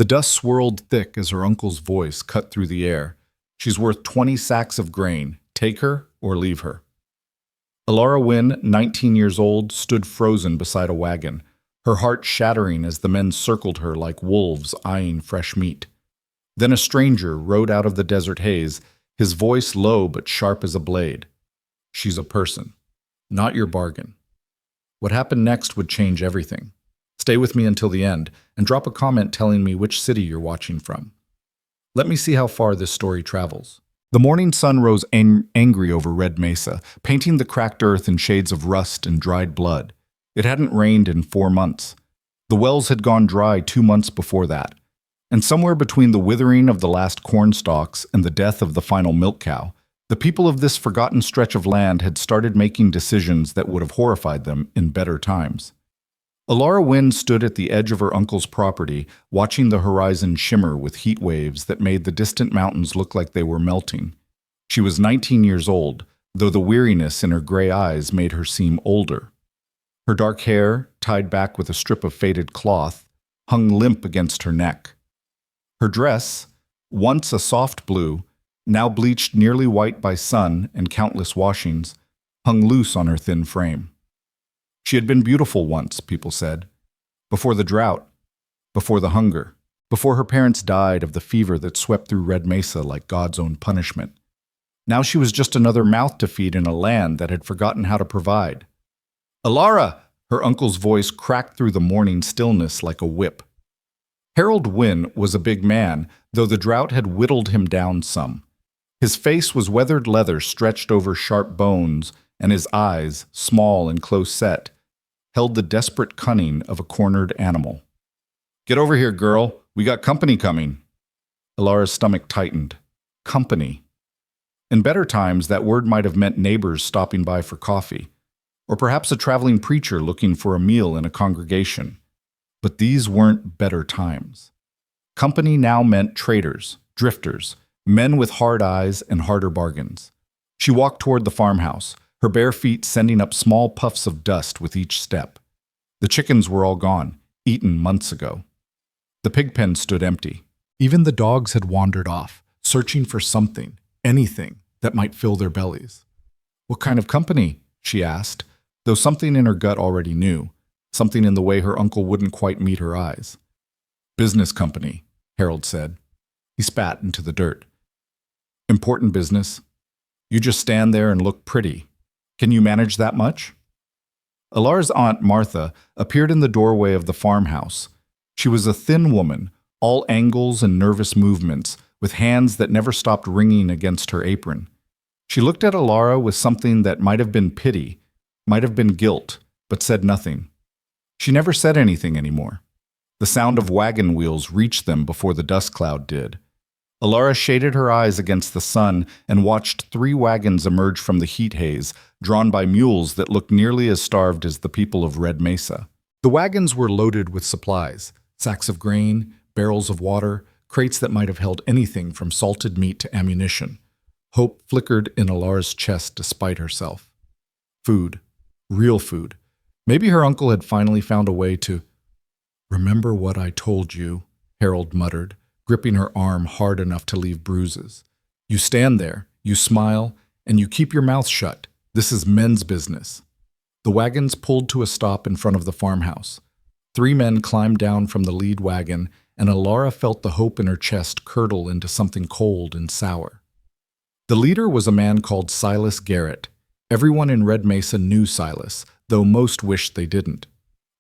The dust swirled thick as her uncle's voice cut through the air. She's worth 20 sacks of grain. Take her or leave her. Alara Wynne, 19 years old, stood frozen beside a wagon, her heart shattering as the men circled her like wolves eyeing fresh meat. Then a stranger rode out of the desert haze, his voice low but sharp as a blade. She's a person, not your bargain. What happened next would change everything. Stay with me until the end, and drop a comment telling me which city you're watching from. Let me see how far this story travels. The morning sun rose angry over Red Mesa, painting the cracked earth in shades of rust and dried blood. It hadn't rained in 4 months. The wells had gone dry 2 months before that. And somewhere between the withering of the last corn stalks and the death of the final milk cow, the people of this forgotten stretch of land had started making decisions that would have horrified them in better times. Alara Wynne stood at the edge of her uncle's property, watching the horizon shimmer with heat waves that made the distant mountains look like they were melting. She was 19 years old, though the weariness in her gray eyes made her seem older. Her dark hair, tied back with a strip of faded cloth, hung limp against her neck. Her dress, once a soft blue, now bleached nearly white by sun and countless washings, hung loose on her thin frame. She had been beautiful once, people said. Before the drought, before the hunger, before her parents died of the fever that swept through Red Mesa like God's own punishment. Now she was just another mouth to feed in a land that had forgotten how to provide. "Alara!" Her uncle's voice cracked through the morning stillness like a whip. Harold Wynne was a big man, though the drought had whittled him down some. His face was weathered leather stretched over sharp bones, and his eyes, small and close-set, held the desperate cunning of a cornered animal. "Get over here, girl. We got company coming." Alara's stomach tightened. Company. In better times, that word might have meant neighbors stopping by for coffee, or perhaps a traveling preacher looking for a meal in a congregation. But these weren't better times. Company now meant traders, drifters, men with hard eyes and harder bargains. She walked toward the farmhouse, her bare feet sending up small puffs of dust with each step. The chickens were all gone, eaten months ago. The pig pen stood empty. Even the dogs had wandered off, searching for something, anything, that might fill their bellies. "What kind of company?" she asked, though something in her gut already knew, something in the way her uncle wouldn't quite meet her eyes. "Business company," Harold said. He spat into the dirt. "Important business. You just stand there and look pretty. Can you manage that much?" Alara's aunt, Martha, appeared in the doorway of the farmhouse. She was a thin woman, all angles and nervous movements, with hands that never stopped wringing against her apron. She looked at Alara with something that might have been pity, might have been guilt, but said nothing. She never said anything anymore. The sound of wagon wheels reached them before the dust cloud did. Alara shaded her eyes against the sun and watched 3 wagons emerge from the heat haze, drawn by mules that looked nearly as starved as the people of Red Mesa. The wagons were loaded with supplies, sacks of grain, barrels of water, crates that might have held anything from salted meat to ammunition. Hope flickered in Alara's chest despite herself. Food. Real food. Maybe her uncle had finally found a way to— "Remember what I told you," Harold muttered, gripping her arm hard enough to leave bruises. "You stand there, you smile, and you keep your mouth shut. This is men's business." The wagons pulled to a stop in front of the farmhouse. 3 men climbed down from the lead wagon, and Alara felt the hope in her chest curdle into something cold and sour. The leader was a man called Silas Garrett. Everyone in Red Mesa knew Silas, though most wished they didn't.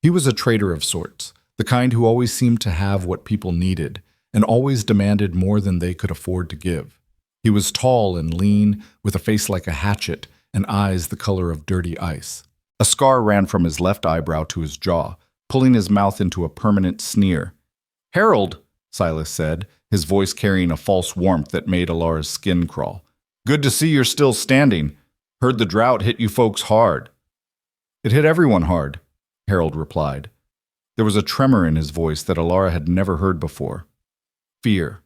He was a trader of sorts, the kind who always seemed to have what people needed, and always demanded more than they could afford to give. He was tall and lean, with a face like a hatchet, and eyes the color of dirty ice. A scar ran from his left eyebrow to his jaw, pulling his mouth into a permanent sneer. "Harold," Silas said, his voice carrying a false warmth that made Alara's skin crawl. "Good to see you're still standing. Heard the drought hit you folks hard." "It hit everyone hard," Harold replied. There was a tremor in his voice that Alara had never heard before. Fear.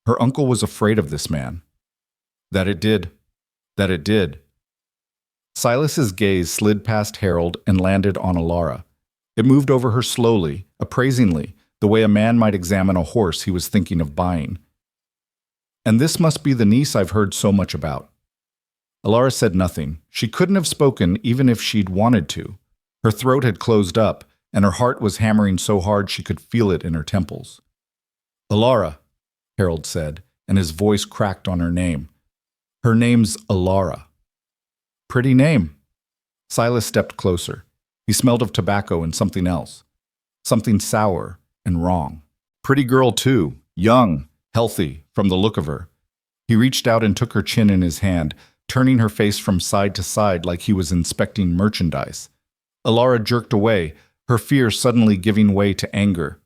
Her uncle was afraid of this man. That it did. Silas's gaze slid past Harold and landed on Alara. It moved over her slowly, appraisingly, the way a man might examine a horse he was thinking of buying. And this must be the niece I've heard so much about. Alara said nothing. She couldn't have spoken even if she'd wanted to. Her throat had closed up, and her heart was hammering so hard she could feel it in her temples. Alara, Harold said, and his voice cracked on her name. Her name's Alara. Pretty name. Silas stepped closer. He smelled of tobacco and something else. Something sour and wrong. Pretty girl, too. Young, healthy, from the look of her. He reached out and took her chin in his hand, turning her face from side to side like he was inspecting merchandise. Alara jerked away, her fear suddenly giving way to anger.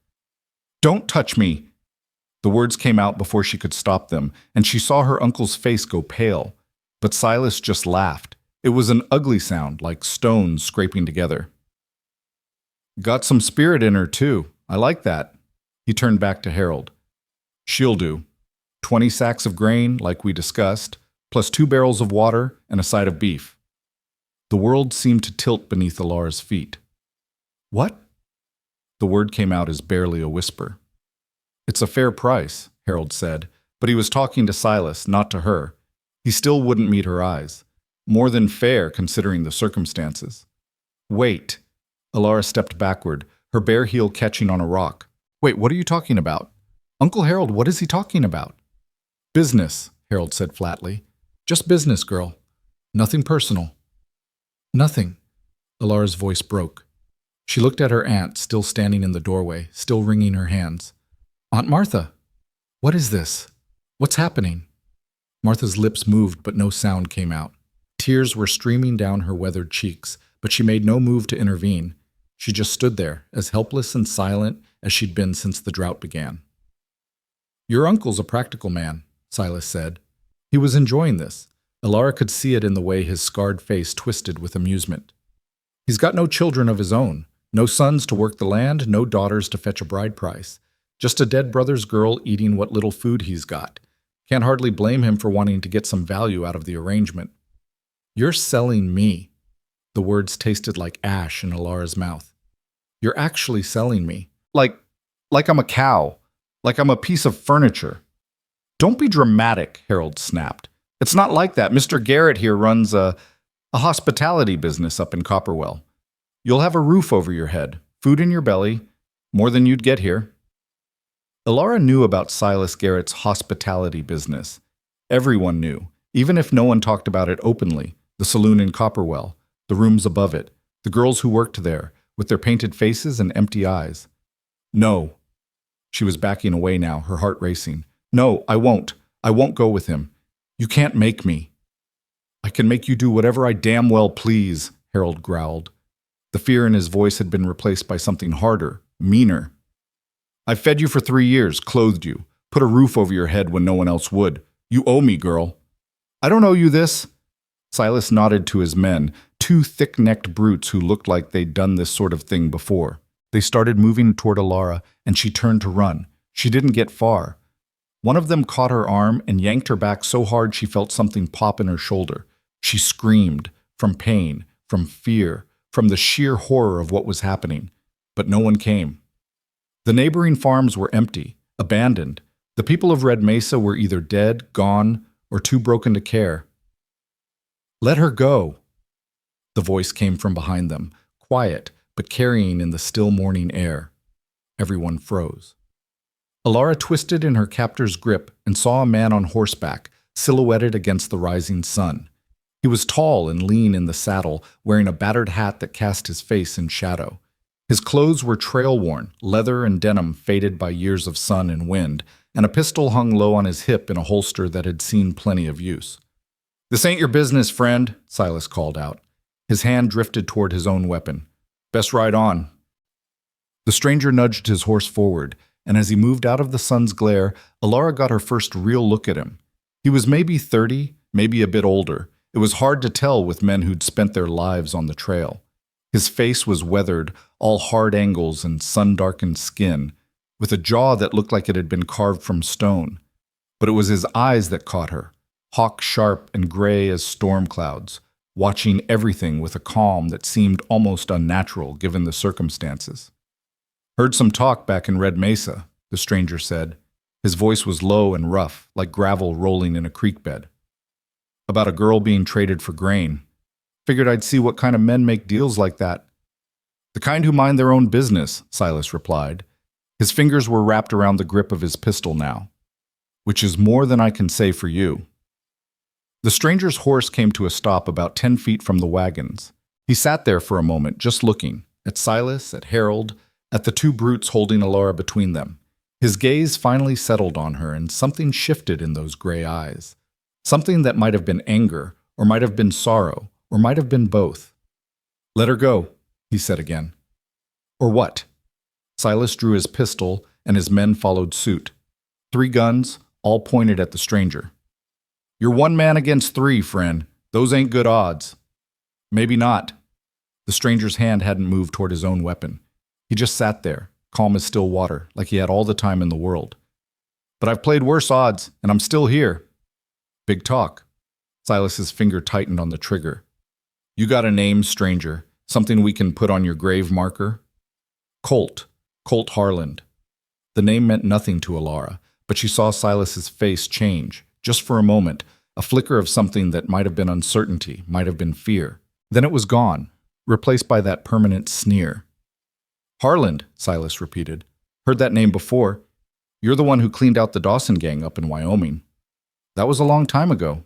Don't touch me! The words came out before she could stop them, and she saw her uncle's face go pale. But Silas just laughed. It was an ugly sound, like stones scraping together. Got some spirit in her, too. I like that. He turned back to Harold. She'll do. 20 sacks of grain, like we discussed, plus 2 barrels of water and a side of beef. The world seemed to tilt beneath Alara's feet. What? The word came out as barely a whisper. It's a fair price, Harold said, but he was talking to Silas, not to her. He still wouldn't meet her eyes. More than fair, considering the circumstances. Wait. Alara stepped backward, her bare heel catching on a rock. Wait, what are you talking about? Uncle Harold, what is he talking about? Business, Harold said flatly. Just business, girl. Nothing personal. Nothing. Alara's voice broke. She looked at her aunt, still standing in the doorway, still wringing her hands. Aunt Martha, what is this? What's happening? Martha's lips moved, but no sound came out. Tears were streaming down her weathered cheeks, but she made no move to intervene. She just stood there, as helpless and silent as she'd been since the drought began. Your uncle's a practical man, Silas said. He was enjoying this. Alara could see it in the way his scarred face twisted with amusement. He's got no children of his own, no sons to work the land, no daughters to fetch a bride price. Just a dead brother's girl eating what little food he's got. Can't hardly blame him for wanting to get some value out of the arrangement. You're selling me. The words tasted like ash in Alara's mouth. You're actually selling me. Like I'm a cow. Like I'm a piece of furniture. Don't be dramatic, Harold snapped. It's not like that. Mr. Garrett here runs a hospitality business up in Copperwell. You'll have a roof over your head, food in your belly, more than you'd get here. Alara knew about Silas Garrett's hospitality business. Everyone knew, even if no one talked about it openly. The saloon in Copperwell, the rooms above it, the girls who worked there, with their painted faces and empty eyes. No. She was backing away now, her heart racing. No, I won't. I won't go with him. You can't make me. I can make you do whatever I damn well please, Harold growled. The fear in his voice had been replaced by something harder, meaner. I fed you for 3 years, clothed you, put a roof over your head when no one else would. You owe me, girl. I don't owe you this. Silas nodded to his men, 2 thick-necked brutes who looked like they'd done this sort of thing before. They started moving toward Alara, and she turned to run. She didn't get far. One of them caught her arm and yanked her back so hard she felt something pop in her shoulder. She screamed, from pain, from fear, from the sheer horror of what was happening. But no one came. The neighboring farms were empty, abandoned. The people of Red Mesa were either dead, gone, or too broken to care. Let her go. The voice came from behind them, quiet, but carrying in the still morning air. Everyone froze. Alara twisted in her captor's grip and saw a man on horseback, silhouetted against the rising sun. He was tall and lean in the saddle, wearing a battered hat that cast his face in shadow. His clothes were trail-worn, leather and denim faded by years of sun and wind, and a pistol hung low on his hip in a holster that had seen plenty of use. This ain't your business, friend, Silas called out. His hand drifted toward his own weapon. Best ride on. The stranger nudged his horse forward, and as he moved out of the sun's glare, Alara got her first real look at him. He was maybe 30, maybe a bit older. It was hard to tell with men who'd spent their lives on the trail. His face was weathered, all hard angles and sun-darkened skin, with a jaw that looked like it had been carved from stone. But it was his eyes that caught her, hawk-sharp and gray as storm clouds, watching everything with a calm that seemed almost unnatural given the circumstances. Heard some talk back in Red Mesa, the stranger said. His voice was low and rough, like gravel rolling in a creek bed. About a girl being traded for grain. Figured I'd see what kind of men make deals like that. The kind who mind their own business, Silas replied. His fingers were wrapped around the grip of his pistol now. Which is more than I can say for you. The stranger's horse came to a stop about 10 feet from the wagons. He sat there for a moment, just looking, at Silas, at Harold, at the two brutes holding Alara between them. His gaze finally settled on her, and something shifted in those gray eyes. Something that might have been anger, or might have been sorrow, or might have been both. Let her go, he said again. Or what? Silas drew his pistol, and his men followed suit. 3 guns, all pointed at the stranger. You're 1 man against 3, friend. Those ain't good odds. Maybe not. The stranger's hand hadn't moved toward his own weapon. He just sat there, calm as still water, like he had all the time in the world. But I've played worse odds, and I'm still here. Big talk. Silas's finger tightened on the trigger. You got a name, stranger, something we can put on your grave marker? Colt Harland. The name meant nothing to Alara, but she saw Silas's face change, just for a moment, a flicker of something that might have been uncertainty, might have been fear. Then it was gone, replaced by that permanent sneer. Harland, Silas repeated. Heard that name before. You're the one who cleaned out the Dawson gang up in Wyoming. That was a long time ago.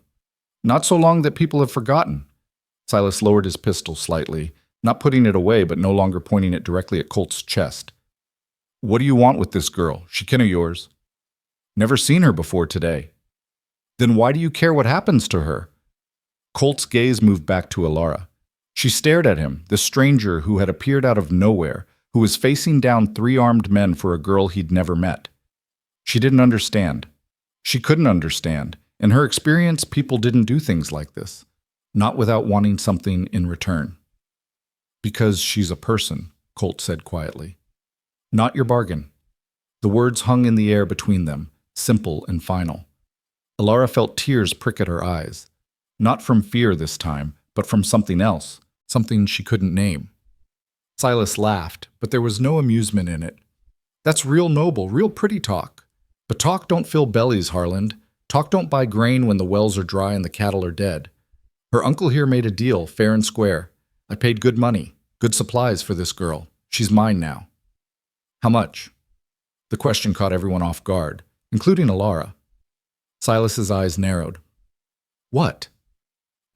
Not so long that people have forgotten. Silas lowered his pistol slightly, not putting it away but no longer pointing it directly at Colt's chest. What do you want with this girl? She kin of yours. Never seen her before today. Then why do you care what happens to her? Colt's gaze moved back to Alara. She stared at him, this stranger who had appeared out of nowhere, who was facing down 3 armed men for a girl he'd never met. She didn't understand. She couldn't understand. In her experience, people didn't do things like this, not without wanting something in return. Because she's a person, Colt said quietly. Not your bargain. The words hung in the air between them, simple and final. Alara felt tears prick at her eyes. Not from fear this time, but from something else, something she couldn't name. Silas laughed, but there was no amusement in it. That's real noble, real pretty talk. But talk don't fill bellies, Harland. Talk don't buy grain when the wells are dry and the cattle are dead. Her uncle here made a deal, fair and square. I paid good money, good supplies for this girl. She's mine now. How much? The question caught everyone off guard, including Alara. Silas's eyes narrowed. What?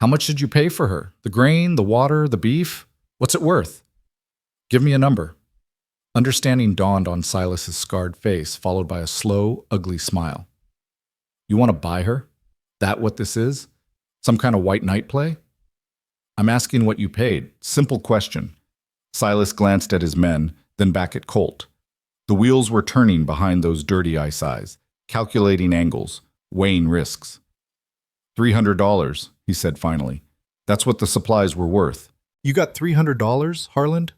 How much did you pay for her? The grain, the water, the beef? What's it worth? Give me a number. Understanding dawned on Silas's scarred face, followed by a slow, ugly smile. You want to buy her? That what this is? Some kind of white knight play? I'm asking what you paid. Simple question. Silas glanced at his men, then back at Colt. The wheels were turning behind those dirty eyes, calculating angles, weighing risks. $300, he said finally. That's what the supplies were worth. You got $300, Harland?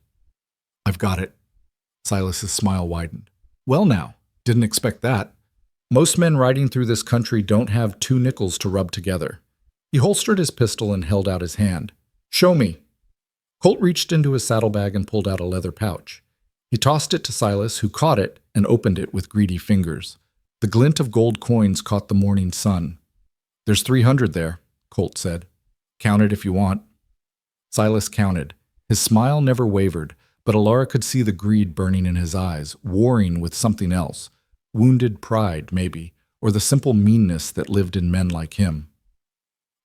I've got it. Silas's smile widened. Well now, didn't expect that. Most men riding through this country don't have 2 nickels to rub together. He holstered his pistol and held out his hand. Show me. Colt reached into his saddlebag and pulled out a leather pouch. He tossed it to Silas, who caught it and opened it with greedy fingers. The glint of gold coins caught the morning sun. There's 300 there, Colt said. Count it if you want. Silas counted. His smile never wavered, but Alara could see the greed burning in his eyes, warring with something else. Wounded pride, maybe, or the simple meanness that lived in men like him.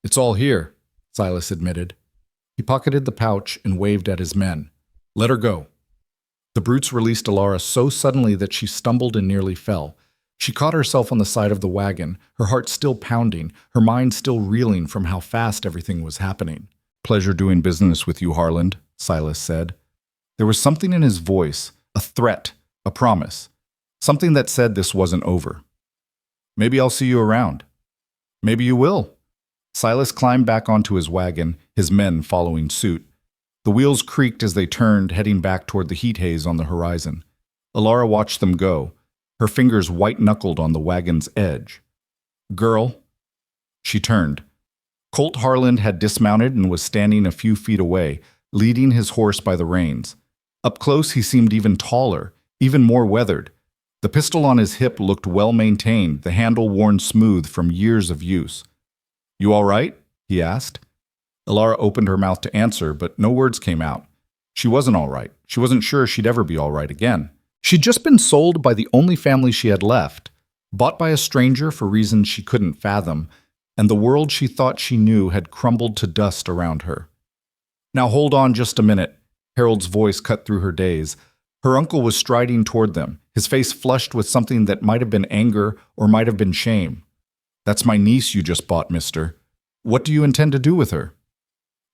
It's all here, Silas admitted. He pocketed the pouch and waved at his men. Let her go. The brutes released Alara so suddenly that she stumbled and nearly fell. She caught herself on the side of the wagon, her heart still pounding, her mind still reeling from how fast everything was happening. Pleasure doing business with you, Harland, Silas said. There was something in his voice, a threat, a promise, something that said this wasn't over. Maybe I'll see you around. Maybe you will. Silas climbed back onto his wagon, his men following suit. The wheels creaked as they turned, heading back toward the heat haze on the horizon. Alara watched them go, her fingers white-knuckled on the wagon's edge. Girl. She turned. Colt Harland had dismounted and was standing a few feet away, leading his horse by the reins. Up close he seemed even taller, even more weathered. The pistol on his hip looked well-maintained, the handle worn smooth from years of use. "You all right?" he asked. Alara opened her mouth to answer, but no words came out. She wasn't all right. She wasn't sure she'd ever be all right again. She'd just been sold by the only family she had left, bought by a stranger for reasons she couldn't fathom, and the world she thought she knew had crumbled to dust around her. "Now hold on just a minute," Harold's voice cut through her daze. Her uncle was striding toward them, his face flushed with something that might have been anger or might have been shame. "That's my niece you just bought, mister. What do you intend to do with her?"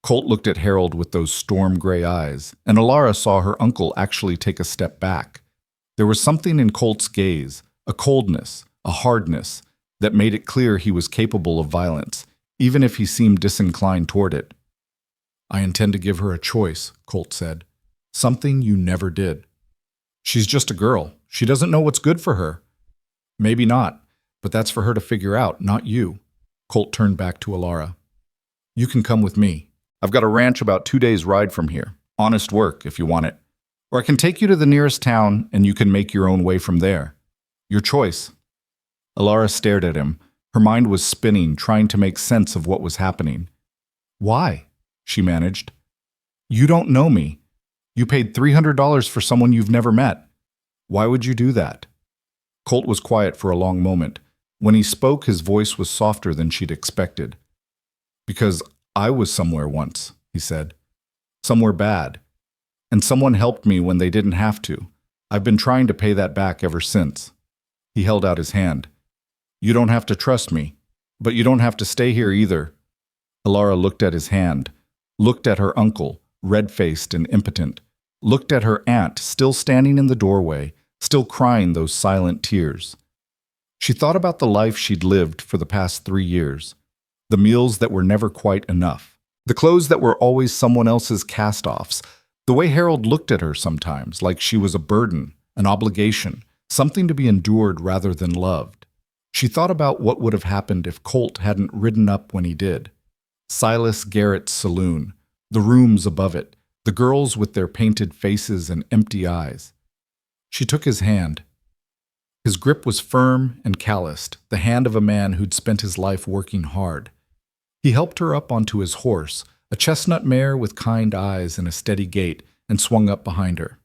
Colt looked at Harold with those storm-gray eyes, and Alara saw her uncle actually take a step back. There was something in Colt's gaze, a coldness, a hardness, that made it clear he was capable of violence, even if he seemed disinclined toward it. "I intend to give her a choice," Colt said. "Something you never did. She's just a girl. She doesn't know what's good for her." "Maybe not, but that's for her to figure out, not you." Colt turned back to Alara. "You can come with me. I've got a ranch about 2 days' ride from here. Honest work, if you want it. Or I can take you to the nearest town, and you can make your own way from there. Your choice." Alara stared at him. Her mind was spinning, trying to make sense of what was happening. "Why?" she managed. "You don't know me. You paid $300 for someone you've never met. Why would you do that?" Colt was quiet for a long moment. When he spoke, his voice was softer than she'd expected. "Because I was somewhere once," he said. "Somewhere bad. And someone helped me when they didn't have to. I've been trying to pay that back ever since." He held out his hand. "You don't have to trust me, but you don't have to stay here either." Alara looked at his hand, looked at her uncle, red-faced and impotent, looked at her aunt, still standing in the doorway, still crying those silent tears. She thought about the life she'd lived for the past 3 years, the meals that were never quite enough, the clothes that were always someone else's cast-offs, the way Harold looked at her sometimes, like she was a burden, an obligation, something to be endured rather than loved. She thought about what would have happened if Colt hadn't ridden up when he did. Silas Garrett's saloon, the rooms above it, the girls with their painted faces and empty eyes. She took his hand. His grip was firm and calloused, the hand of a man who'd spent his life working hard. He helped her up onto his horse, a chestnut mare with kind eyes and a steady gait, and swung up behind her.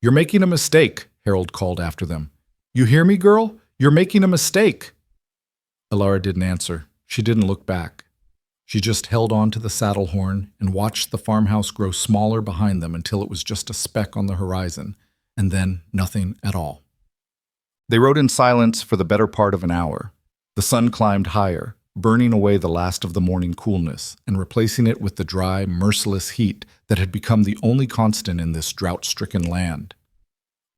"You're making a mistake," Harold called after them. "You hear me, girl? You're making a mistake." Alara didn't answer. She didn't look back. She just held on to the saddle horn and watched the farmhouse grow smaller behind them until it was just a speck on the horizon, and then nothing at all. They rode in silence for the better part of an hour. The sun climbed higher, burning away the last of the morning coolness and replacing it with the dry, merciless heat that had become the only constant in this drought-stricken land.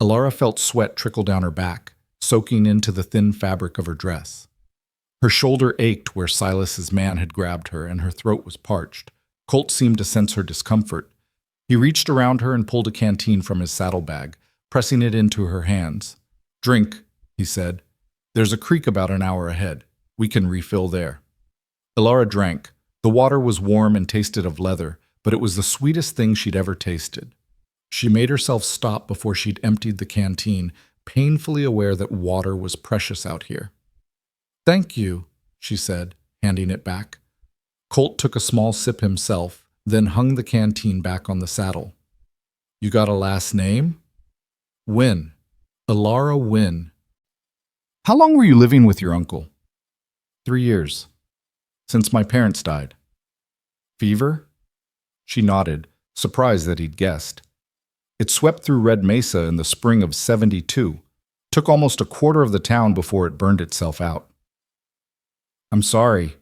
Alara felt sweat trickle down her back, soaking into the thin fabric of her dress. Her shoulder ached where Silas's man had grabbed her, and her throat was parched. Colt seemed to sense her discomfort. He reached around her and pulled a canteen from his saddlebag, pressing it into her hands. "Drink," he said. "There's a creek about an hour ahead. We can refill there." Alara drank. The water was warm and tasted of leather, but it was the sweetest thing she'd ever tasted. She made herself stop before she'd emptied the canteen, painfully aware that water was precious out here. "Thank you," she said, handing it back. Colt took a small sip himself, then hung the canteen back on the saddle. "You got a last name?" "Wynn. Alara Wynn." "How long were you living with your uncle?" 3 years. Since my parents died." "Fever?" She nodded, surprised that he'd guessed. It swept through Red Mesa in the spring of '72. Took almost a quarter of the town before it burned itself out. "I'm sorry."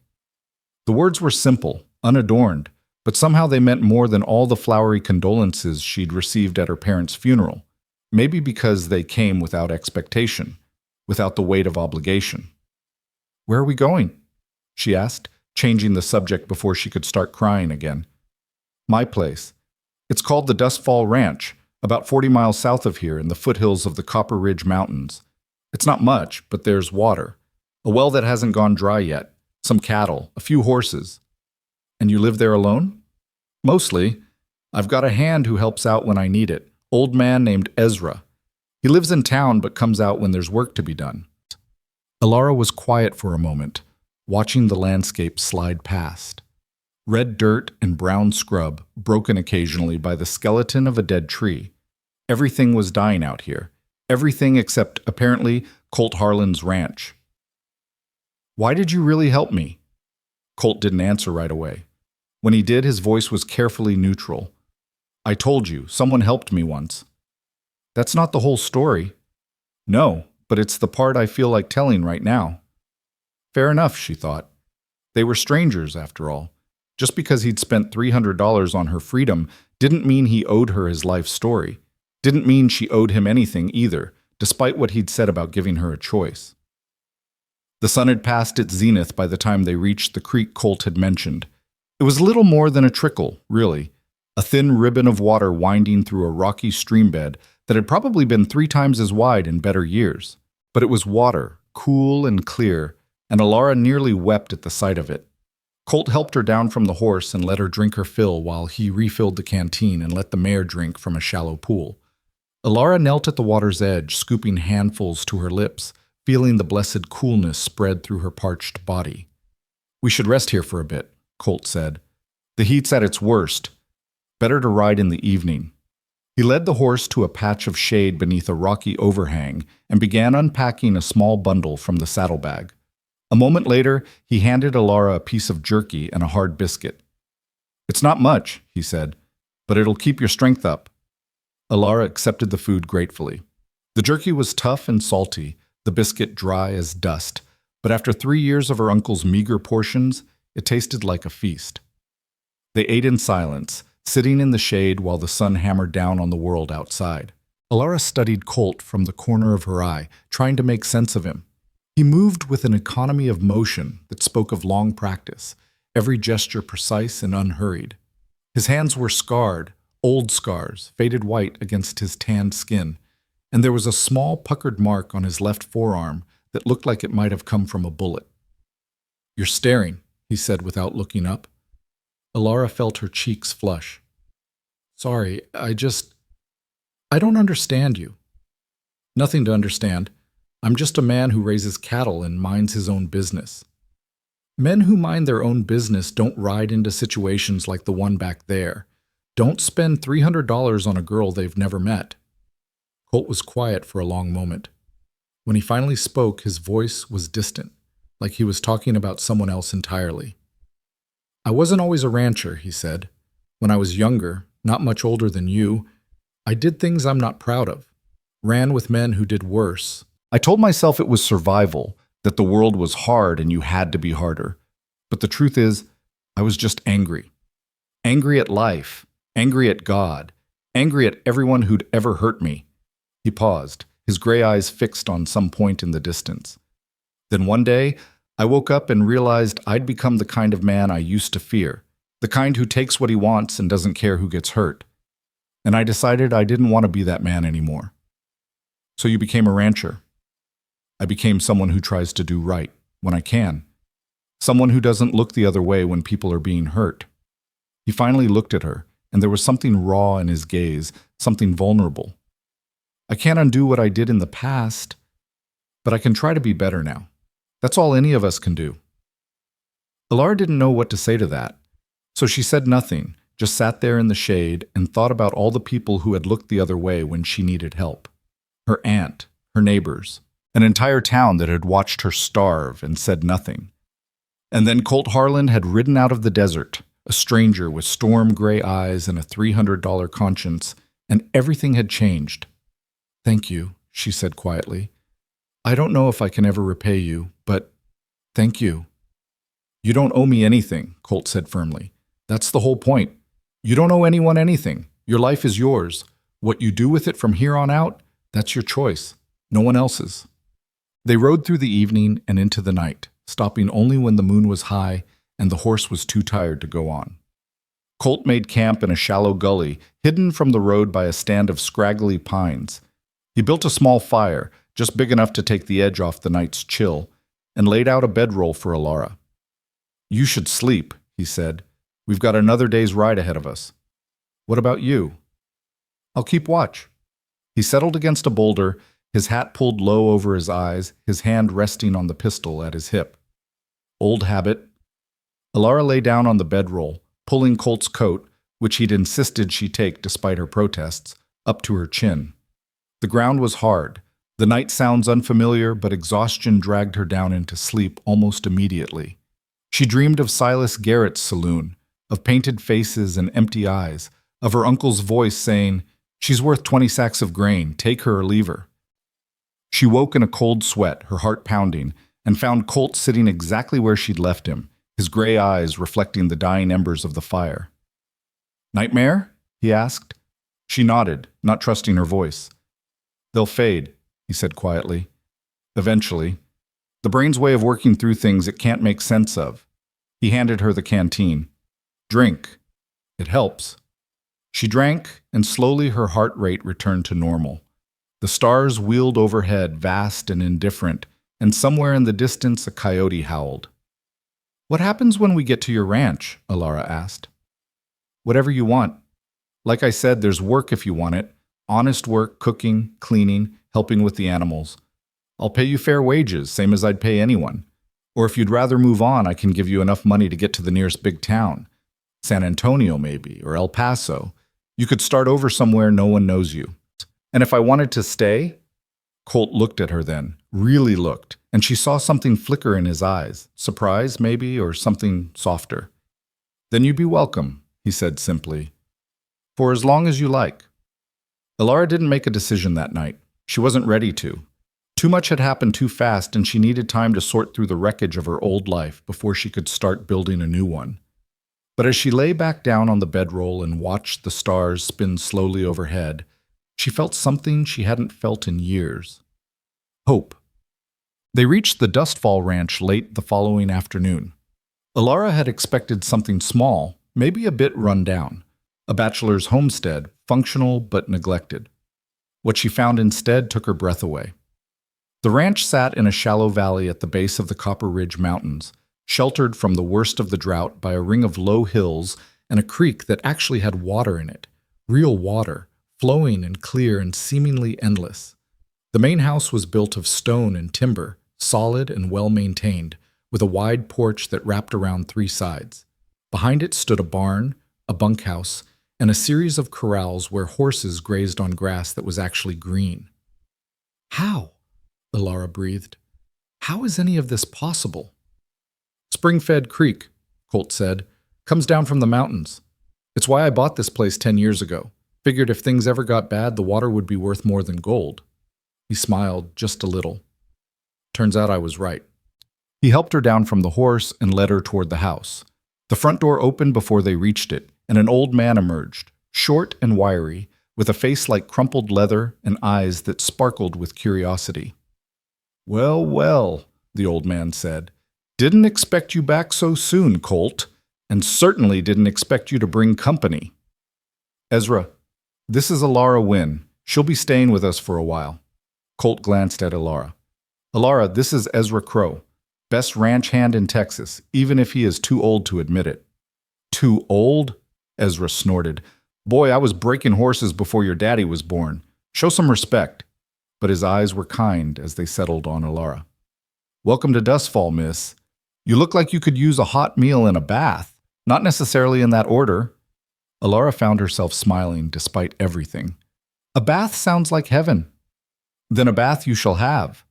The words were simple, unadorned, but somehow they meant more than all the flowery condolences she'd received at her parents' funeral, maybe because they came without expectation, without the weight of obligation. "Where are we going?" she asked, changing the subject before she could start crying again. "My place. It's called the Dustfall Ranch, about 40 miles south of here in the foothills of the Copper Ridge Mountains. It's not much, but there's water. A well that hasn't gone dry yet, some cattle, a few horses." "And you live there alone?" "Mostly. I've got a hand who helps out when I need it, old man named Ezra. He lives in town but comes out when there's work to be done. Alara was quiet for a moment, watching the landscape slide past. Red dirt and brown scrub, broken occasionally by the skeleton of a dead tree. Everything was dying out here. Everything except, apparently, Colt Harlan's ranch. "Why did you really help me?" Colt didn't answer right away. When he did, his voice was carefully neutral. "I told you, someone helped me once." "That's not the whole story." "No, but it's the part I feel like telling right now." Fair enough, she thought. They were strangers, after all. Just because he'd spent $300 on her freedom didn't mean he owed her his life story. Didn't mean she owed him anything either, despite what he'd said about giving her a choice. The sun had passed its zenith by the time they reached the creek Colt had mentioned. It was little more than a trickle, really, a thin ribbon of water winding through a rocky streambed that had probably been 3 times as wide in better years. But it was water, cool and clear, and Alara nearly wept at the sight of it. Colt helped her down from the horse and let her drink her fill while he refilled the canteen and let the mare drink from a shallow pool. Alara knelt at the water's edge, scooping handfuls to her lips, feeling the blessed coolness spread through her parched body. "We should rest here for a bit," Colt said. "The heat's at its worst. Better to ride in the evening." He led the horse to a patch of shade beneath a rocky overhang and began unpacking a small bundle from the saddlebag. A moment later, he handed Alara a piece of jerky and a hard biscuit. "It's not much," he said, "but it'll keep your strength up." Alara accepted the food gratefully. The jerky was tough and salty, the biscuit dry as dust, but after 3 years of her uncle's meager portions, it tasted like a feast. They ate in silence, sitting in the shade while the sun hammered down on the world outside. Alara studied Colt from the corner of her eye, trying to make sense of him. He moved with an economy of motion that spoke of long practice, every gesture precise and unhurried. His hands were scarred, old scars, faded white against his tanned skin, and there was a small puckered mark on his left forearm that looked like it might have come from a bullet. "You're staring," he said without looking up. Alara felt her cheeks flush. "Sorry, I don't understand you." "Nothing to understand. I'm just a man who raises cattle and minds his own business." Men who mind their own business don't ride into situations like the one back there. Don't spend $300 on a girl they've never met. Colt was quiet for a long moment. When he finally spoke, his voice was distant, like he was talking about someone else entirely. "I wasn't always a rancher," he said. "When I was younger, not much older than you, I did things I'm not proud of. Ran with men who did worse. I told myself it was survival, that the world was hard and you had to be harder. But the truth is, I was just angry. Angry at life, angry at God, angry at everyone who'd ever hurt me." He paused, his gray eyes fixed on some point in the distance. "Then one day, I woke up and realized I'd become the kind of man I used to fear, the kind who takes what he wants and doesn't care who gets hurt. And I decided I didn't want to be that man anymore." "So you became a rancher." "I became someone who tries to do right, when I can. Someone who doesn't look the other way when people are being hurt." He finally looked at her, and there was something raw in his gaze, something vulnerable. "I can't undo what I did in the past, but I can try to be better now. That's all any of us can do." Alara didn't know what to say to that, so she said nothing, just sat there in the shade and thought about all the people who had looked the other way when she needed help. Her aunt, her neighbors, an entire town that had watched her starve and said nothing. And then Colt Harlan had ridden out of the desert, a stranger with storm-gray eyes and a $300 conscience, and everything had changed. "Thank you," she said quietly. "I don't know if I can ever repay you, but thank you." "You don't owe me anything," Colt said firmly. "That's the whole point. You don't owe anyone anything. Your life is yours. What you do with it from here on out, that's your choice, no one else's." They rode through the evening and into the night, stopping only when the moon was high and the horse was too tired to go on. Colt made camp in a shallow gully, hidden from the road by a stand of scraggly pines. He built a small fire, just big enough to take the edge off the night's chill, and laid out a bedroll for Alara. "You should sleep," he said. "We've got another day's ride ahead of us." "What about you?" "I'll keep watch." He settled against a boulder, his hat pulled low over his eyes, his hand resting on the pistol at his hip. Old habit. Alara lay down on the bedroll, pulling Colt's coat, which he'd insisted she take despite her protests, up to her chin. The ground was hard. The night sounds unfamiliar, but exhaustion dragged her down into sleep almost immediately. She dreamed of Silas Garrett's saloon, of painted faces and empty eyes, of her uncle's voice saying, "She's worth 20 sacks of grain, take her or leave her." She woke in a cold sweat, her heart pounding, and found Colt sitting exactly where she'd left him, his gray eyes reflecting the dying embers of the fire. "Nightmare?" he asked. She nodded, not trusting her voice. "They'll fade," he said quietly. "Eventually. The brain's way of working through things it can't make sense of." He handed her the canteen. "Drink. It helps." She drank, and slowly her heart rate returned to normal. The stars wheeled overhead, vast and indifferent, and somewhere in the distance a coyote howled. "What happens when we get to your ranch?" Alara asked. "Whatever you want. Like I said, there's work if you want it. Honest work, cooking, cleaning, helping with the animals. I'll pay you fair wages, same as I'd pay anyone. Or if you'd rather move on, I can give you enough money to get to the nearest big town. San Antonio, maybe, or El Paso. You could start over somewhere no one knows you. And if I wanted to stay?" Colt looked at her then, really looked, and she saw something flicker in his eyes. Surprise, maybe, or something softer. "Then you'd be welcome," he said simply. "For as long as you like." Alara didn't make a decision that night. She wasn't ready to. Too much had happened too fast, and she needed time to sort through the wreckage of her old life before she could start building a new one. But as she lay back down on the bedroll and watched the stars spin slowly overhead, she felt something she hadn't felt in years. Hope. They reached the Dustfall Ranch late the following afternoon. Alara had expected something small, maybe a bit run down. A bachelor's homestead, functional but neglected. What she found instead took her breath away. The ranch sat in a shallow valley at the base of the Copper Ridge Mountains, sheltered from the worst of the drought by a ring of low hills and a creek that actually had water in it, real water, flowing and clear and seemingly endless. The main house was built of stone and timber, solid and well-maintained, with a wide porch that wrapped around 3 sides. Behind it stood a barn, a bunkhouse, and a series of corrals where horses grazed on grass that was actually green. "How?" Alara breathed. "How is any of this possible?" "Spring-fed creek," Colt said. "Comes down from the mountains. It's why I bought this place 10 years ago. Figured if things ever got bad, the water would be worth more than gold." He smiled just a little. "Turns out I was right." He helped her down from the horse and led her toward the house. The front door opened before they reached it, and an old man emerged, short and wiry, with a face like crumpled leather and eyes that sparkled with curiosity. "Well, well," the old man said. "Didn't expect you back so soon, Colt, and certainly didn't expect you to bring company. Ezra, this is Alara Wynn. She'll be staying with us for a while." Colt glanced at Alara. "Alara, this is Ezra Crow, best ranch hand in Texas, even if he is too old to admit it." "Too old?" Ezra snorted. "Boy, I was breaking horses before your daddy was born. Show some respect." But his eyes were kind as they settled on Alara. "Welcome to Dustfall, miss. You look like you could use a hot meal and a bath. Not necessarily in that order." Alara found herself smiling despite everything. "A bath sounds like heaven." "Then a bath you shall have."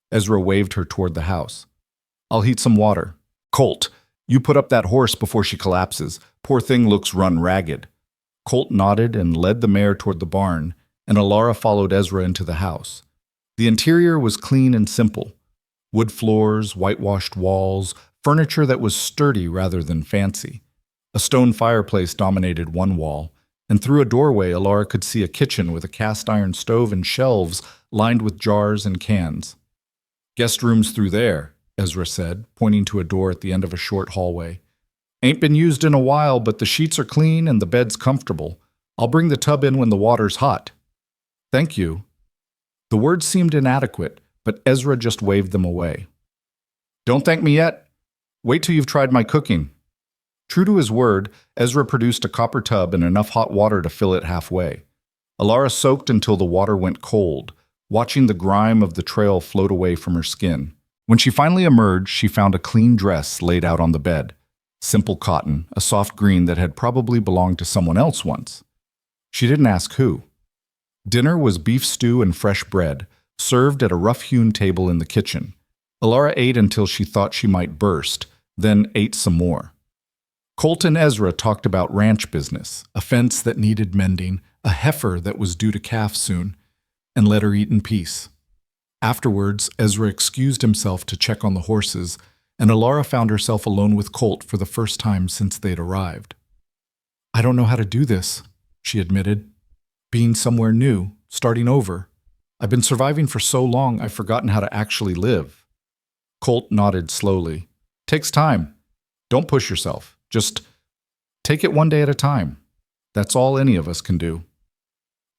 Ezra waved her toward the house. "I'll heat some water. Colt, you put up that horse before she collapses. Poor thing looks run ragged." Colt nodded and led the mare toward the barn, and Alara followed Ezra into the house. The interior was clean and simple. Wood floors, whitewashed walls, furniture that was sturdy rather than fancy. A stone fireplace dominated one wall, and through a doorway Alara could see a kitchen with a cast-iron stove and shelves lined with jars and cans. "Guest room's through there," Ezra said, pointing to a door at the end of a short hallway. "Ain't been used in a while, but the sheets are clean and the bed's comfortable. I'll bring the tub in when the water's hot." "Thank you." The words seemed inadequate, but Ezra just waved them away. "Don't thank me yet. Wait till you've tried my cooking." True to his word, Ezra produced a copper tub and enough hot water to fill it halfway. Alara soaked until the water went cold, watching the grime of the trail float away from her skin. When she finally emerged, she found a clean dress laid out on the bed. Simple cotton, a soft green that had probably belonged to someone else once. She didn't ask who. Dinner was beef stew and fresh bread, served at a rough-hewn table in the kitchen. Alara ate until she thought she might burst, then ate some more. Colt and Ezra talked about ranch business, a fence that needed mending, a heifer that was due to calf soon, and let her eat in peace. Afterwards, Ezra excused himself to check on the horses, and Alara found herself alone with Colt for the first time since they'd arrived. "I don't know how to do this," she admitted. "Being somewhere new, starting over. I've been surviving for so long I've forgotten how to actually live." Colt nodded slowly. "Takes time. Don't push yourself. Just take it one day at a time. That's all any of us can do."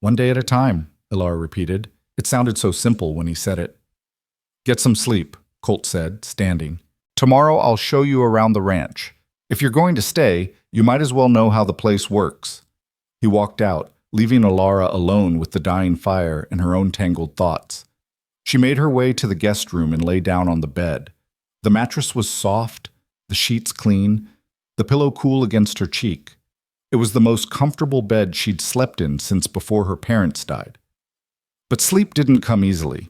"One day at a time," Alara repeated. It sounded so simple when he said it. "Get some sleep," Colt said, standing. "Tomorrow I'll show you around the ranch. If you're going to stay, you might as well know how the place works." He walked out, leaving Alara alone with the dying fire and her own tangled thoughts. She made her way to the guest room and lay down on the bed. The mattress was soft, the sheets clean, the pillow cool against her cheek. It was the most comfortable bed she'd slept in since before her parents died. But sleep didn't come easily.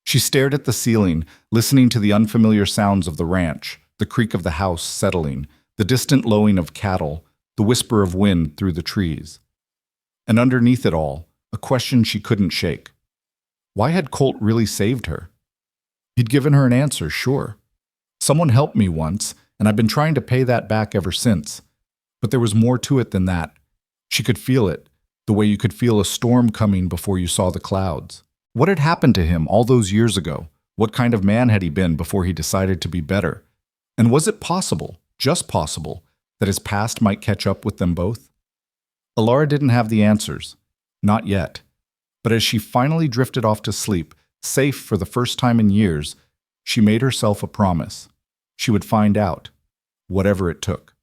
She stared at the ceiling, listening to the unfamiliar sounds of the ranch, the creak of the house settling, the distant lowing of cattle, the whisper of wind through the trees. And underneath it all, a question she couldn't shake. Why had Colt really saved her? He'd given her an answer, sure. Someone helped me once, and I've been trying to pay that back ever since. But there was more to it than that. She could feel it, the way you could feel a storm coming before you saw the clouds. What had happened to him all those years ago? What kind of man had he been before he decided to be better? And was it possible, just possible, that his past might catch up with them both? Alara didn't have the answers. Not yet. But as she finally drifted off to sleep, safe for the first time in years, she made herself a promise. She would find out, whatever it took.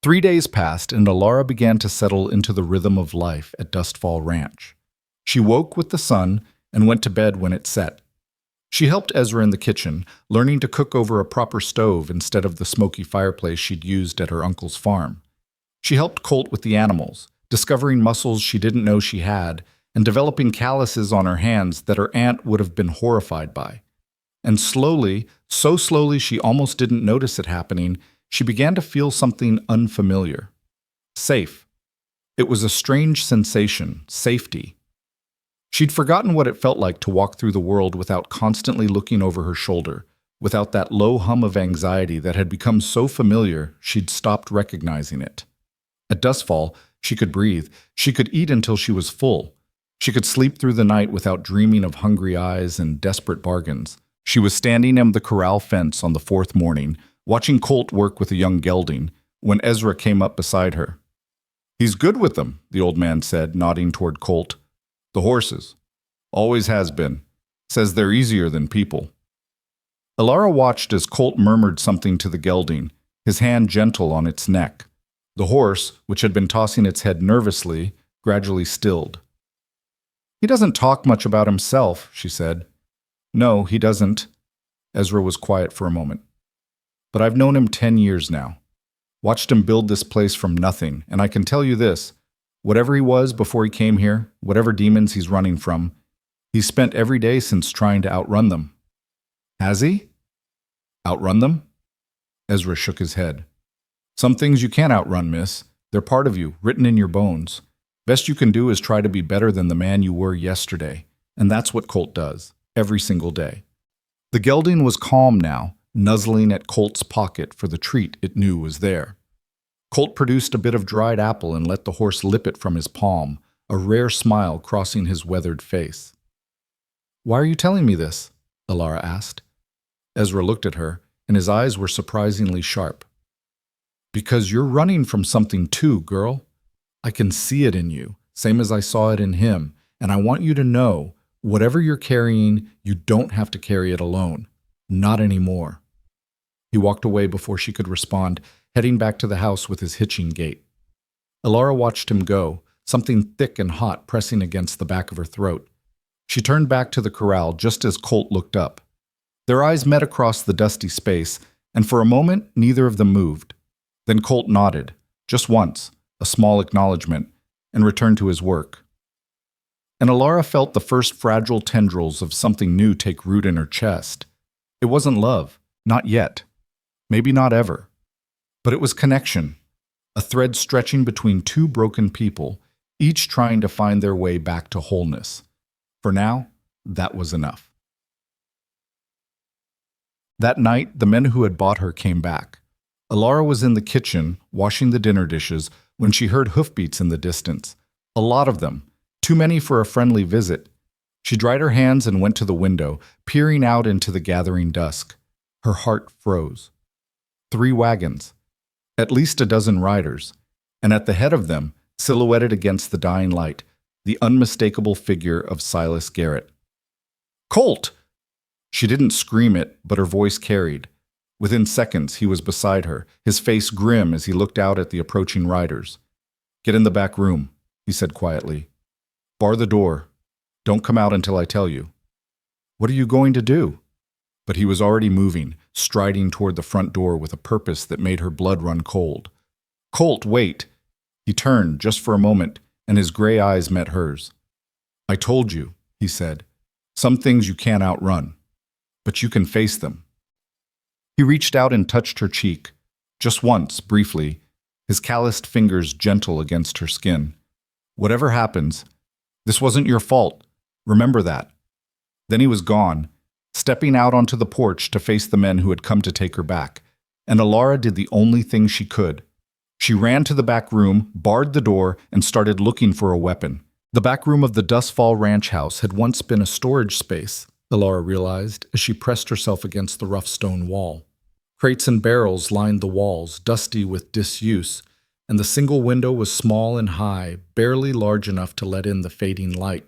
3 days passed, and Alara began to settle into the rhythm of life at Dustfall Ranch. She woke with the sun and went to bed when it set. She helped Ezra in the kitchen, learning to cook over a proper stove instead of the smoky fireplace she'd used at her uncle's farm. She helped Colt with the animals, discovering muscles she didn't know she had, and developing calluses on her hands that her aunt would have been horrified by. And slowly, so slowly she almost didn't notice it happening, she began to feel something unfamiliar. Safe. It was a strange sensation, safety. She'd forgotten what it felt like to walk through the world without constantly looking over her shoulder, without that low hum of anxiety that had become so familiar she'd stopped recognizing it. At Dustfall, she could breathe. She could eat until she was full. She could sleep through the night without dreaming of hungry eyes and desperate bargains. She was standing on the corral fence on the fourth morning, watching Colt work with a young gelding, when Ezra came up beside her. "He's good with them," the old man said, nodding toward Colt. "The horses. Always has been. Says they're easier than people." Alara watched as Colt murmured something to the gelding, his hand gentle on its neck. The horse, which had been tossing its head nervously, gradually stilled. "He doesn't talk much about himself," she said. "No, he doesn't." Ezra was quiet for a moment. "But I've known him 10 years now. Watched him build this place from nothing, and I can tell you this, whatever he was before he came here, whatever demons he's running from, he's spent every day since trying to outrun them." "Has he? Outrun them?" Ezra shook his head. "Some things you can't outrun, miss. They're part of you, written in your bones. Best you can do is try to be better than the man you were yesterday, and that's what Colt does, every single day." The gelding was calm now, nuzzling at Colt's pocket for the treat it knew was there. Colt produced a bit of dried apple and let the horse lip it from his palm, a rare smile crossing his weathered face. "Why are you telling me this?" Alara asked. Ezra looked at her, and his eyes were surprisingly sharp. "Because you're running from something too, girl. I can see it in you, same as I saw it in him, and I want you to know, whatever you're carrying, you don't have to carry it alone. Not anymore." He walked away before she could respond, heading back to the house with his hitching gait. Alara watched him go, something thick and hot pressing against the back of her throat. She turned back to the corral just as Colt looked up. Their eyes met across the dusty space, and for a moment neither of them moved. Then Colt nodded, just once, a small acknowledgement, and returned to his work. And Alara felt the first fragile tendrils of something new take root in her chest. It wasn't love, not yet, maybe not ever. But it was connection, a thread stretching between two broken people, each trying to find their way back to wholeness. For now, that was enough. That night, the men who had bought her came back. Alara was in the kitchen, washing the dinner dishes, when she heard hoofbeats in the distance. A lot of them, too many for a friendly visit. She dried her hands and went to the window, peering out into the gathering dusk. Her heart froze. 3 wagons, at least a dozen riders, and at the head of them, silhouetted against the dying light, the unmistakable figure of Silas Garrett. "Colt!" She didn't scream it, but her voice carried. Within seconds, he was beside her, his face grim as he looked out at the approaching riders. "Get in the back room," he said quietly. "Bar the door. Don't come out until I tell you." "What are you going to do?" But he was already moving, striding toward the front door with a purpose that made her blood run cold. "Colt, wait!" He turned, just for a moment, and his gray eyes met hers. "I told you," he said. "Some things you can't outrun, but you can face them." He reached out and touched her cheek, just once, briefly, his calloused fingers gentle against her skin. "Whatever happens, this wasn't your fault. Remember that." Then he was gone, stepping out onto the porch to face the men who had come to take her back, and Alara did the only thing she could. She ran to the back room, barred the door, and started looking for a weapon. The back room of the Dustfall Ranch house had once been a storage space, Alara realized as she pressed herself against the rough stone wall. Crates and barrels lined the walls, dusty with disuse, and the single window was small and high, barely large enough to let in the fading light.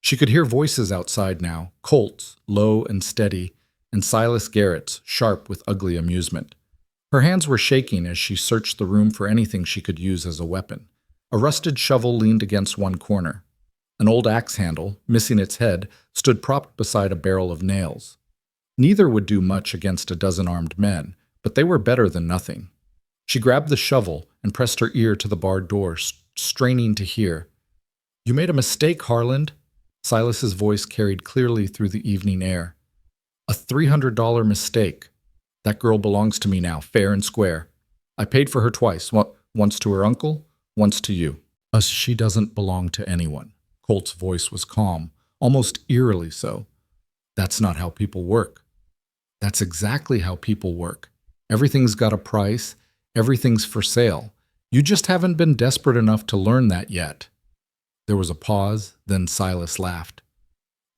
She could hear voices outside now, Colt's, low and steady, and Silas Garrett's, sharp with ugly amusement. Her hands were shaking as she searched the room for anything she could use as a weapon. A rusted shovel leaned against one corner. An old axe handle, missing its head, stood propped beside a barrel of nails. Neither would do much against a dozen armed men, but they were better than nothing. She grabbed the shovel and pressed her ear to the barred door, straining to hear. "You made a mistake, Harland." Silas's voice carried clearly through the evening air. "A $300 mistake. That girl belongs to me now, fair and square. I paid for her twice, once to her uncle, once to you. She doesn't belong to anyone." Colt's voice was calm, almost eerily so. "That's not how people work." "That's exactly how people work. Everything's got a price, everything's for sale. You just haven't been desperate enough to learn that yet." There was a pause, then Silas laughed.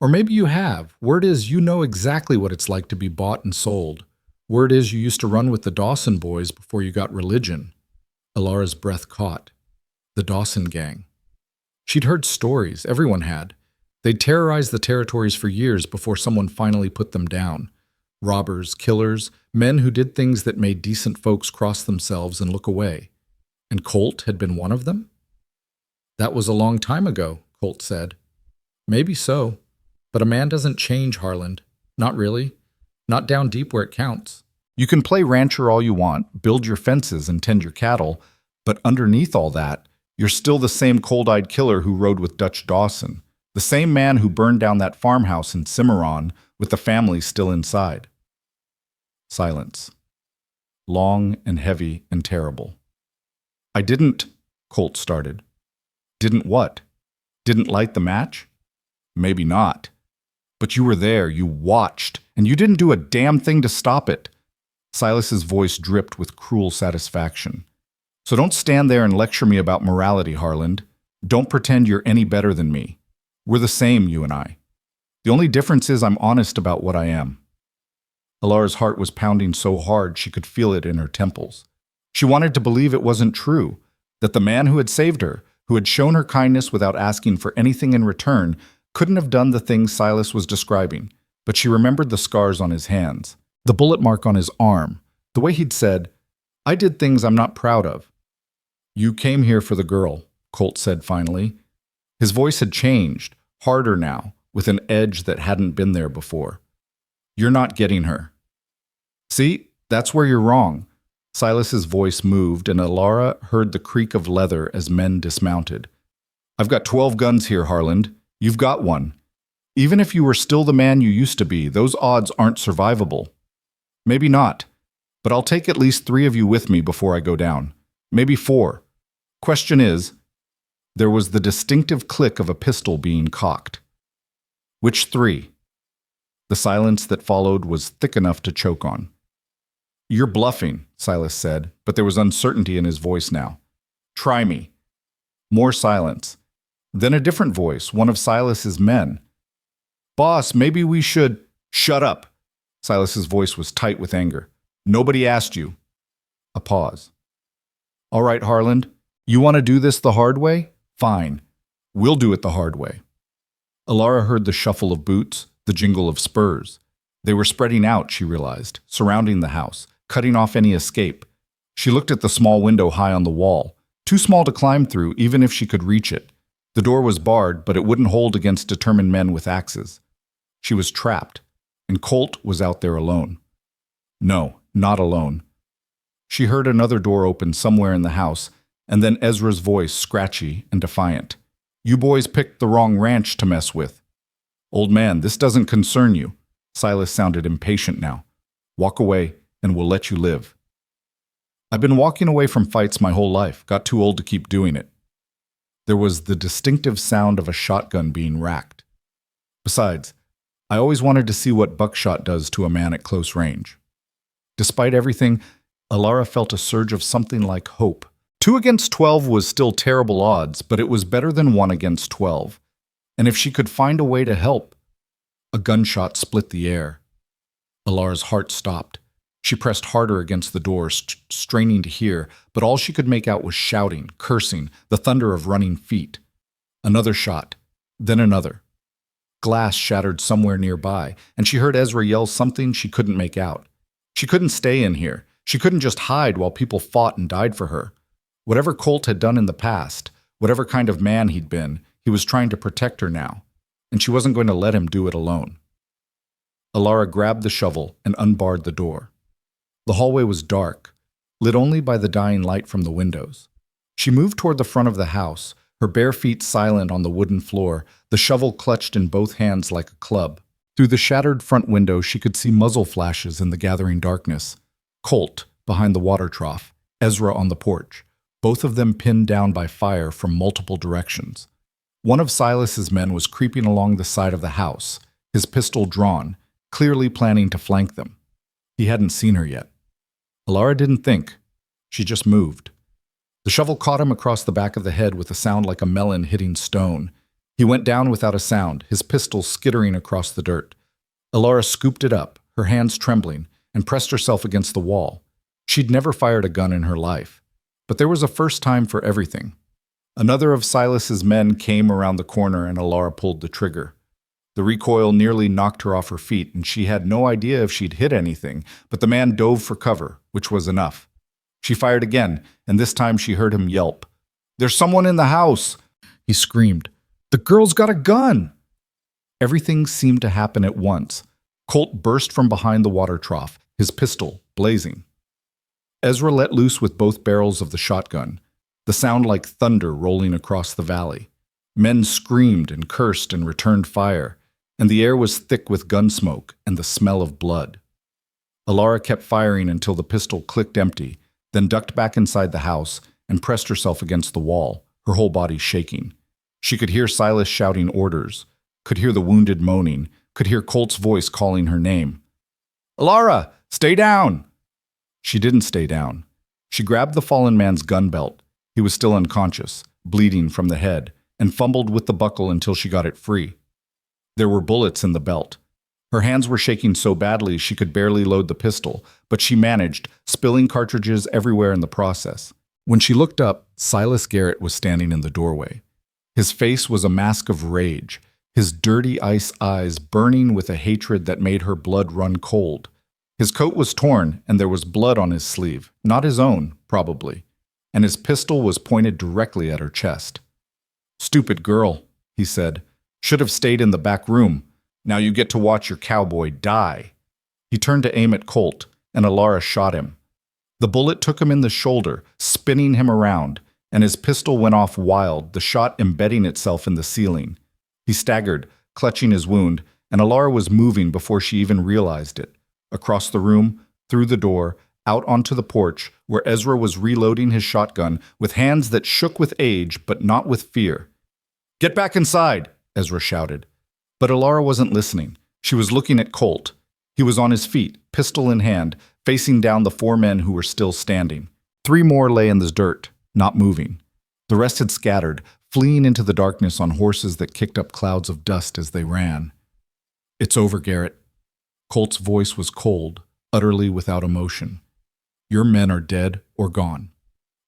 "Or maybe you have. Word is you know exactly what it's like to be bought and sold. Word is you used to run with the Dawson boys before you got religion." Alara's breath caught. The Dawson gang. She'd heard stories, everyone had. They'd terrorized the territories for years before someone finally put them down. Robbers, killers, men who did things that made decent folks cross themselves and look away. And Colt had been one of them? "That was a long time ago," Colt said. "Maybe so. But a man doesn't change, Harland. Not really. Not down deep where it counts. You can play rancher all you want, build your fences and tend your cattle, but underneath all that, you're still the same cold-eyed killer who rode with Dutch Dawson, the same man who burned down that farmhouse in Cimarron with the family still inside." Silence. Long and heavy and terrible. "I didn't," Colt started. "Didn't what? Didn't light the match? Maybe not. But you were there, you watched, and you didn't do a damn thing to stop it." Silas's voice dripped with cruel satisfaction. "So don't stand there and lecture me about morality, Harland. Don't pretend you're any better than me. We're the same, you and I. The only difference is I'm honest about what I am." Alara's heart was pounding so hard she could feel it in her temples. She wanted to believe it wasn't true, that the man who had saved her, who had shown her kindness without asking for anything in return, couldn't have done the things Silas was describing, but she remembered the scars on his hands, the bullet mark on his arm, the way he'd said, "I did things I'm not proud of." You came here for the girl, Colt said finally. His voice had changed, harder now, with an edge that hadn't been there before. You're not getting her. See, that's where you're wrong. Silas's voice moved, and Alara heard the creak of leather as men dismounted. I've got 12 guns here, Harland. You've got one. Even if you were still the man you used to be, those odds aren't survivable. Maybe not, but I'll take at least 3 of you with me before I go down. Maybe 4. Question is, there was the distinctive click of a pistol being cocked. Which 3? The silence that followed was thick enough to choke on. You're bluffing, Silas said, but there was uncertainty in his voice now. Try me. More silence. Then a different voice, one of Silas's men. Boss, maybe we should… Shut up. Silas's voice was tight with anger. Nobody asked you. A pause. All right, Harland, you want to do this the hard way? Fine. We'll do it the hard way. Alara heard the shuffle of boots, the jingle of spurs. They were spreading out, she realized, surrounding the house, cutting off any escape. She looked at the small window high on the wall, too small to climb through even if she could reach it. The door was barred, but it wouldn't hold against determined men with axes. She was trapped, and Colt was out there alone. No, not alone. She heard another door open somewhere in the house, and then Ezra's voice, scratchy and defiant. You boys picked the wrong ranch to mess with. Old man, this doesn't concern you. Silas sounded impatient now. Walk away, and we'll let you live. I've been walking away from fights my whole life, got too old to keep doing it. There was the distinctive sound of a shotgun being racked. Besides, I always wanted to see what buckshot does to a man at close range. Despite everything, Alara felt a surge of something like hope. 2 against 12 was still terrible odds, but it was better than 1 against 12. And if she could find a way to help… A gunshot split the air. Alara's heart stopped. She pressed harder against the door, straining to hear, but all she could make out was shouting, cursing, the thunder of running feet. Another shot, then another. Glass shattered somewhere nearby, and she heard Ezra yell something she couldn't make out. She couldn't stay in here. She couldn't just hide while people fought and died for her. Whatever Colt had done in the past, whatever kind of man he'd been, he was trying to protect her now, and she wasn't going to let him do it alone. Alara grabbed the shovel and unbarred the door. The hallway was dark, lit only by the dying light from the windows. She moved toward the front of the house, her bare feet silent on the wooden floor, the shovel clutched in both hands like a club. Through the shattered front window, she could see muzzle flashes in the gathering darkness. Colt, behind the water trough, Ezra on the porch, both of them pinned down by fire from multiple directions. One of Silas's men was creeping along the side of the house, his pistol drawn, clearly planning to flank them. He hadn't seen her yet. Alara didn't think. She just moved. The shovel caught him across the back of the head with a sound like a melon hitting stone. He went down without a sound, his pistol skittering across the dirt. Alara scooped it up, her hands trembling, and pressed herself against the wall. She'd never fired a gun in her life. But there was a first time for everything. Another of Silas's men came around the corner and Alara pulled the trigger. The recoil nearly knocked her off her feet, and she had no idea if she'd hit anything, but the man dove for cover, which was enough. She fired again, and this time she heard him yelp. "There's someone in the house!" He screamed. "The girl's got a gun!" Everything seemed to happen at once. Colt burst from behind the water trough, his pistol blazing. Ezra let loose with both barrels of the shotgun, the sound like thunder rolling across the valley. Men screamed and cursed and returned fire, and the air was thick with gun smoke and the smell of blood. Alara kept firing until the pistol clicked empty, then ducked back inside the house and pressed herself against the wall, her whole body shaking. She could hear Silas shouting orders, could hear the wounded moaning, could hear Colt's voice calling her name. "Alara, stay down!" She didn't stay down. She grabbed the fallen man's gun belt. He was still unconscious, bleeding from the head, and fumbled with the buckle until she got it free. There were bullets in the belt. Her hands were shaking so badly she could barely load the pistol, but she managed, spilling cartridges everywhere in the process. When she looked up, Silas Garrett was standing in the doorway. His face was a mask of rage, his dirty ice eyes burning with a hatred that made her blood run cold. His coat was torn, and there was blood on his sleeve, not his own, probably. and his pistol was pointed directly at her chest. "Stupid girl," he said. "Should have stayed in the back room. Now you get to watch your cowboy die." He turned to aim at Colt, and Alara shot him. The bullet took him in the shoulder, spinning him around, and his pistol went off wild, the shot embedding itself in the ceiling. He staggered, clutching his wound, and Alara was moving before she even realized it. Across the room, through the door, out onto the porch, where Ezra was reloading his shotgun with hands that shook with age but not with fear. "Get back inside!" Ezra shouted. But Alara wasn't listening. She was looking at Colt. He was on his feet, pistol in hand, facing down the 4 men who were still standing. 3 more lay in the dirt, not moving. The rest had scattered, fleeing into the darkness on horses that kicked up clouds of dust as they ran. "It's over, Garrett." Colt's voice was cold, utterly without emotion. "Your men are dead or gone.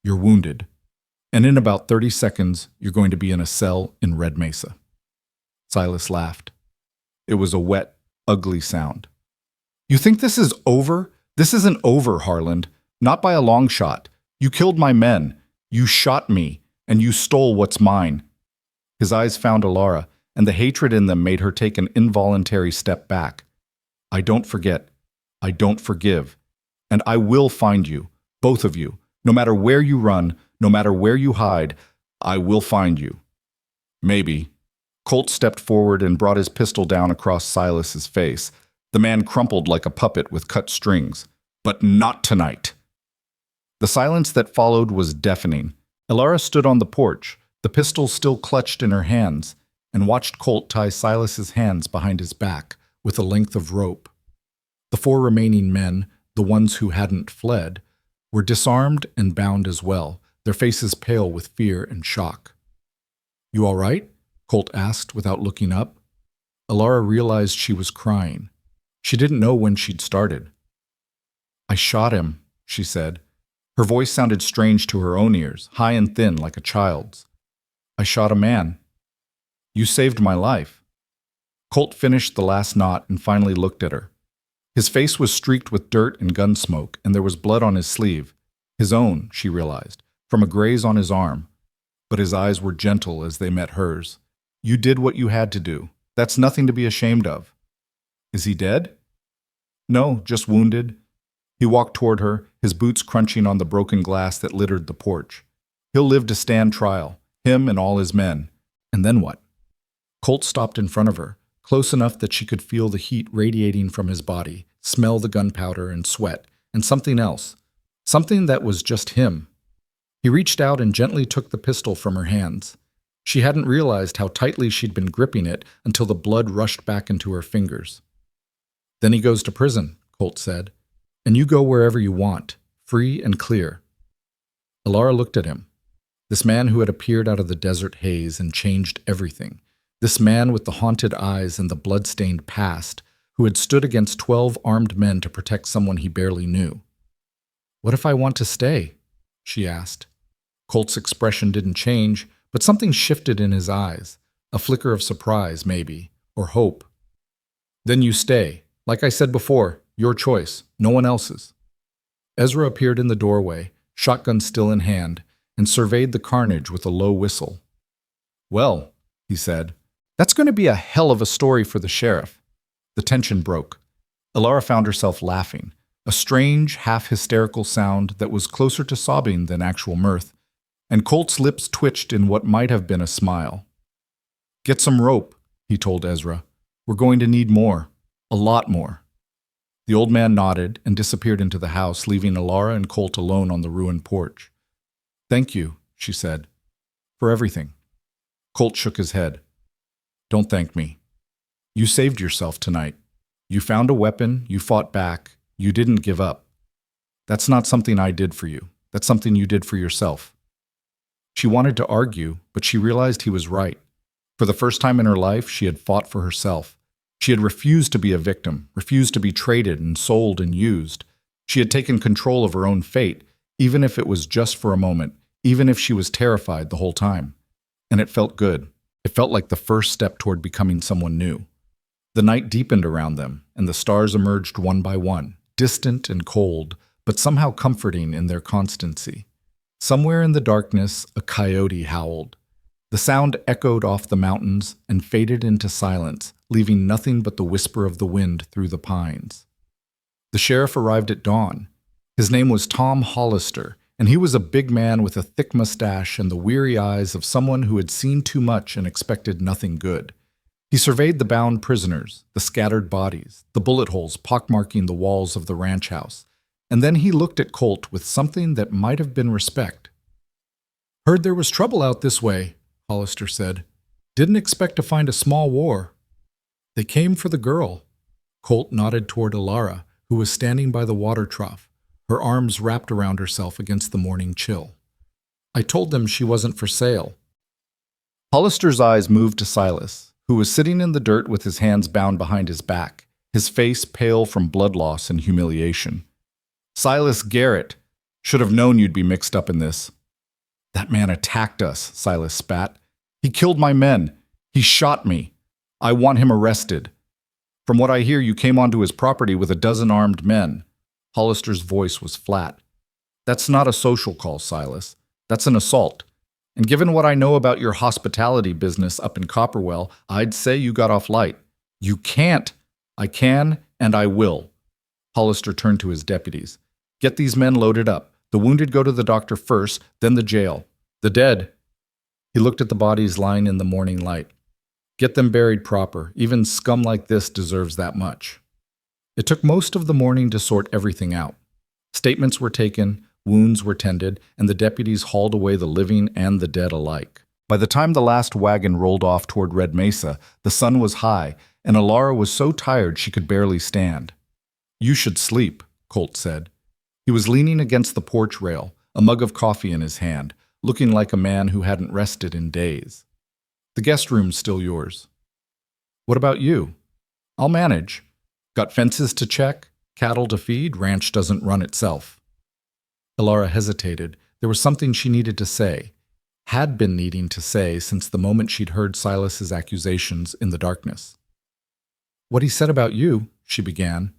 You're wounded. And in about 30 seconds, you're going to be in a cell in Red Mesa." Silas laughed. It was a wet, ugly sound. "You think this is over? This isn't over, Harland. Not by a long shot. You killed my men. You shot me, and you stole what's mine." His eyes found Alara, and the hatred in them made her take an involuntary step back. "I don't forget. I don't forgive. And I will find you, both of you. No matter where you run, no matter where you hide, I will find you." "Maybe." Colt stepped forward and brought his pistol down across Silas's face. The man crumpled like a puppet with cut strings. "But not tonight." The silence that followed was deafening. Alara stood on the porch, the pistol still clutched in her hands, and watched Colt tie Silas's hands behind his back with a length of rope. The 4 remaining men, the ones who hadn't fled, were disarmed and bound as well, their faces pale with fear and shock. "You all right?" Colt asked without looking up. Alara realized she was crying. She didn't know when she'd started. "I shot him," she said. Her voice sounded strange to her own ears, high and thin like a child's. "I shot a man. You saved my life." Colt finished the last knot and finally looked at her. His face was streaked with dirt and gun smoke, and there was blood on his sleeve. His own, she realized, from a graze on his arm. But his eyes were gentle as they met hers. "You did what you had to do. That's nothing to be ashamed of." "Is he dead?" "No, just wounded." He walked toward her, his boots crunching on the broken glass that littered the porch. "He'll live to stand trial, him and all his men. And then what?" Colt stopped in front of her, close enough that she could feel the heat radiating from his body, smell the gunpowder and sweat, and something else. Something that was just him. He reached out and gently took the pistol from her hands. She hadn't realized how tightly she'd been gripping it until the blood rushed back into her fingers. "Then he goes to prison," Colt said. "And you go wherever you want, free and clear." Alara looked at him. This man who had appeared out of the desert haze and changed everything. This man with the haunted eyes and the blood-stained past, who had stood against 12 armed men to protect someone he barely knew. "What if I want to stay?" she asked. Colt's expression didn't change, but something shifted in his eyes, a flicker of surprise, maybe, or hope. "Then you stay. Like I said before, your choice, no one else's." Ezra appeared in the doorway, shotgun still in hand, and surveyed the carnage with a low whistle. "Well," he said, "that's going to be a hell of a story for the sheriff." The tension broke. Alara found herself laughing, a strange, half-hysterical sound that was closer to sobbing than actual mirth, and Colt's lips twitched in what might have been a smile. "Get some rope," he told Ezra. "We're going to need more, a lot more." The old man nodded and disappeared into the house, leaving Alara and Colt alone on the ruined porch. "Thank you," she said, "for everything." Colt shook his head. "Don't thank me. You saved yourself tonight. You found a weapon, you fought back, you didn't give up. That's not something I did for you. That's something you did for yourself." She wanted to argue, but she realized he was right. For the first time in her life, she had fought for herself. She had refused to be a victim, refused to be traded and sold and used. She had taken control of her own fate, even if it was just for a moment, even if she was terrified the whole time. And it felt good. It felt like the first step toward becoming someone new. The night deepened around them, and the stars emerged one by one, distant and cold, but somehow comforting in their constancy. Somewhere in the darkness, a coyote howled. The sound echoed off the mountains and faded into silence, leaving nothing but the whisper of the wind through the pines. The sheriff arrived at dawn. His name was Tom Hollister, and he was a big man with a thick mustache and the weary eyes of someone who had seen too much and expected nothing good. He surveyed the bound prisoners, the scattered bodies, the bullet holes pockmarking the walls of the ranch house, and then he looked at Colt with something that might have been respect. "Heard there was trouble out this way," Hollister said. "Didn't expect to find a small war." "They came for the girl." Colt nodded toward Alara, who was standing by the water trough, her arms wrapped around herself against the morning chill. "I told them she wasn't for sale." Hollister's eyes moved to Silas, who was sitting in the dirt with his hands bound behind his back, his face pale from blood loss and humiliation. "Silas Garrett, should have known you'd be mixed up in this." "That man attacked us," Silas spat. "He killed my men. He shot me. I want him arrested. From what I hear, you came onto his property with a dozen armed men." Hollister's voice was flat. "That's not a social call, Silas. That's an assault. And given what I know about your hospitality business up in Copperwell, I'd say you got off light." "You can't." "I can, and I will." Hollister turned to his deputies. "Get these men loaded up. The wounded go to the doctor first, then the jail. The dead." He looked at the bodies lying in the morning light. "Get them buried proper. Even scum like this deserves that much." It took most of the morning to sort everything out. Statements were taken, wounds were tended, and the deputies hauled away the living and the dead alike. By the time the last wagon rolled off toward Red Mesa, the sun was high, and Alara was so tired she could barely stand. "You should sleep," Colt said. He was leaning against the porch rail, a mug of coffee in his hand, looking like a man who hadn't rested in days. "The guest room's still yours." "What about you?" "I'll manage. Got fences to check, cattle to feed, ranch doesn't run itself." Alara hesitated. There was something she needed to say, had been needing to say since the moment she'd heard Silas's accusations in the darkness. "What he said about you," she began.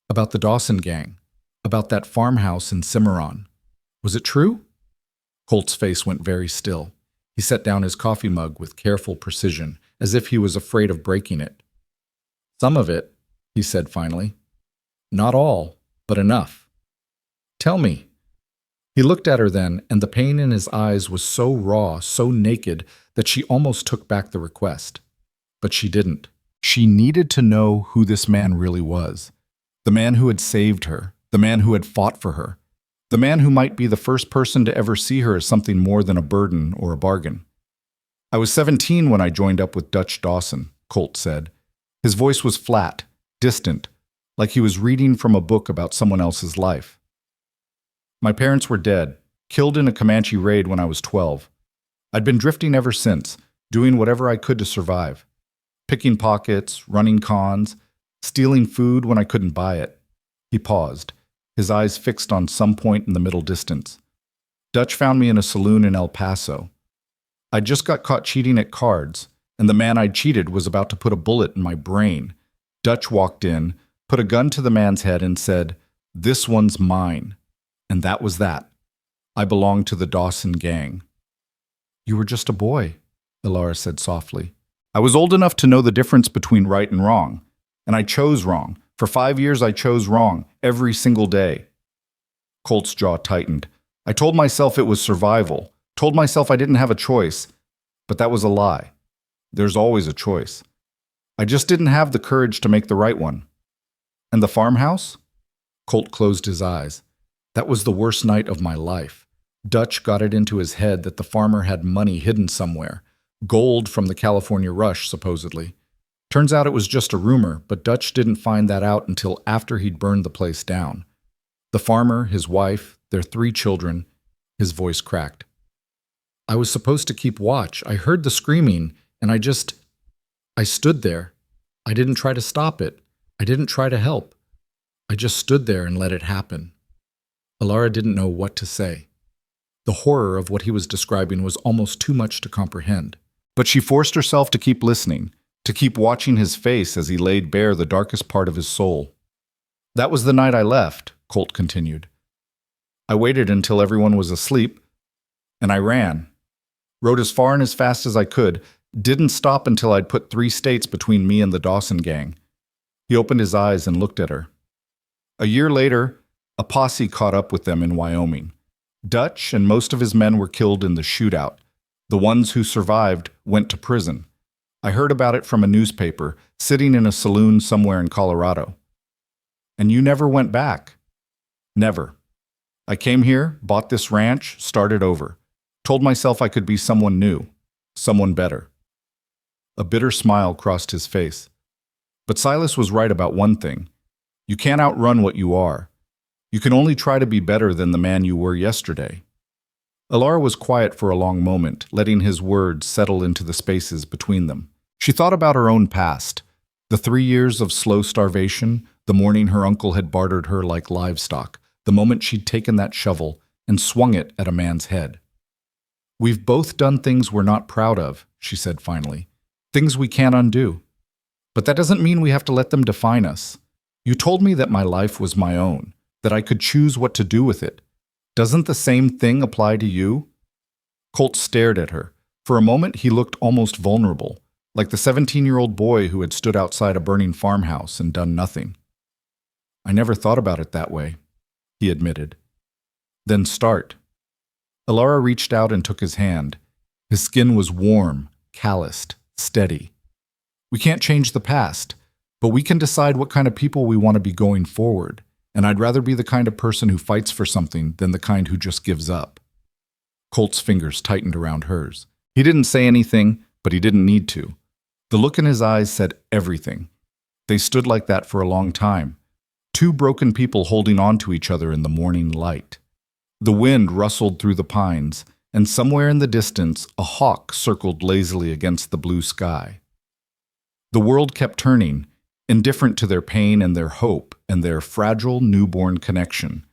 "About the Dawson gang. About that farmhouse in Cimarron. Was it true?" Colt's face went very still. He set down his coffee mug with careful precision, as if he was afraid of breaking it. "Some of it," he said finally. "Not all, but enough." "Tell me." He looked at her then, and the pain in his eyes was so raw, so naked, that she almost took back the request. But she didn't. She needed to know who this man really was. The man who had saved her, the man who had fought for her, the man who might be the first person to ever see her as something more than a burden or a bargain. "I was 17 when I joined up with Dutch Dawson," Colt said. His voice was flat, distant, like he was reading from a book about someone else's life. "My parents were dead, killed in a Comanche raid when I was 12. I'd been drifting ever since, doing whatever I could to survive. Picking pockets, running cons, stealing food when I couldn't buy it." He paused, his eyes fixed on some point in the middle distance. "Dutch found me in a saloon in El Paso. I just got caught cheating at cards, and the man I'd cheated was about to put a bullet in my brain. Dutch walked in, put a gun to the man's head and said, 'This one's mine.' And that was that. I belonged to the Dawson gang." "You were just a boy," Alara said softly. "I was old enough to know the difference between right and wrong. And I chose wrong. For 5 years I chose wrong, every single day." Colt's jaw tightened. "I told myself it was survival. Told myself I didn't have a choice. But that was a lie. There's always a choice. I just didn't have the courage to make the right one." "And the farmhouse?" Colt closed his eyes. "That was the worst night of my life. Dutch got it into his head that the farmer had money hidden somewhere. Gold from the California rush, supposedly. Turns out it was just a rumor, but Dutch didn't find that out until after he'd burned the place down. The farmer, his wife, their 3 children," his voice cracked. "I was supposed to keep watch. I heard the screaming, and I stood there. I didn't try to stop it. I didn't try to help. I just stood there and let it happen." Alara didn't know what to say. The horror of what he was describing was almost too much to comprehend. But she forced herself to keep listening, to keep watching his face as he laid bare the darkest part of his soul. "That was the night I left," Colt continued. I waited until everyone was asleep, and I ran. Rode as far and as fast as I could, didn't stop until I'd put 3 states between me and the Dawson gang. He opened his eyes and looked at her. A year later, a posse caught up with them in Wyoming. Dutch and most of his men were killed in the shootout. The ones who survived went to prison. I heard about it from a newspaper, sitting in a saloon somewhere in Colorado. And you never went back? Never. I came here, bought this ranch, started over. Told myself I could be someone new, someone better. A bitter smile crossed his face. But Silas was right about one thing. You can't outrun what you are. You can only try to be better than the man you were yesterday. Alara was quiet for a long moment, letting his words settle into the spaces between them. She thought about her own past, the 3 years of slow starvation, the morning her uncle had bartered her like livestock, the moment she'd taken that shovel and swung it at a man's head. We've both done things we're not proud of, she said finally, things we can't undo. But that doesn't mean we have to let them define us. You told me that my life was my own, that I could choose what to do with it. Doesn't the same thing apply to you? Colt stared at her. For a moment, he looked almost vulnerable, like the 17-year-old boy who had stood outside a burning farmhouse and done nothing. I never thought about it that way, he admitted. Then start. Alara reached out and took his hand. His skin was warm, calloused, steady. We can't change the past, but we can decide what kind of people we want to be going forward, and I'd rather be the kind of person who fights for something than the kind who just gives up. Colt's fingers tightened around hers. He didn't say anything, but he didn't need to. The look in his eyes said everything. They stood like that for a long time, 2 broken people holding on to each other in the morning light. The wind rustled through the pines, and somewhere in the distance a hawk circled lazily against the blue sky. The world kept turning, indifferent to their pain and their hope and their fragile newborn connection.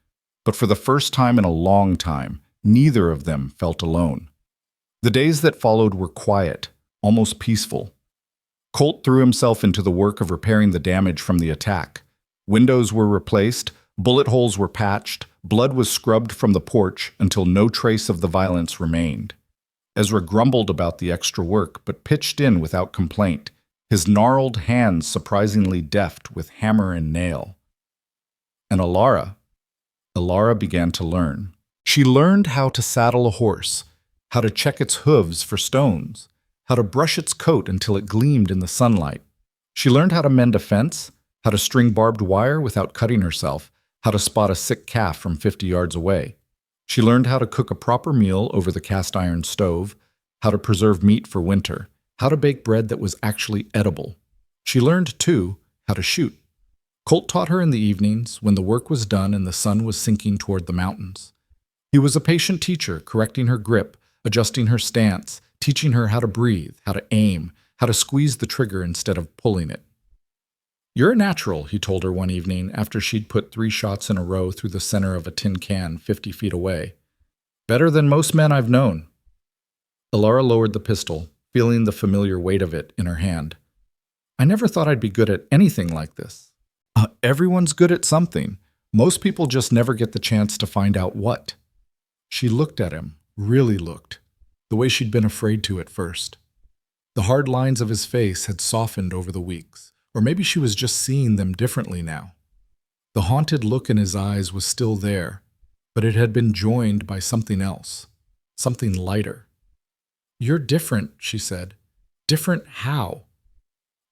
But for the first time in a long time, neither of them felt alone. The days that followed were quiet, almost peaceful. Colt threw himself into the work of repairing the damage from the attack. Windows were replaced, bullet holes were patched, blood was scrubbed from the porch until no trace of the violence remained. Ezra grumbled about the extra work, but pitched in without complaint, his gnarled hands surprisingly deft with hammer and nail. And Alara began to learn. She learned how to saddle a horse, how to check its hooves for stones, how to brush its coat until it gleamed in the sunlight. She learned how to mend a fence, how to string barbed wire without cutting herself, how to spot a sick calf from 50 yards away. She learned how to cook a proper meal over the cast iron stove, how to preserve meat for winter, how to bake bread that was actually edible. She learned, too, how to shoot. Colt taught her in the evenings when the work was done and the sun was sinking toward the mountains. He was a patient teacher, correcting her grip, adjusting her stance, teaching her how to breathe, how to aim, how to squeeze the trigger instead of pulling it. "You're a natural," he told her one evening after she'd put 3 shots in a row through the center of a tin can 50 feet away. "Better than most men I've known." Alara lowered the pistol, feeling the familiar weight of it in her hand. "I never thought I'd be good at anything like this." Everyone's good at something. Most people just never get the chance to find out what." She looked at him, really looked, the way she'd been afraid to at first. The hard lines of his face had softened over the weeks, or maybe she was just seeing them differently now. The haunted look in his eyes was still there, but it had been joined by something else, something lighter. "You're different," she said. "Different how?"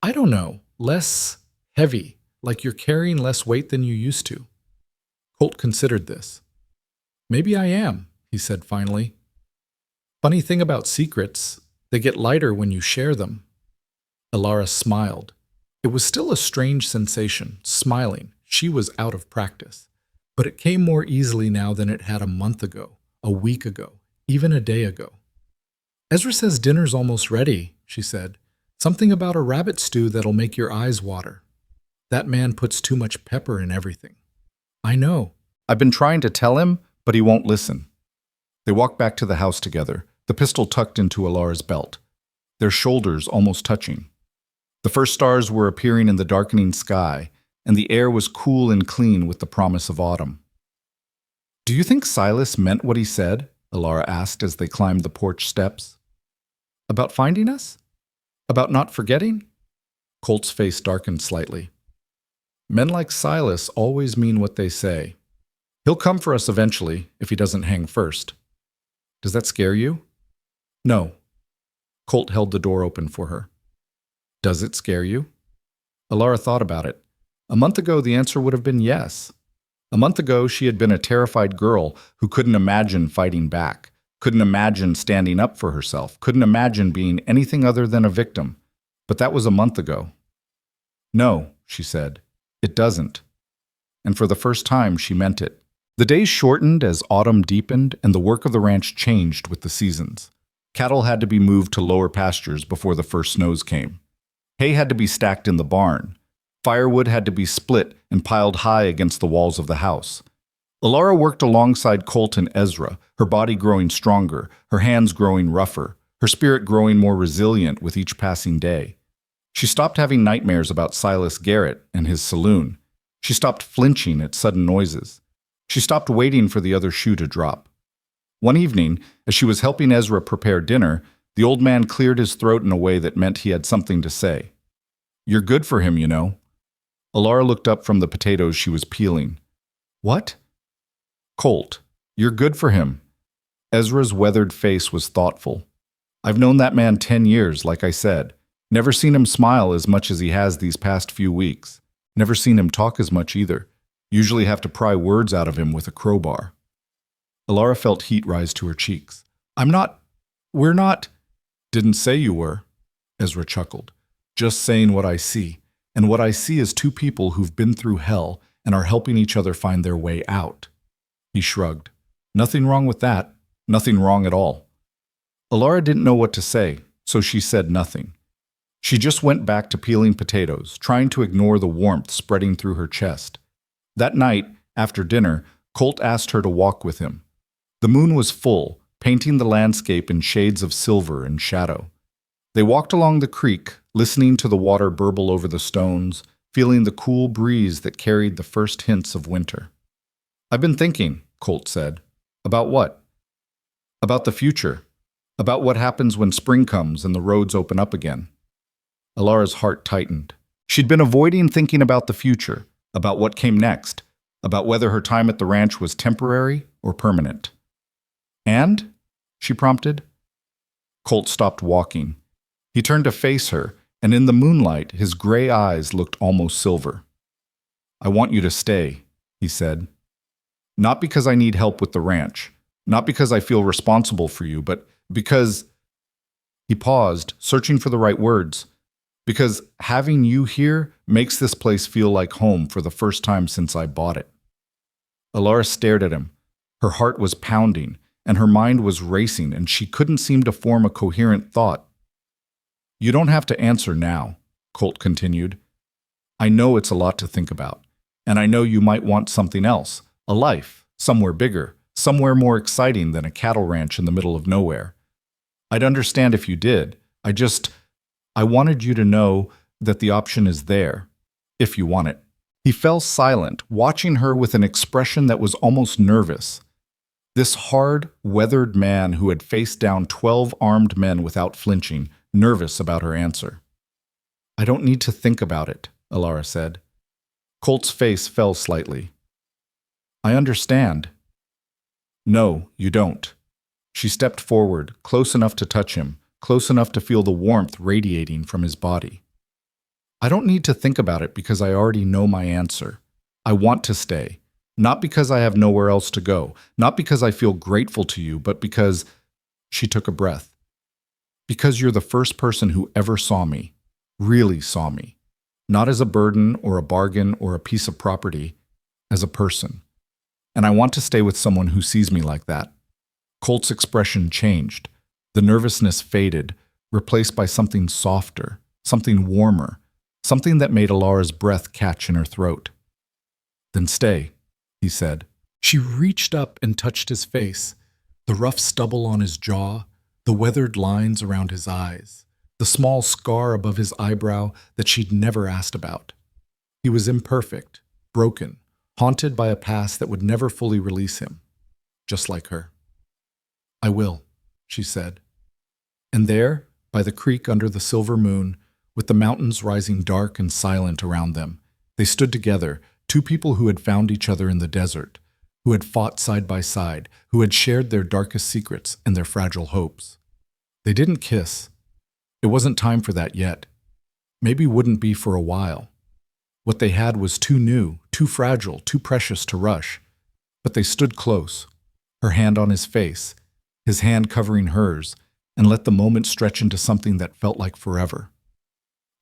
"I don't know. Less heavy, like you're carrying less weight than you used to." Colt considered this. "Maybe I am," he said finally. "Funny thing about secrets, they get lighter when you share them." Alara smiled. It was still a strange sensation, smiling. She was out of practice. But it came more easily now than it had a month ago, a week ago, even a day ago. "Ezra says dinner's almost ready," she said. "Something about a rabbit stew that'll make your eyes water. That man puts too much pepper in everything." "I know. I've been trying to tell him, but he won't listen." They walked back to the house together, the pistol tucked into Alara's belt, their shoulders almost touching. The first stars were appearing in the darkening sky, and the air was cool and clean with the promise of autumn. Do you think Silas meant what he said? Alara asked as they climbed the porch steps. About finding us? About not forgetting? Colt's face darkened slightly. Men like Silas always mean what they say. He'll come for us eventually, if he doesn't hang first. Does that scare you? No. Colt held the door open for her. Does it scare you? Alara thought about it. A month ago, the answer would have been yes. A month ago, she had been a terrified girl who couldn't imagine fighting back, couldn't imagine standing up for herself, couldn't imagine being anything other than a victim. But that was a month ago. No, she said, it doesn't. And for the first time, she meant it. The days shortened as autumn deepened and the work of the ranch changed with the seasons. Cattle had to be moved to lower pastures before the first snows came. Hay had to be stacked in the barn. Firewood had to be split and piled high against the walls of the house. Alara worked alongside Colt and Ezra, her body growing stronger, her hands growing rougher, her spirit growing more resilient with each passing day. She stopped having nightmares about Silas Garrett and his saloon. She stopped flinching at sudden noises. She stopped waiting for the other shoe to drop. One evening, as she was helping Ezra prepare dinner, the old man cleared his throat in a way that meant he had something to say. You're good for him, you know. Alara looked up from the potatoes she was peeling. What? Colt, you're good for him. Ezra's weathered face was thoughtful. I've known that man 10 years, like I said. Never seen him smile as much as he has these past few weeks. Never seen him talk as much either. Usually have to pry words out of him with a crowbar. Alara felt heat rise to her cheeks. We're not. Didn't say you were, Ezra chuckled. Just saying what I see. And what I see is two people who've been through hell and are helping each other find their way out. He shrugged. Nothing wrong with that. Nothing wrong at all. Alara didn't know what to say, so she said nothing. She just went back to peeling potatoes, trying to ignore the warmth spreading through her chest. That night, after dinner, Colt asked her to walk with him. The moon was full, painting the landscape in shades of silver and shadow. They walked along the creek, listening to the water burble over the stones, feeling the cool breeze that carried the first hints of winter. I've been thinking, Colt said. About what? About the future. About what happens when spring comes and the roads open up again. Alara's heart tightened. She'd been avoiding thinking about the future, about what came next, about whether her time at the ranch was temporary or permanent. And? She prompted. Colt stopped walking. He turned to face her, and in the moonlight, his gray eyes looked almost silver. I want you to stay, he said. Not because I need help with the ranch, not because I feel responsible for you, but because... He paused, searching for the right words. Because having you here makes this place feel like home for the first time since I bought it. Alara stared at him. Her heart was pounding, and her mind was racing, and she couldn't seem to form a coherent thought. You don't have to answer now, Colt continued. I know it's a lot to think about, and I know you might want something else, a life, somewhere bigger, somewhere more exciting than a cattle ranch in the middle of nowhere. I'd understand if you did. I wanted you to know that the option is there, if you want it. He fell silent, watching her with an expression that was almost nervous. This hard, weathered man who had faced down 12 armed men without flinching, nervous about her answer. I don't need to think about it, Alara said. Colt's face fell slightly. I understand. No, you don't. She stepped forward, close enough to touch him, close enough to feel the warmth radiating from his body. I don't need to think about it because I already know my answer. I want to stay, not because I have nowhere else to go, not because I feel grateful to you, but because... She took a breath. Because you're the first person who ever saw me, really saw me, not as a burden or a bargain or a piece of property, as a person. And I want to stay with someone who sees me like that. Colt's expression changed. The nervousness faded, replaced by something softer, something warmer, something that made Alara's breath catch in her throat. Then stay, he said. She reached up and touched his face, the rough stubble on his jaw, the weathered lines around his eyes, the small scar above his eyebrow that she'd never asked about. He was imperfect, broken, haunted by a past that would never fully release him. just like her. "I will," she said. And there, by the creek under the silver moon, with the mountains rising dark and silent around them, they stood together, two people who had found each other in the desert, who had fought side by side, who had shared their darkest secrets and their fragile hopes. They didn't kiss. It wasn't time for that yet. Maybe wouldn't be for a while. What they had was too new, too fragile, too precious to rush. But they stood close, her hand on his face, his hand covering hers, and let the moment stretch into something that felt like forever.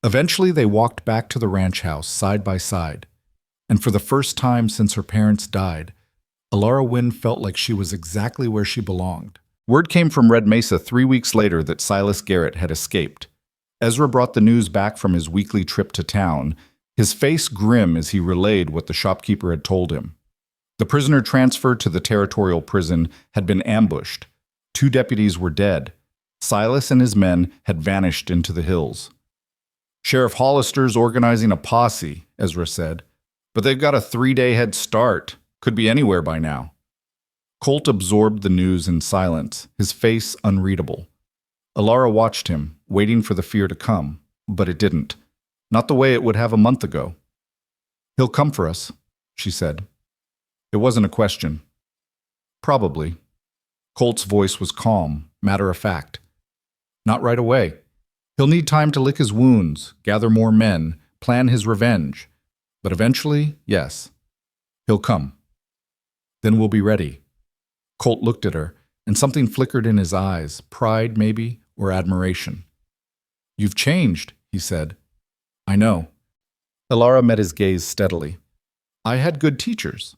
Eventually, they walked back to the ranch house side by side, and for the first time since her parents died, Alara Wynn felt like she was exactly where she belonged. Word came from Red Mesa 3 weeks later that Silas Garrett had escaped. Ezra brought the news back from his weekly trip to town, his face grim as he relayed what the shopkeeper had told him. The prisoner transferred to the territorial prison had been ambushed. 2 deputies were dead. Silas and his men had vanished into the hills. "Sheriff Hollister's organizing a posse," Ezra said. "But they've got a 3-day head start. Could be anywhere by now." Colt absorbed the news in silence, his face unreadable. Alara watched him, waiting for the fear to come, but it didn't. Not the way it would have a month ago. "He'll come for us," she said. It wasn't a question. "Probably." Colt's voice was calm, matter-of-fact. "Not right away. He'll need time to lick his wounds, gather more men, plan his revenge. But eventually, yes, he'll come. Then we'll be ready." Colt looked at her, and something flickered in his eyes, pride maybe, or admiration. "You've changed," he said. "I know." Alara met his gaze steadily. "I had good teachers."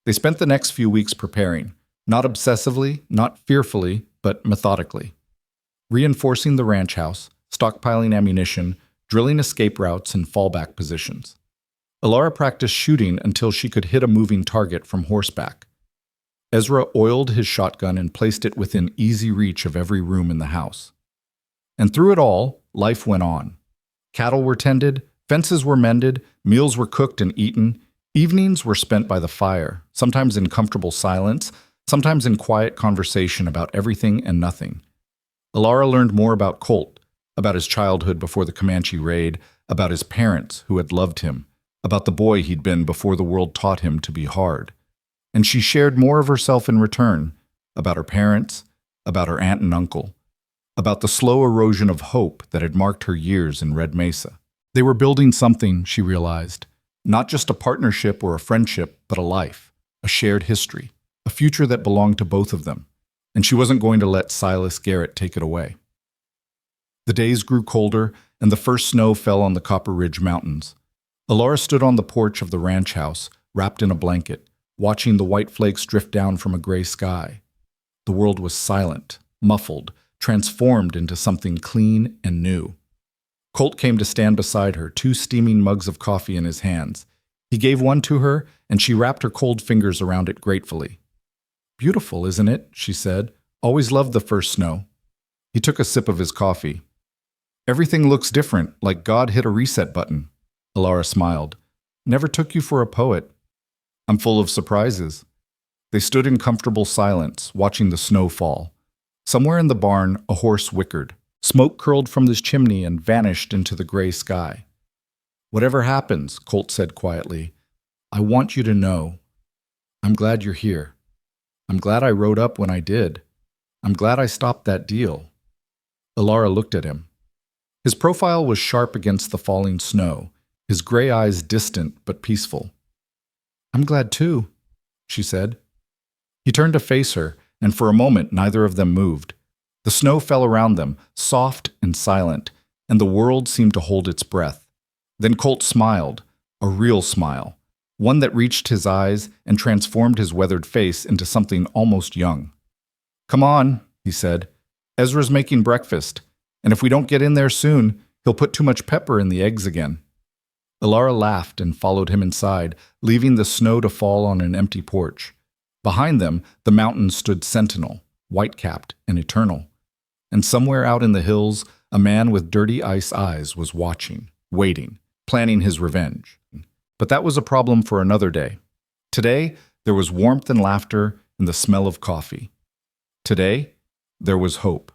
They spent the next few weeks preparing, not obsessively, not fearfully, but methodically. Reinforcing the ranch house, stockpiling ammunition, drilling escape routes and fallback positions. Alara practiced shooting until she could hit a moving target from horseback. Ezra oiled his shotgun and placed it within easy reach of every room in the house. And through it all, life went on. Cattle were tended, fences were mended, meals were cooked and eaten, evenings were spent by the fire, sometimes in comfortable silence, sometimes in quiet conversation about everything and nothing. Alara learned more about Colt, about his childhood before the Comanche raid, about his parents who had loved him, about the boy he'd been before the world taught him to be hard. And she shared more of herself in return, about her parents, about her aunt and uncle, about the slow erosion of hope that had marked her years in Red Mesa. They were building something, she realized, not just a partnership or a friendship, but a life, a shared history, a future that belonged to both of them, and she wasn't going to let Silas Garrett take it away. The days grew colder, and the first snow fell on the Copper Ridge Mountains. Alara stood on the porch of the ranch house, wrapped in a blanket, watching the white flakes drift down from a gray sky. The world was silent, muffled, transformed into something clean and new. Colt came to stand beside her, 2 steaming mugs of coffee in his hands. He gave one to her, and she wrapped her cold fingers around it gratefully. "Beautiful, isn't it?" she said. "Always loved the first snow." He took a sip of his coffee. "Everything looks different, like God hit a reset button." Alara smiled. "Never took you for a poet." "I'm full of surprises." They stood in comfortable silence, watching the snow fall. Somewhere in the barn, a horse whickered. Smoke curled from this chimney and vanished into the gray sky. "Whatever happens," Colt said quietly, "I want you to know. I'm glad you're here. I'm glad I rode up when I did. I'm glad I stopped that deal." Alara looked at him. His profile was sharp against the falling snow, his gray eyes distant but peaceful. "I'm glad too," she said. He turned to face her, and for a moment neither of them moved. The snow fell around them, soft and silent, and the world seemed to hold its breath. Then Colt smiled, a real smile, one that reached his eyes and transformed his weathered face into something almost young. "Come on," he said. "Ezra's making breakfast, and if we don't get in there soon, he'll put too much pepper in the eggs again." Alara laughed and followed him inside, leaving the snow to fall on an empty porch. Behind them, the mountains stood sentinel, white-capped and eternal. And somewhere out in the hills, a man with dirty ice eyes was watching, waiting, planning his revenge. But that was a problem for another day. Today, there was warmth and laughter, and the smell of coffee. Today, there was hope.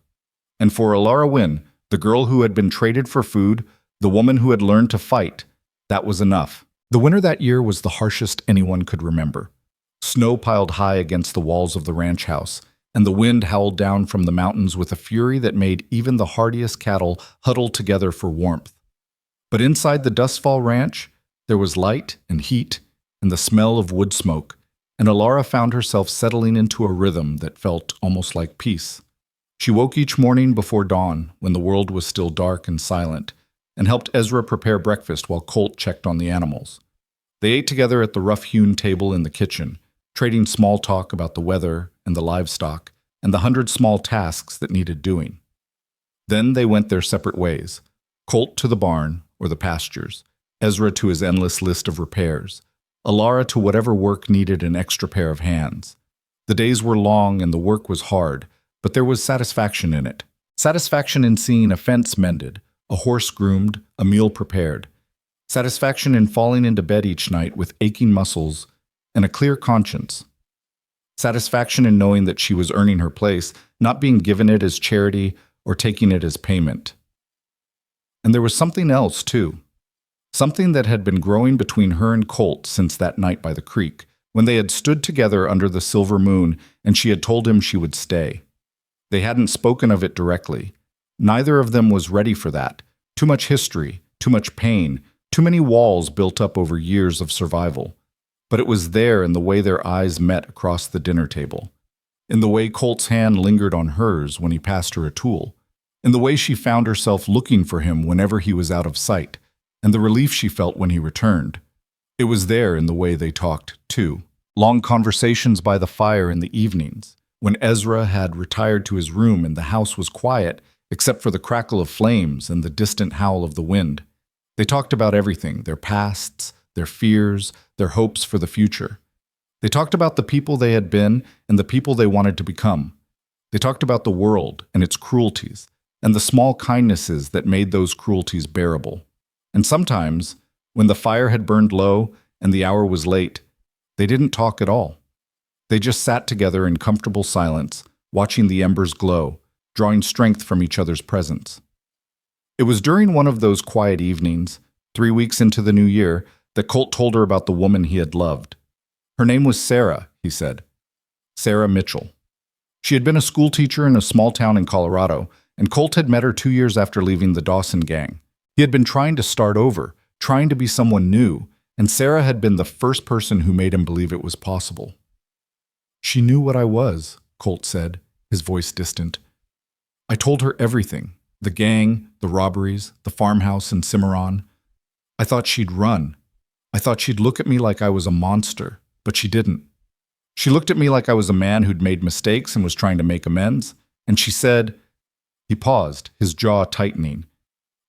And for Alara Wynne, the girl who had been traded for food, the woman who had learned to fight, that was enough. The winter that year was the harshest anyone could remember. Snow piled high against the walls of the ranch house, and the wind howled down from the mountains with a fury that made even the hardiest cattle huddle together for warmth. But inside the Dustfall Ranch, there was light and heat and the smell of wood smoke, and Alara found herself settling into a rhythm that felt almost like peace. She woke each morning before dawn, when the world was still dark and silent, and helped Ezra prepare breakfast while Colt checked on the animals. They ate together at the rough-hewn table in the kitchen, trading small talk about the weather and the livestock and the 100 small tasks that needed doing. Then they went their separate ways, Colt to the barn or the pastures, Ezra to his endless list of repairs, Alara to whatever work needed an extra pair of hands. The days were long and the work was hard, but there was satisfaction in it. Satisfaction in seeing a fence mended, a horse groomed, a meal prepared. Satisfaction in falling into bed each night with aching muscles and a clear conscience. Satisfaction in knowing that she was earning her place, not being given it as charity or taking it as payment. And there was something else, too. Something that had been growing between her and Colt since that night by the creek, when they had stood together under the silver moon and she had told him she would stay. They hadn't spoken of it directly. Neither of them was ready for that. Too much history, too much pain, too many walls built up over years of survival. But it was there in the way their eyes met across the dinner table, in the way Colt's hand lingered on hers when he passed her a tool, in the way she found herself looking for him whenever he was out of sight, and the relief she felt when he returned. It was there in the way they talked, too. Long conversations by the fire in the evenings, when Ezra had retired to his room and the house was quiet, except for the crackle of flames and the distant howl of the wind. They talked about everything, their pasts, their fears, their hopes for the future. They talked about the people they had been and the people they wanted to become. They talked about the world and its cruelties, and the small kindnesses that made those cruelties bearable. And sometimes, when the fire had burned low and the hour was late, they didn't talk at all. They just sat together in comfortable silence, watching the embers glow, drawing strength from each other's presence. It was during one of those quiet evenings, 3 weeks into the new year, that Colt told her about the woman he had loved. Her name was Sarah, he said. Sarah Mitchell. She had been a schoolteacher in a small town in Colorado, and Colt had met her 2 years after leaving the Dawson gang. He had been trying to start over, trying to be someone new, and Sarah had been the first person who made him believe it was possible. She knew what I was, Colt said, his voice distant. I told her everything, the gang, the robberies, the farmhouse in Cimarron. I thought she'd run. I thought she'd look at me like I was a monster, but she didn't. She looked at me like I was a man who'd made mistakes and was trying to make amends, and she said, he paused, his jaw tightening.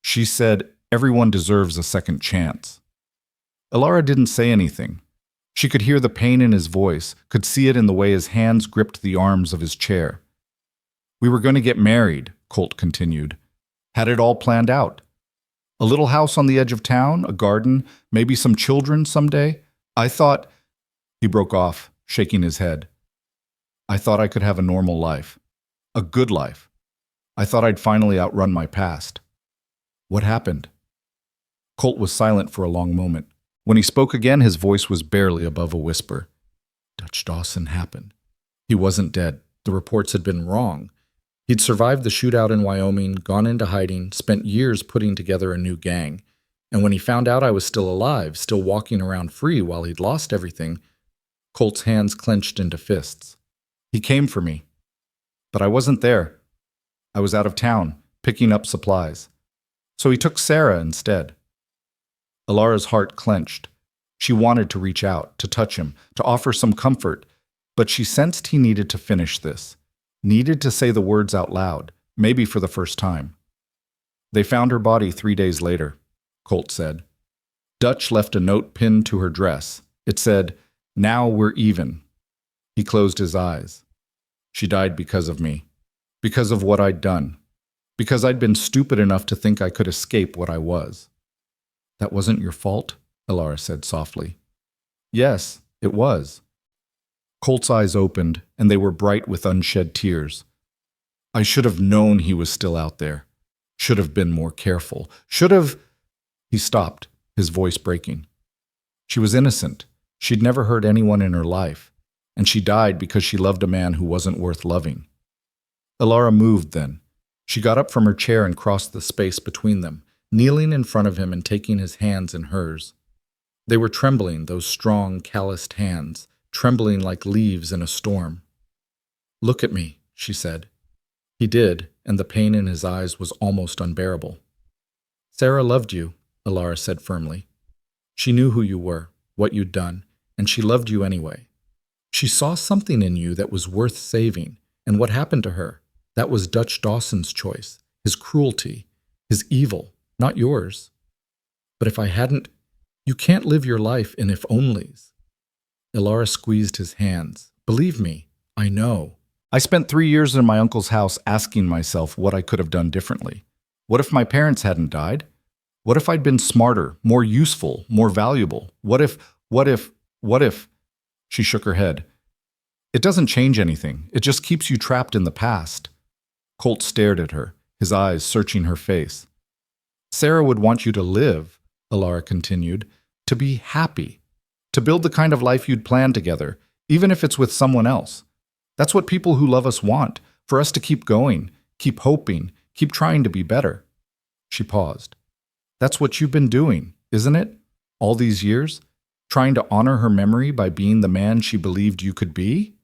She said, everyone deserves a second chance. Alara didn't say anything. She could hear the pain in his voice, could see it in the way his hands gripped the arms of his chair. We were going to get married, Colt continued. Had it all planned out. A little house on the edge of town, a garden, maybe some children someday. I thought... He broke off, shaking his head. I thought I could have a normal life. A good life. I thought I'd finally outrun my past. What happened? Colt was silent for a long moment. When he spoke again, his voice was barely above a whisper. Dutch Dawson happened. He wasn't dead. The reports had been wrong. He'd survived the shootout in Wyoming, gone into hiding, spent years putting together a new gang. And when he found out I was still alive, still walking around free while he'd lost everything, Colt's hands clenched into fists. He came for me. But I wasn't there. I was out of town, picking up supplies. So he took Sarah instead. Alara's heart clenched. She wanted to reach out, to touch him, to offer some comfort, but she sensed he needed to finish this, needed to say the words out loud, maybe for the first time. They found her body 3 days later, Colt said. Dutch left a note pinned to her dress. It said, "Now we're even." He closed his eyes. She died because of me, because of what I'd done, because I'd been stupid enough to think I could escape what I was. That wasn't your fault, Alara said softly. Yes, it was. Colt's eyes opened, and they were bright with unshed tears. I should have known he was still out there. Should have been more careful. Should have... He stopped, his voice breaking. She was innocent. She'd never hurt anyone in her life, and she died because she loved a man who wasn't worth loving. Elara moved then. She got up from her chair and crossed the space between them, kneeling in front of him and taking his hands in hers. They were trembling, those strong, calloused hands, trembling like leaves in a storm. Look at me, she said. He did, and the pain in his eyes was almost unbearable. Sarah loved you, Elara said firmly. She knew who you were, what you'd done, and she loved you anyway. She saw something in you that was worth saving, and what happened to her? That was Dutch Dawson's choice, his cruelty, his evil, not yours. But if I hadn't, you can't live your life in if-onlys. Elara squeezed his hands. Believe me, I know. I spent 3 years in my uncle's house asking myself what I could have done differently. What if my parents hadn't died? What if I'd been smarter, more useful, more valuable? What if... She shook her head. It doesn't change anything. It just keeps you trapped in the past. Colt stared at her, his eyes searching her face. Sarah would want you to live, Elara continued, to be happy, to build the kind of life you'd planned together, even if it's with someone else. That's what people who love us want, for us to keep going, keep hoping, keep trying to be better. She paused. That's what you've been doing, isn't it? All these years? Trying to honor her memory by being the man she believed you could be?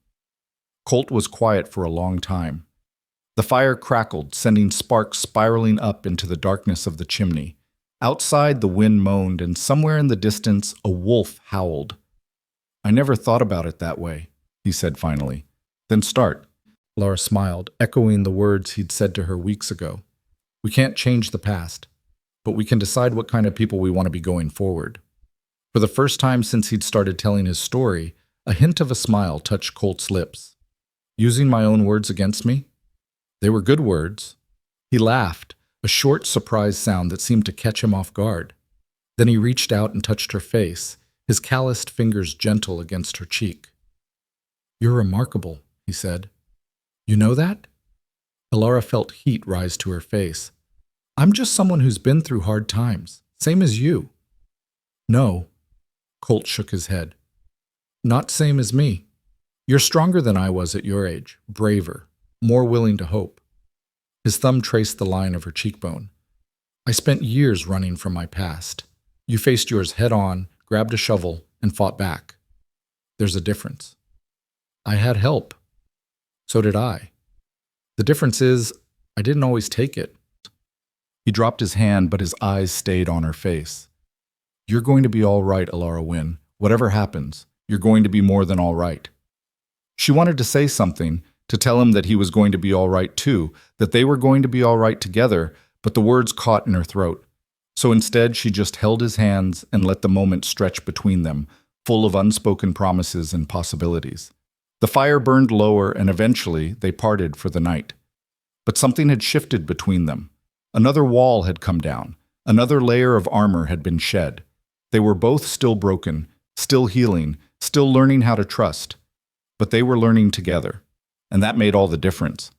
Colt was quiet for a long time. The fire crackled, sending sparks spiraling up into the darkness of the chimney. Outside, the wind moaned, and somewhere in the distance, a wolf howled. I never thought about it that way, he said finally. Then start. Laura smiled, echoing the words he'd said to her weeks ago. We can't change the past, but we can decide what kind of people we want to be going forward. For the first time since he'd started telling his story, a hint of a smile touched Colt's lips. Using my own words against me? They were good words. He laughed, a short, surprised sound that seemed to catch him off guard. Then he reached out and touched her face, his calloused fingers gentle against her cheek. You're remarkable, he said. You know that? Elara felt heat rise to her face. I'm just someone who's been through hard times, same as you. No. Colt shook his head. Not same as me. You're stronger than I was at your age, braver, more willing to hope. His thumb traced the line of her cheekbone. I spent years running from my past. You faced yours head on, grabbed a shovel, and fought back. There's a difference. I had help. So did I. The difference is, I didn't always take it. He dropped his hand, but his eyes stayed on her face. You're going to be all right, Elara Wynne. Whatever happens, you're going to be more than all right. She wanted to say something, to tell him that he was going to be all right too, that they were going to be all right together, but the words caught in her throat. So instead, she just held his hands and let the moment stretch between them, full of unspoken promises and possibilities. The fire burned lower, and eventually they parted for the night. But something had shifted between them. Another wall had come down. Another layer of armor had been shed. They were both still broken, still healing, still learning how to trust. But they were learning together, and that made all the difference.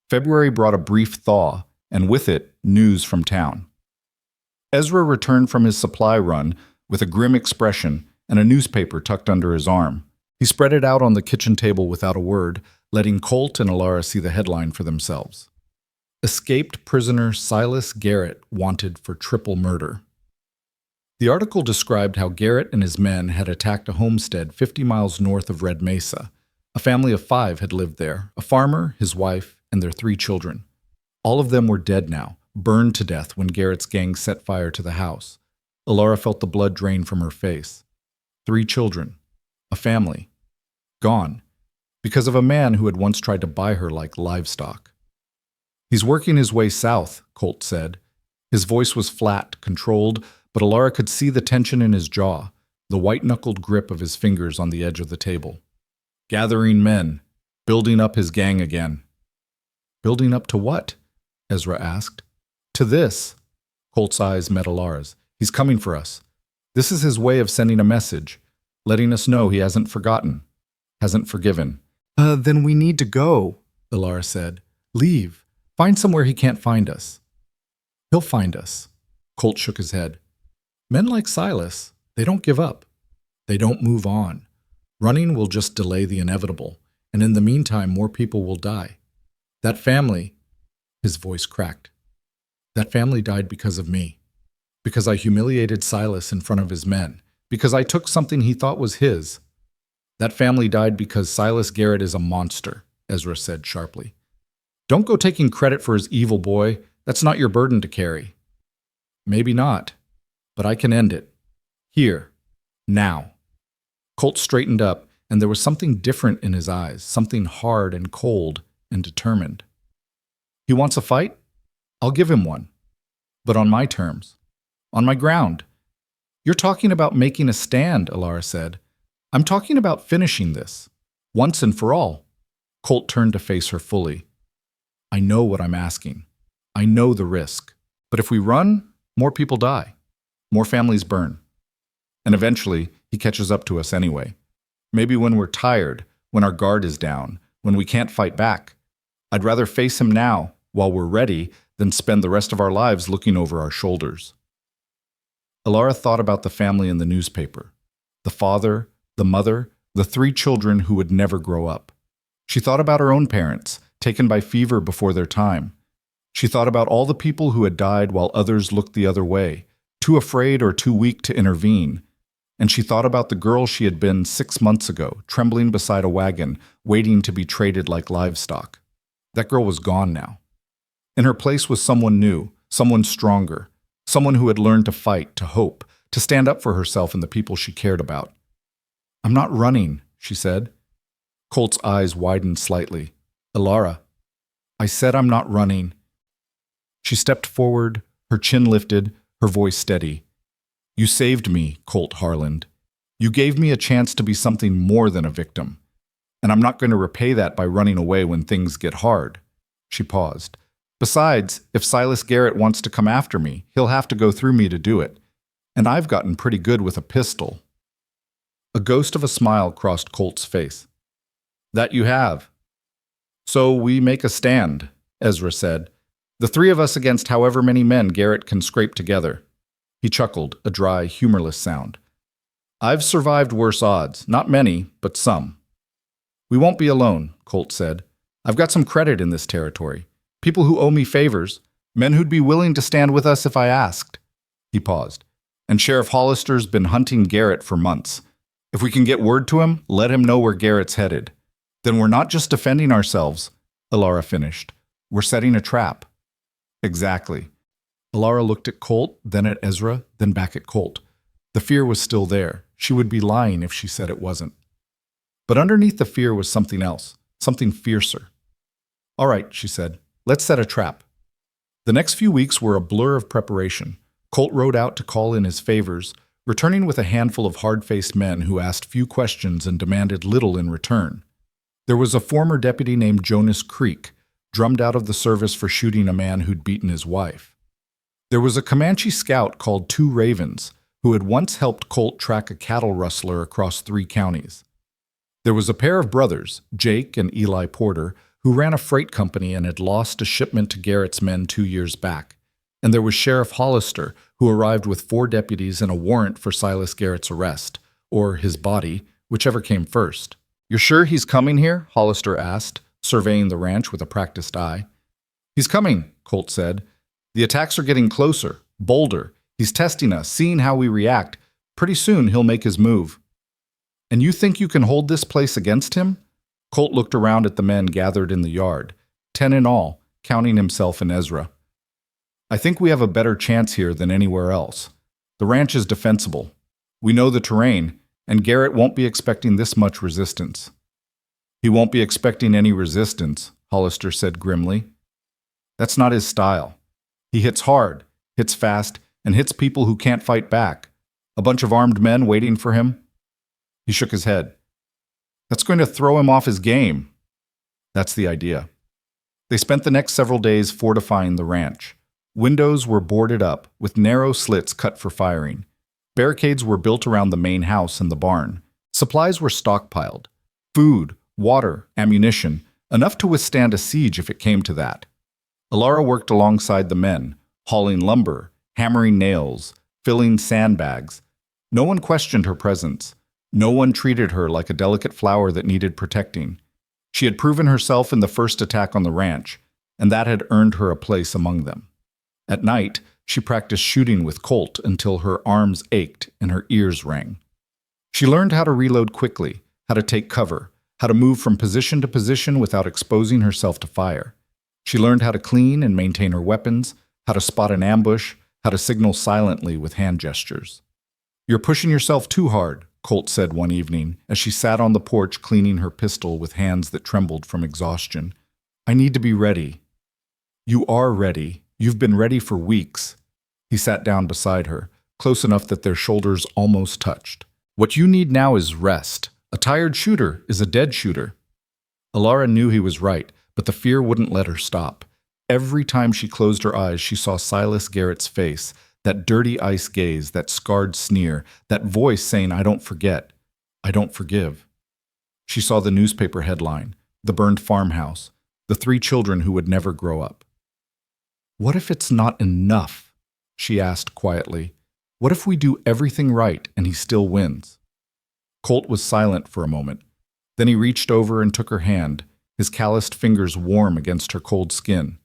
February brought a brief thaw, and with it, news from town. Ezra returned from his supply run with a grim expression and a newspaper tucked under his arm. He spread it out on the kitchen table without a word, letting Colt and Elara see the headline for themselves. Escaped prisoner Silas Garrett wanted for triple murder. The article described how Garrett and his men had attacked a homestead 50 miles north of Red Mesa. A family of 5 had lived there, a farmer, his wife, and their 3 children. All of them were dead now, burned to death when Garrett's gang set fire to the house. Elara felt the blood drain from her face. 3 children. A family. Gone. Because of a man who had once tried to buy her like livestock. He's working his way south, Colt said. His voice was flat, controlled, but Elara could see the tension in his jaw, the white-knuckled grip of his fingers on the edge of the table. Gathering men, building up his gang again. Building up to what? Ezra asked. To this. Colt's eyes met Elara's. He's coming for us. This is his way of sending a message, letting us know he hasn't forgotten. Hasn't forgiven. Then we need to go, Ilara said. Leave. Find somewhere he can't find us. He'll find us. Colt shook his head. Men like Silas, they don't give up. They don't move on. Running will just delay the inevitable, and in the meantime, more people will die. That family, his voice cracked. That family died because of me. Because I humiliated Silas in front of his men. Because I took something he thought was his. That family died because Silas Garrett is a monster, Ezra said sharply. Don't go taking credit for his evil, boy. That's not your burden to carry. Maybe not, but I can end it. Here. Now. Colt straightened up, and there was something different in his eyes, something hard and cold and determined. He wants a fight? I'll give him one. But on my terms. On my ground. You're talking about making a stand, Ilara said. I'm talking about finishing this. Once and for all. Colt turned to face her fully. I know what I'm asking. I know the risk. But if we run, more people die. More families burn. And eventually, he catches up to us anyway. Maybe when we're tired, when our guard is down, when we can't fight back. I'd rather face him now, while we're ready, than spend the rest of our lives looking over our shoulders. Ilara thought about the family in the newspaper. The father, the mother, the 3 children who would never grow up. She thought about her own parents, taken by fever before their time. She thought about all the people who had died while others looked the other way, too afraid or too weak to intervene. And she thought about the girl she had been 6 months ago, trembling beside a wagon, waiting to be traded like livestock. That girl was gone now. In her place was someone new, someone stronger, someone who had learned to fight, to hope, to stand up for herself and the people she cared about. I'm not running, she said. Colt's eyes widened slightly. Ilara, I said I'm not running. She stepped forward, her chin lifted, her voice steady. You saved me, Colt Harland. You gave me a chance to be something more than a victim. And I'm not going to repay that by running away when things get hard. She paused. Besides, if Silas Garrett wants to come after me, he'll have to go through me to do it. And I've gotten pretty good with a pistol. A ghost of a smile crossed Colt's face. That you have. So we make a stand, Ezra said. The 3 of us against however many men Garrett can scrape together. He chuckled, a dry, humorless sound. I've survived worse odds, not many, but some. We won't be alone, Colt said. I've got some credit in this territory. People who owe me favors, men who'd be willing to stand with us if I asked. He paused. And Sheriff Hollister's been hunting Garrett for months. If we can get word to him, let him know where Garrett's headed. Then we're not just defending ourselves, Ilara finished. We're setting a trap. Exactly. Ilara looked at Colt, then at Ezra, then back at Colt. The fear was still there. She would be lying if she said it wasn't. But underneath the fear was something else, something fiercer. All right, she said. Let's set a trap. The next few weeks were a blur of preparation. Colt rode out to call in his favors, returning with a handful of hard-faced men who asked few questions and demanded little in return. There was a former deputy named Jonas Creek, drummed out of the service for shooting a man who'd beaten his wife. There was a Comanche scout called Two Ravens, who had once helped Colt track a cattle rustler across 3 counties. There was a pair of brothers, Jake and Eli Porter, who ran a freight company and had lost a shipment to Garrett's men 2 years back. And there was Sheriff Hollister, who arrived with 4 deputies and a warrant for Silas Garrett's arrest, or his body, whichever came first. You're sure he's coming here? Hollister asked, surveying the ranch with a practiced eye. He's coming, Colt said. The attacks are getting closer, bolder. He's testing us, seeing how we react. Pretty soon he'll make his move. And you think you can hold this place against him? Colt looked around at the men gathered in the yard, 10 in all, counting himself and Ezra. I think we have a better chance here than anywhere else. The ranch is defensible. We know the terrain, and Garrett won't be expecting this much resistance. He won't be expecting any resistance, Hollister said grimly. That's not his style. He hits hard, hits fast, and hits people who can't fight back. A bunch of armed men waiting for him. He shook his head. That's going to throw him off his game. That's the idea. They spent the next several days fortifying the ranch. Windows were boarded up, with narrow slits cut for firing. Barricades were built around the main house and the barn. Supplies were stockpiled. Food, water, ammunition, enough to withstand a siege if it came to that. Alara worked alongside the men, hauling lumber, hammering nails, filling sandbags. No one questioned her presence. No one treated her like a delicate flower that needed protecting. She had proven herself in the first attack on the ranch, and that had earned her a place among them. At night, she practiced shooting with Colt until her arms ached and her ears rang. She learned how to reload quickly, how to take cover, how to move from position to position without exposing herself to fire. She learned how to clean and maintain her weapons, how to spot an ambush, how to signal silently with hand gestures. "You're pushing yourself too hard," Colt said one evening as she sat on the porch cleaning her pistol with hands that trembled from exhaustion. "I need to be ready." "You are ready. You've been ready for weeks." He sat down beside her, close enough that their shoulders almost touched. "What you need now is rest. A tired shooter is a dead shooter." Alara knew he was right, but the fear wouldn't let her stop. Every time she closed her eyes, she saw Silas Garrett's face, that dirty ice gaze, that scarred sneer, that voice saying, "I don't forget, I don't forgive." She saw the newspaper headline, the burned farmhouse, the 3 children who would never grow up. "What if it's not enough?" she asked quietly. "What if we do everything right and he still wins?" Colt was silent for a moment. Then he reached over and took her hand, his calloused fingers warm against her cold skin.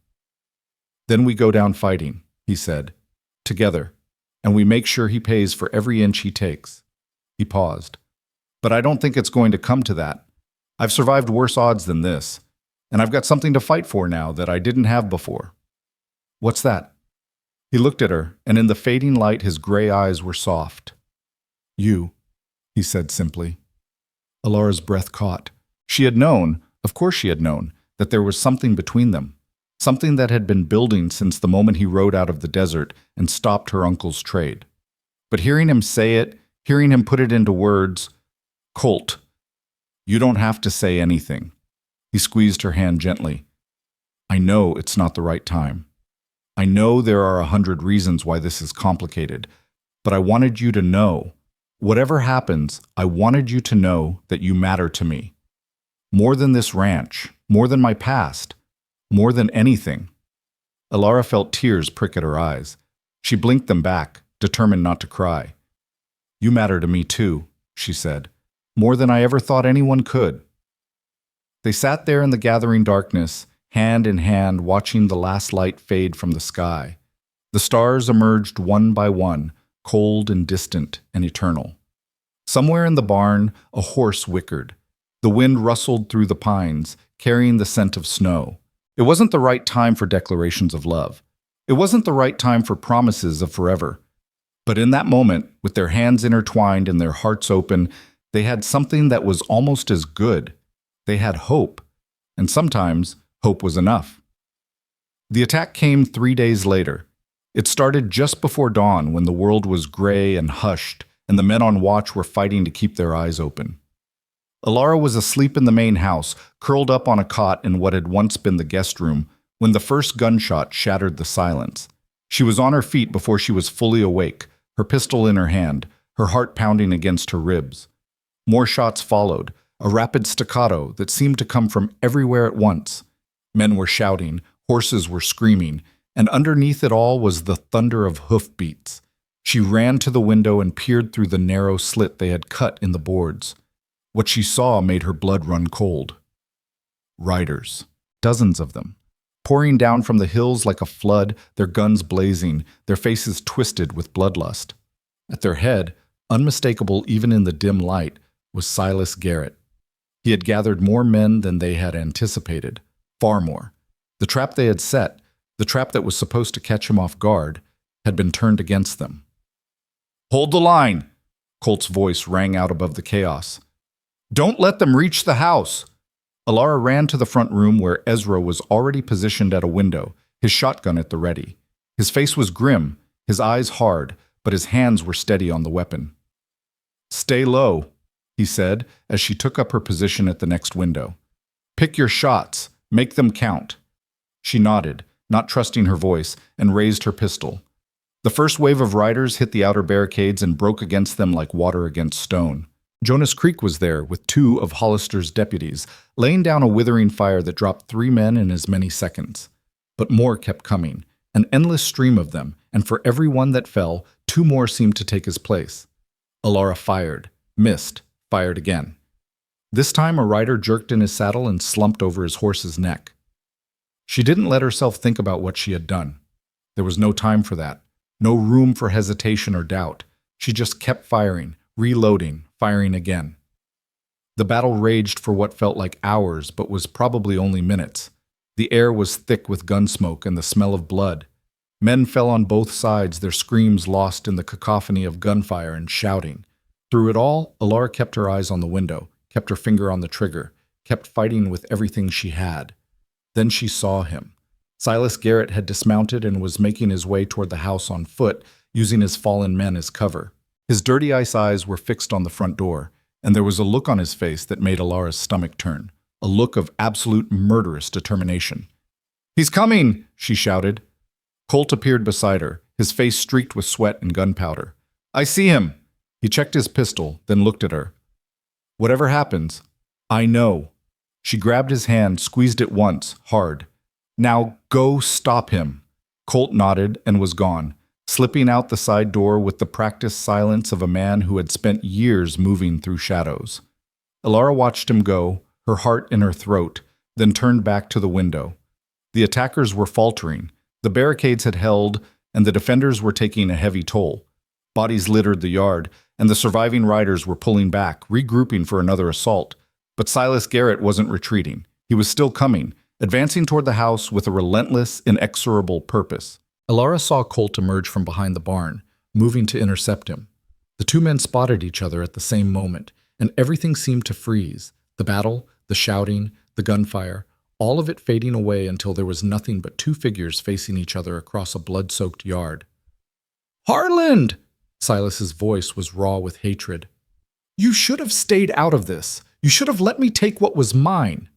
"Then we go down fighting," he said, "together, and we make sure he pays for every inch he takes." He paused. "But I don't think it's going to come to that. I've survived worse odds than this, and I've got something to fight for now that I didn't have before." "What's that?" He looked at her, and in the fading light his gray eyes were soft. "You," he said simply. Alara's breath caught. She had known, of course she had known, that there was something between them, something that had been building since the moment he rode out of the desert and stopped her uncle's trade. But hearing him say it, hearing him put it into words, "Colt, you don't have to say anything." He squeezed her hand gently. "I know it's not the right time. I know there are 100 reasons why this is complicated, but I wanted you to know, whatever happens, I wanted you to know that you matter to me. More than this ranch, more than my past, more than anything." Alara felt tears prick at her eyes. She blinked them back, determined not to cry. "You matter to me too," she said, "more than I ever thought anyone could." They sat there in the gathering darkness, hand in hand, watching the last light fade from the sky. The stars emerged one by one, cold and distant and eternal. Somewhere in the barn, a horse whickered. The wind rustled through the pines, carrying the scent of snow. It wasn't the right time for declarations of love. It wasn't the right time for promises of forever. But in that moment, with their hands intertwined and their hearts open, they had something that was almost as good. They had hope. And sometimes, hope was enough. The attack came 3 days later. It started just before dawn when the world was gray and hushed, and the men on watch were fighting to keep their eyes open. Alara was asleep in the main house, curled up on a cot in what had once been the guest room, when the first gunshot shattered the silence. She was on her feet before she was fully awake, her pistol in her hand, her heart pounding against her ribs. More shots followed, a rapid staccato that seemed to come from everywhere at once. Men were shouting, horses were screaming, and underneath it all was the thunder of hoofbeats. She ran to the window and peered through the narrow slit they had cut in the boards. What she saw made her blood run cold. Riders, dozens of them, pouring down from the hills like a flood, their guns blazing, their faces twisted with bloodlust. At their head, unmistakable even in the dim light, was Silas Garrett. He had gathered more men than they had anticipated, far more. The trap they had set, the trap that was supposed to catch him off guard, had been turned against them. "Hold the line!" Colt's voice rang out above the chaos. "Don't let them reach the house!" Alara ran to the front room where Ezra was already positioned at a window, his shotgun at the ready. His face was grim, his eyes hard, but his hands were steady on the weapon. "Stay low," he said as she took up her position at the next window. "Pick your shots. Make them count." She nodded, not trusting her voice, and raised her pistol. The first wave of riders hit the outer barricades and broke against them like water against stone. Jonas Creek was there with two of Hollister's deputies, laying down a withering fire that dropped 3 men in as many seconds. But more kept coming, an endless stream of them, and for every one that fell, 2 more seemed to take his place. Alara fired, missed, fired again. This time a rider jerked in his saddle and slumped over his horse's neck. She didn't let herself think about what she had done. There was no time for that, no room for hesitation or doubt. She just kept firing, reloading, firing again. The battle raged for what felt like hours, but was probably only minutes. The air was thick with gun smoke and the smell of blood. Men fell on both sides, their screams lost in the cacophony of gunfire and shouting. Through it all, Alara kept her eyes on the window, kept her finger on the trigger, kept fighting with everything she had. Then she saw him. Silas Garrett had dismounted and was making his way toward the house on foot, using his fallen men as cover. His dirty ice eyes were fixed on the front door, and there was a look on his face that made Alara's stomach turn, a look of absolute murderous determination. "He's coming!" she shouted. Colt appeared beside her, his face streaked with sweat and gunpowder. "I see him!" He checked his pistol, then looked at her. "Whatever happens, I know." She grabbed his hand, squeezed it once, hard. "Now go stop him." Colt nodded and was gone, slipping out the side door with the practiced silence of a man who had spent years moving through shadows. Alara watched him go, her heart in her throat, then turned back to the window. The attackers were faltering. The barricades had held, and the defenders were taking a heavy toll. Bodies littered the yard, and the surviving riders were pulling back, regrouping for another assault. But Silas Garrett wasn't retreating. He was still coming, advancing toward the house with a relentless, inexorable purpose. Alara saw Colt emerge from behind the barn, moving to intercept him. The 2 men spotted each other at the same moment, and everything seemed to freeze. The battle, the shouting, the gunfire, all of it fading away until there was nothing but 2 figures facing each other across a blood-soaked yard. "Harland!" Silas's voice was raw with hatred. "You should have stayed out of this. You should have let me take what was mine."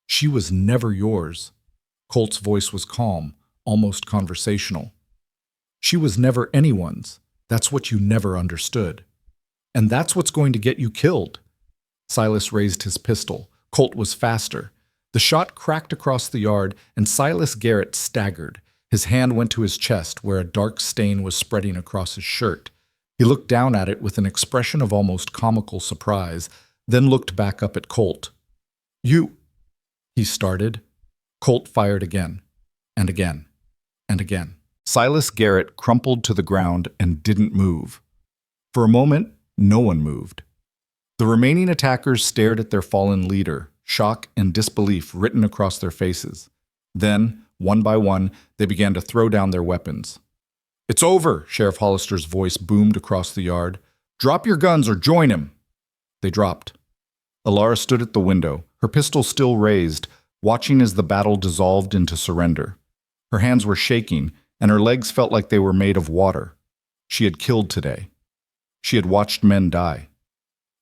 "She was never yours." Colt's voice was calm, almost conversational. "She was never anyone's. That's what you never understood. And that's what's going to get you killed." Silas raised his pistol. Colt was faster. The shot cracked across the yard, and Silas Garrett staggered. His hand went to his chest, where a dark stain was spreading across his shirt. He looked down at it with an expression of almost comical surprise, then looked back up at Colt. "You—" he started. Colt fired again, and again, and again. Silas Garrett crumpled to the ground and didn't move. For a moment, no one moved. The remaining attackers stared at their fallen leader, shock and disbelief written across their faces. Then, one by one, they began to throw down their weapons. "It's over," Sheriff Hollister's voice boomed across the yard. "Drop your guns or join him." They dropped. Alara stood at the window, her pistol still raised, watching as the battle dissolved into surrender. Her hands were shaking, and her legs felt like they were made of water. She had killed today. She had watched men die.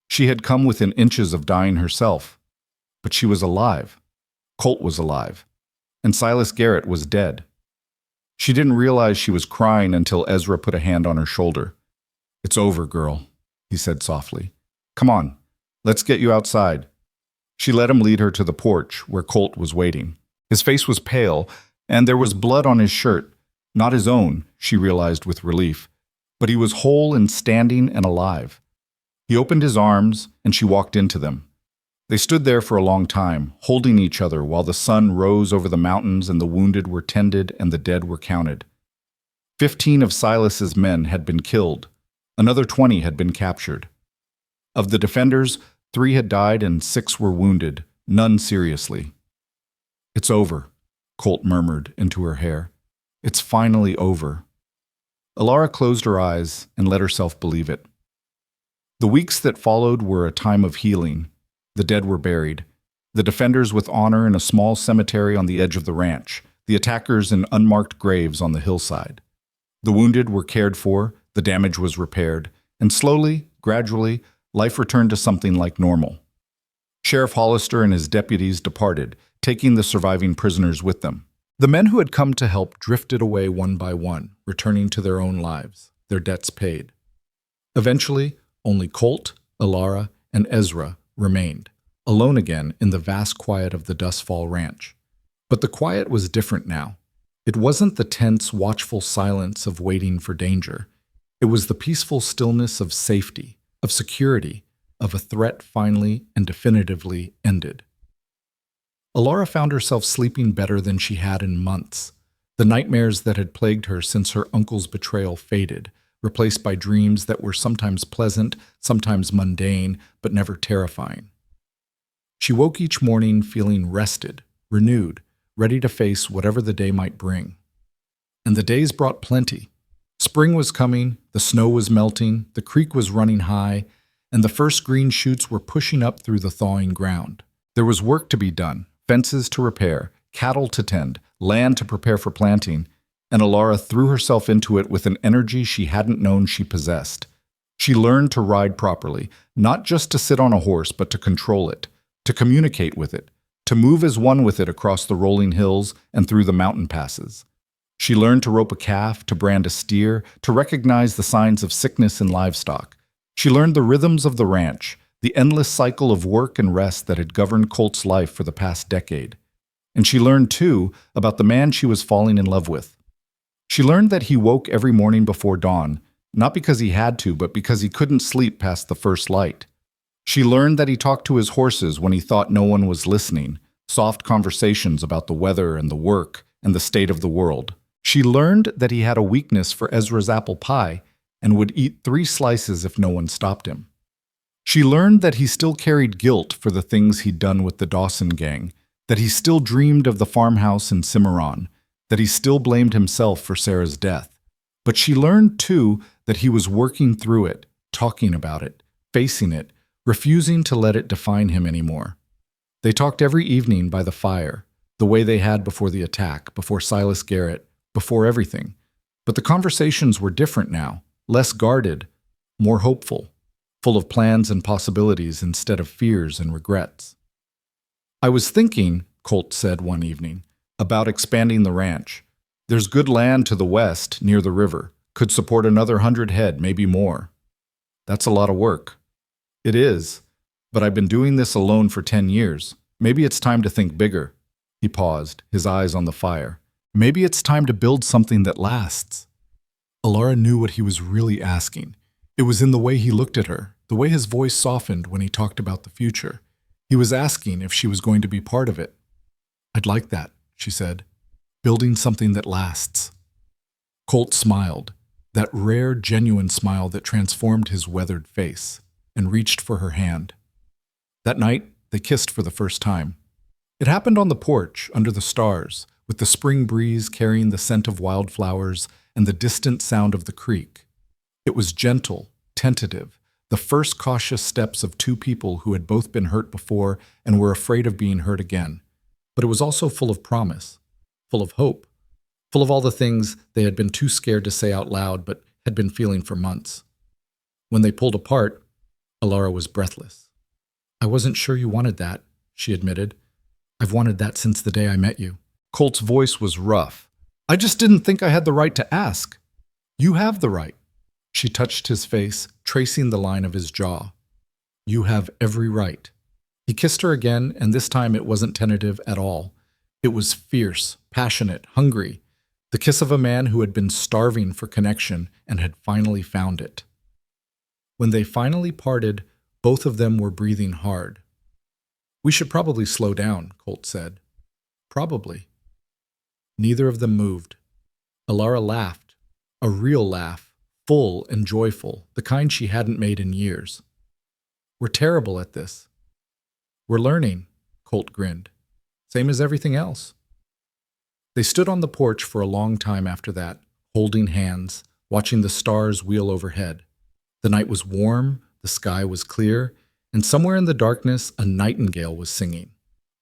She had come within inches of dying herself. But she was alive. Colt was alive. And Silas Garrett was dead. She didn't realize she was crying until Ezra put a hand on her shoulder. "It's over, girl," he said softly. "Come on, let's get you outside." She let him lead her to the porch, where Colt was waiting. His face was pale, and there was blood on his shirt. Not his own, she realized with relief, but he was whole and standing and alive. He opened his arms, and she walked into them. They stood there for a long time, holding each other while the sun rose over the mountains and the wounded were tended and the dead were counted. 15 of Silas's men had been killed. Another 20 had been captured. Of the defenders, 3 had died and 6 were wounded, none seriously. "It's over," Colt murmured into her hair. "It's finally over." Alara closed her eyes and let herself believe it. The weeks that followed were a time of healing. The dead were buried. The defenders with honor in a small cemetery on the edge of the ranch, the attackers in unmarked graves on the hillside. The wounded were cared for, the damage was repaired, and slowly, gradually, life returned to something like normal. Sheriff Hollister and his deputies departed, taking the surviving prisoners with them. The men who had come to help drifted away one by one, returning to their own lives, their debts paid. Eventually, only Colt, Alara, and Ezra remained, alone again in the vast quiet of the Dustfall Ranch. But the quiet was different now. It wasn't the tense, watchful silence of waiting for danger. It was the peaceful stillness of safety, of security, of a threat finally and definitively ended. Alara found herself sleeping better than she had in months. The nightmares that had plagued her since her uncle's betrayal faded, replaced by dreams that were sometimes pleasant, sometimes mundane, but never terrifying. She woke each morning feeling rested, renewed, ready to face whatever the day might bring. And the days brought plenty. Spring was coming, the snow was melting, the creek was running high, and the first green shoots were pushing up through the thawing ground. There was work to be done, fences to repair, cattle to tend, land to prepare for planting, and Alara threw herself into it with an energy she hadn't known she possessed. She learned to ride properly, not just to sit on a horse, but to control it, to communicate with it, to move as one with it across the rolling hills and through the mountain passes. She learned to rope a calf, to brand a steer, to recognize the signs of sickness in livestock. She learned the rhythms of the ranch, the endless cycle of work and rest that had governed Colt's life for the past decade. And she learned, too, about the man she was falling in love with. She learned that he woke every morning before dawn, not because he had to, but because he couldn't sleep past the first light. She learned that he talked to his horses when he thought no one was listening, soft conversations about the weather and the work and the state of the world. She learned that he had a weakness for Ezra's apple pie and would eat 3 slices if no one stopped him. She learned that he still carried guilt for the things he'd done with the Dawson gang, that he still dreamed of the farmhouse in Cimarron, that he still blamed himself for Sarah's death. But she learned, too, that he was working through it, talking about it, facing it, refusing to let it define him anymore. They talked every evening by the fire, the way they had before the attack, before Silas Garrett, before everything. But the conversations were different now, less guarded, more hopeful, full of plans and possibilities instead of fears and regrets. "I was thinking," Colt said one evening, "about expanding the ranch. There's good land to the west, near the river. Could support another 100 head, maybe more." "That's a lot of work." "It is, but I've been doing this alone for 10 years. Maybe it's time to think bigger." He paused, his eyes on the fire. "Maybe it's time to build something that lasts." Alara knew what he was really asking. It was in the way he looked at her, the way his voice softened when he talked about the future. He was asking if she was going to be part of it. "I'd like that," she said. "Building something that lasts." Colt smiled, that rare, genuine smile that transformed his weathered face, and reached for her hand. That night, they kissed for the first time. It happened on the porch, under the stars, with the spring breeze carrying the scent of wildflowers and the distant sound of the creek. It was gentle, tentative, the first cautious steps of 2 people who had both been hurt before and were afraid of being hurt again. But it was also full of promise, full of hope, full of all the things they had been too scared to say out loud but had been feeling for months. When they pulled apart, Alara was breathless. "I wasn't sure you wanted that," she admitted. "I've wanted that since the day I met you." Colt's voice was rough. "I just didn't think I had the right to ask." "You have the right." She touched his face, tracing the line of his jaw. "You have every right." He kissed her again, and this time it wasn't tentative at all. It was fierce, passionate, hungry, the kiss of a man who had been starving for connection and had finally found it. When they finally parted, both of them were breathing hard. "We should probably slow down," Colt said. "Probably." Neither of them moved. Alara laughed, a real laugh, full and joyful, the kind she hadn't made in years. "We're terrible at this." "We're learning," Colt grinned. "Same as everything else." They stood on the porch for a long time after that, holding hands, watching the stars wheel overhead. The night was warm, the sky was clear, and somewhere in the darkness a nightingale was singing.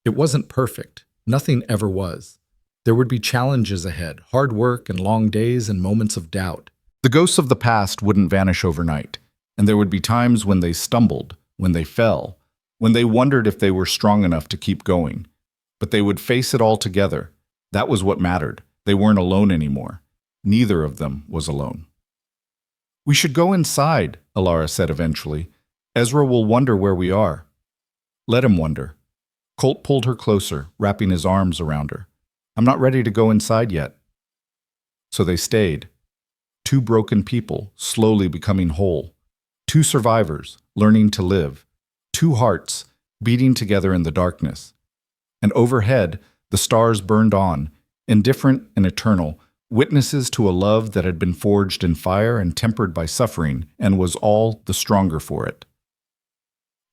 It wasn't perfect. Nothing ever was. There would be challenges ahead, hard work and long days and moments of doubt. The ghosts of the past wouldn't vanish overnight, and there would be times when they stumbled, when they fell, when they wondered if they were strong enough to keep going. But they would face it all together. That was what mattered. They weren't alone anymore. Neither of them was alone. "We should go inside," Alara said eventually. Ezra will wonder where we are. Let him wonder. Colt pulled her closer, wrapping his arms around her. I'm not ready to go inside yet. So they stayed. Two broken people, slowly becoming whole. Two survivors, learning to live. Two hearts, beating together in the darkness. And overhead, the stars burned on, indifferent and eternal, witnesses to a love that had been forged in fire and tempered by suffering, and was all the stronger for it.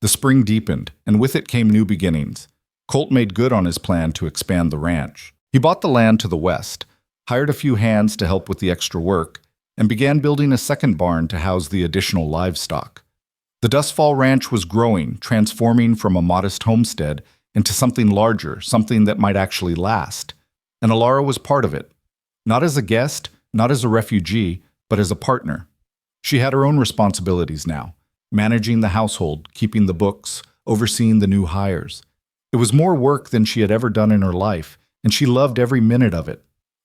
The spring deepened, and with it came new beginnings. Colt made good on his plan to expand the ranch. He bought the land to the west, hired a few hands to help with the extra work, and began building a second barn to house the additional livestock. The Dustfall Ranch was growing, transforming from a modest homestead into something larger, something that might actually last. And Alara was part of it. Not as a guest, not as a refugee, but as a partner. She had her own responsibilities now, managing the household, keeping the books, overseeing the new hires. It was more work than she had ever done in her life, and she loved every minute of it.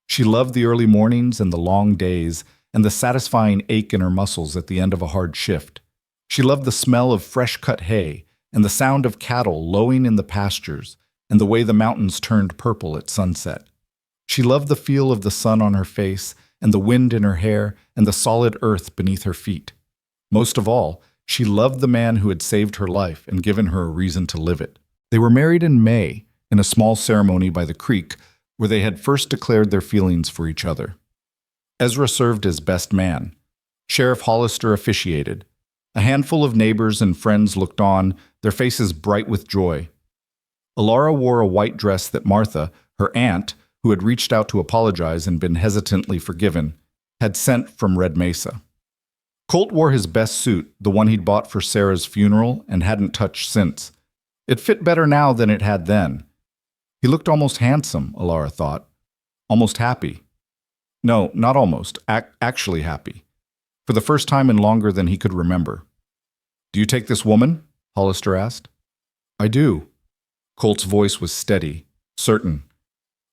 She loved the early mornings and the long days, and the satisfying ache in her muscles at the end of a hard shift. She loved the smell of fresh-cut hay, and the sound of cattle lowing in the pastures, and the way the mountains turned purple at sunset. She loved the feel of the sun on her face, and the wind in her hair, and the solid earth beneath her feet. Most of all, she loved the man who had saved her life and given her a reason to live it. They were married in May, in a small ceremony by the creek, where they had first declared their feelings for each other. Ezra served as best man. Sheriff Hollister officiated. A handful of neighbors and friends looked on, their faces bright with joy. Alara wore a white dress that Martha, her aunt, who had reached out to apologize and been hesitantly forgiven, had sent from Red Mesa. Colt wore his best suit, the one he'd bought for Sarah's funeral and hadn't touched since. It fit better now than it had then. He looked almost handsome, Alara thought. Almost happy. No, not almost, actually happy. For the first time in longer than he could remember. Do you take this woman? Hollister asked. I do. Colt's voice was steady, certain.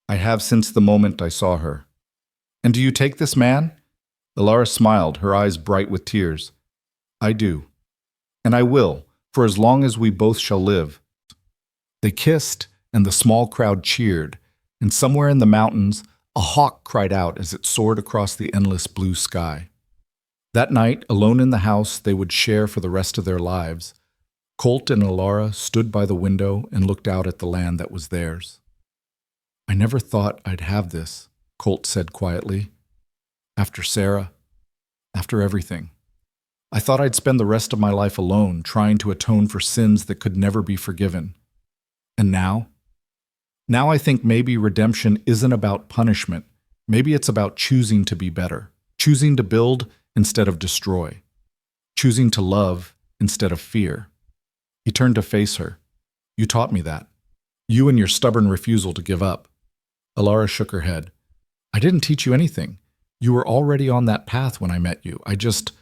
I have since the moment I saw her. And do you take this man? Alara smiled, her eyes bright with tears. I do. And I will, for as long as we both shall live. They kissed, and the small crowd cheered, and somewhere in the mountains, a hawk cried out as it soared across the endless blue sky. That night, alone in the house they would share for the rest of their lives, Colt and Alara stood by the window and looked out at the land that was theirs. I never thought I'd have this, Colt said quietly. After Sarah, after everything. I thought I'd spend the rest of my life alone, trying to atone for sins that could never be forgiven. And now? Now I think maybe redemption isn't about punishment. Maybe it's about choosing to be better, choosing to build instead of destroy, choosing to love instead of fear. He turned to face her. You taught me that. You and your stubborn refusal to give up. Alara shook her head. I didn't teach you anything. You were already on that path when I met you. I just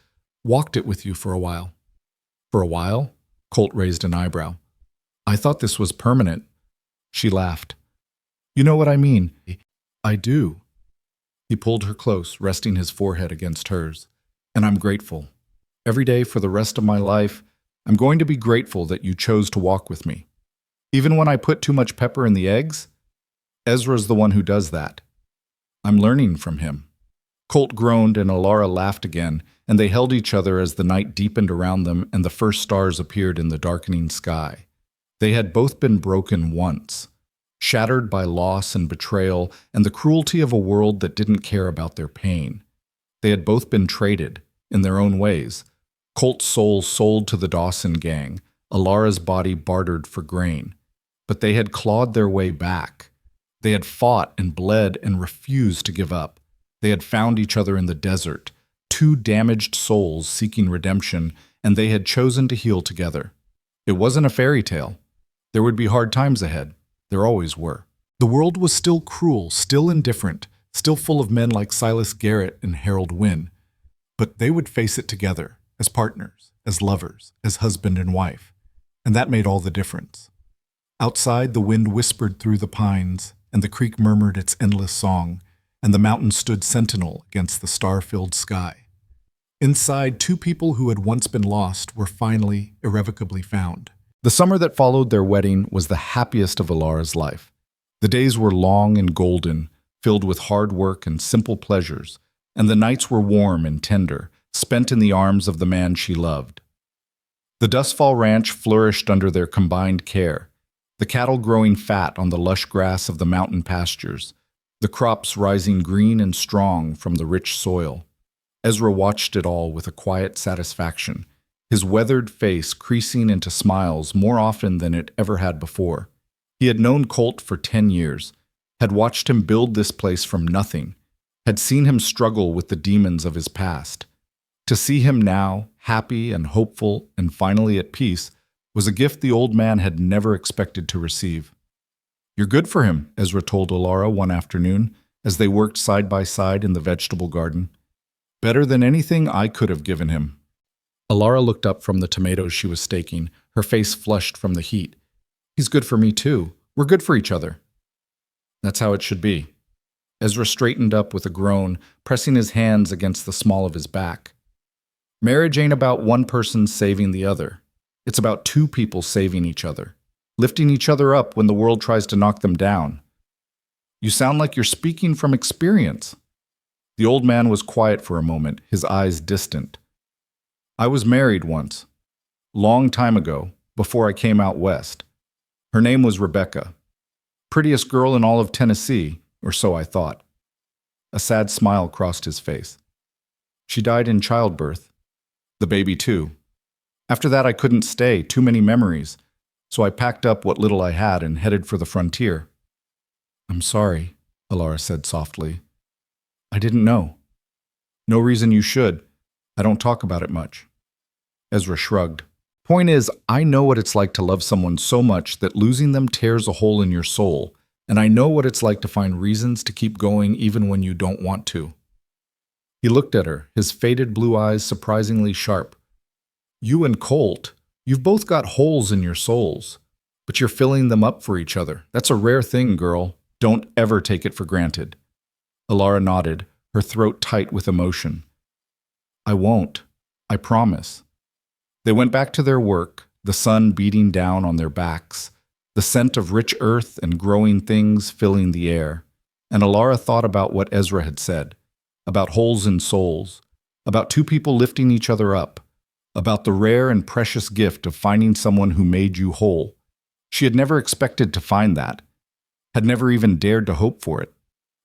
walked it with you for a while. For a while? Colt raised an eyebrow. I thought this was permanent. She laughed. You know what I mean. I do. He pulled her close, resting his forehead against hers. And I'm grateful. Every day for the rest of my life, I'm going to be grateful that you chose to walk with me. Even when I put too much pepper in the eggs, Ezra's the one who does that. I'm learning from him. Colt groaned and Alara laughed again, and they held each other as the night deepened around them and the first stars appeared in the darkening sky. They had both been broken once, shattered by loss and betrayal and the cruelty of a world that didn't care about their pain. They had both been traded, in their own ways. Colt's soul sold to the Dawson gang, Alara's body bartered for grain. But they had clawed their way back. They had fought and bled and refused to give up. They had found each other in the desert, two damaged souls seeking redemption, and they had chosen to heal together. It wasn't a fairy tale. There would be hard times ahead. There always were. The world was still cruel, still indifferent, still full of men like Silas Garrett and Harold Wynne. But they would face it together, as partners, as lovers, as husband and wife. And that made all the difference. Outside, the wind whispered through the pines, and the creek murmured its endless song, and the mountain stood sentinel against the star-filled sky. Inside, two people who had once been lost were finally, irrevocably found. The summer that followed their wedding was the happiest of Alara's life. The days were long and golden, filled with hard work and simple pleasures, and the nights were warm and tender, spent in the arms of the man she loved. The Dustfall Ranch flourished under their combined care, the cattle growing fat on the lush grass of the mountain pastures, the crops rising green and strong from the rich soil. Ezra watched it all with a quiet satisfaction, his weathered face creasing into smiles more often than it ever had before. He had known Colt for 10 years, had watched him build this place from nothing, had seen him struggle with the demons of his past. To see him now, happy and hopeful and finally at peace, was a gift the old man had never expected to receive. "You're good for him," Ezra told Alara one afternoon as they worked side by side in the vegetable garden. "Better than anything I could have given him." Alara looked up from the tomatoes she was staking, her face flushed from the heat. "He's good for me too. We're good for each other." "That's how it should be." Ezra straightened up with a groan, pressing his hands against the small of his back. "Marriage ain't about one person saving the other. It's about two people saving each other, lifting each other up when the world tries to knock them down." "You sound like you're speaking from experience." The old man was quiet for a moment, his eyes distant. "I was married once, long time ago, before I came out west. Her name was Rebecca. Prettiest girl in all of Tennessee, or so I thought." A sad smile crossed his face. "She died in childbirth. The baby too. After that I couldn't stay, too many memories, so I packed up what little I had and headed for the frontier." "I'm sorry," Alara said softly. "I didn't know." "No reason you should. I don't talk about it much." Ezra shrugged. "Point is, I know what it's like to love someone so much that losing them tears a hole in your soul, and I know what it's like to find reasons to keep going even when you don't want to." He looked at her, his faded blue eyes surprisingly sharp. "You and Colt, you've both got holes in your souls, but you're filling them up for each other. That's a rare thing, girl. Don't ever take it for granted." Alara nodded, her throat tight with emotion. "I won't. I promise." They went back to their work, the sun beating down on their backs, the scent of rich earth and growing things filling the air, and Alara thought about what Ezra had said, about holes in souls, about two people lifting each other up, about the rare and precious gift of finding someone who made you whole. She had never expected to find that, had never even dared to hope for it.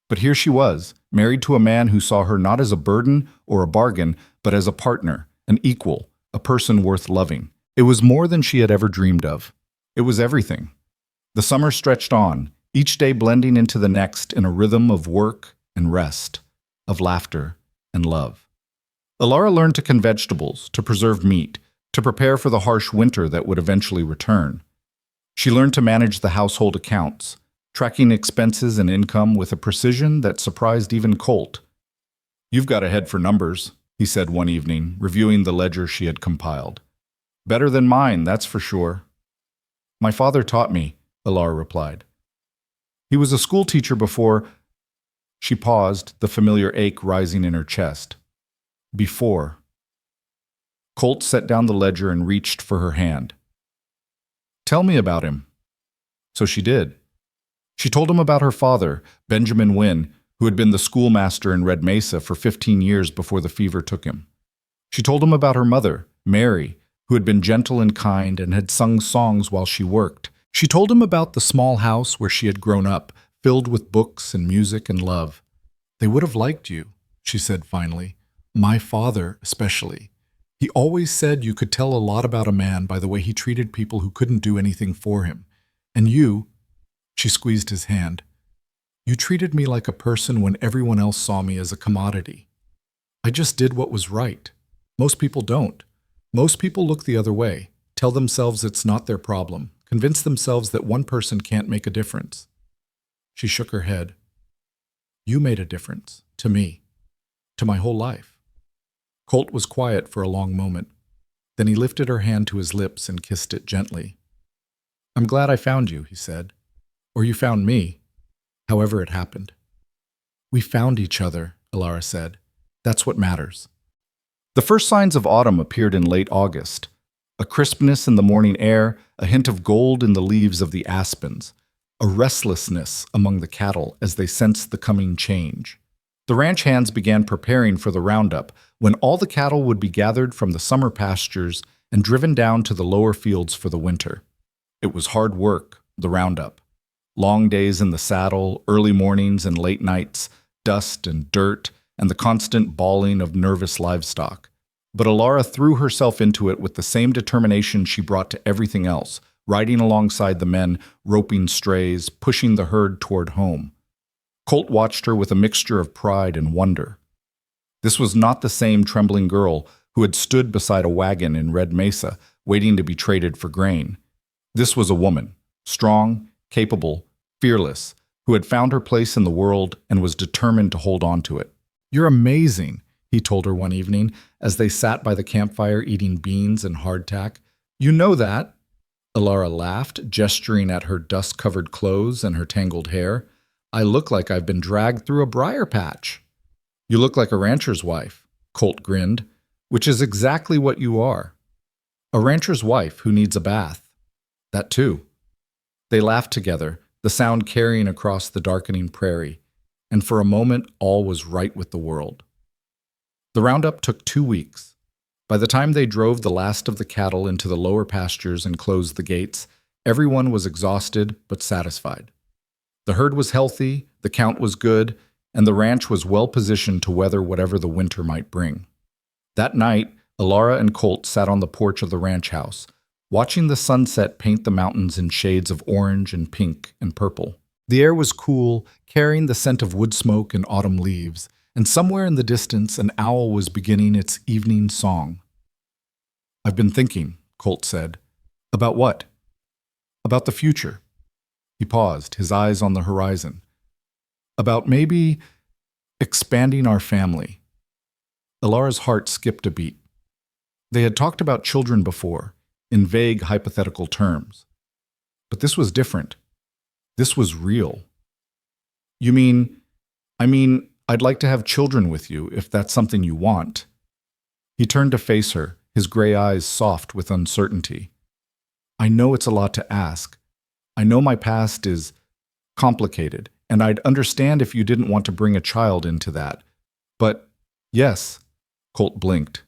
But here she was, married to a man who saw her not as a burden or a bargain, but as a partner, an equal, a person worth loving. It was more than she had ever dreamed of. It was everything. The summer stretched on, each day blending into the next in a rhythm of work and rest, of laughter and love. Alara learned to can vegetables, to preserve meat, to prepare for the harsh winter that would eventually return. She learned to manage the household accounts, tracking expenses and income with a precision that surprised even Colt. "You've got a head for numbers," he said one evening, reviewing the ledger she had compiled. "Better than mine, that's for sure." "My father taught me," Alara replied. "He was a school teacher before—" She paused, the familiar ache rising in her chest. "Before." Colt set down the ledger and reached for her hand. "Tell me about him." So she did. She told him about her father, Benjamin Wynn, who had been the schoolmaster in Red Mesa for 15 years before the fever took him. She told him about her mother, Mary, who had been gentle and kind and had sung songs while she worked. She told him about the small house where she had grown up, filled with books and music and love. "They would have liked you," she said finally. "My father, especially. He always said you could tell a lot about a man by the way he treated people who couldn't do anything for him. And you—" She squeezed his hand. "You treated me like a person when everyone else saw me as a commodity. I just did what was right. Most people don't. Most people look the other way, tell themselves it's not their problem, convince themselves that one person can't make a difference." She shook her head. "You made a difference, to me, to my whole life." Colt was quiet for a long moment. Then he lifted her hand to his lips and kissed it gently. "I'm glad I found you," he said. "Or you found me, however it happened." "We found each other," Alara said. "That's what matters." The first signs of autumn appeared in late August. A crispness in the morning air, a hint of gold in the leaves of the aspens, a restlessness among the cattle as they sensed the coming change. The ranch hands began preparing for the roundup, when all the cattle would be gathered from the summer pastures and driven down to the lower fields for the winter. It was hard work, the roundup. Long days in the saddle, early mornings and late nights, dust and dirt, and the constant bawling of nervous livestock. But Alara threw herself into it with the same determination she brought to everything else, riding alongside the men, roping strays, pushing the herd toward home. Colt watched her with a mixture of pride and wonder. This was not the same trembling girl who had stood beside a wagon in Red Mesa, waiting to be traded for grain. This was a woman, strong, capable, fearless, who had found her place in the world and was determined to hold on to it. "You're amazing," he told her one evening as they sat by the campfire eating beans and hardtack. "You know that." Alara laughed, gesturing at her dust-covered clothes and her tangled hair. "I look like I've been dragged through a briar patch." "You look like a rancher's wife," Colt grinned, "which is exactly what you are. A rancher's wife who needs a bath. That too." They laughed together, the sound carrying across the darkening prairie, and for a moment all was right with the world. The roundup took 2 weeks. By the time they drove the last of the cattle into the lower pastures and closed the gates, everyone was exhausted but satisfied. The herd was healthy, the count was good, and the ranch was well positioned to weather whatever the winter might bring. That night, Alara and Colt sat on the porch of the ranch house, watching the sunset paint the mountains in shades of orange and pink and purple. The air was cool, carrying the scent of wood smoke and autumn leaves, and somewhere in the distance an owl was beginning its evening song. "I've been thinking," Colt said. "About what?" "About the future." He paused, his eyes on the horizon. "About maybe expanding our family." Alara's heart skipped a beat. They had talked about children before, in vague hypothetical terms. But this was different. This was real. "You mean, I'd like to have children with you, if that's something you want." He turned to face her, his gray eyes soft with uncertainty. "I know it's a lot to ask. I know my past is complicated, and I'd understand if you didn't want to bring a child into that. But, yes," Colt blinked.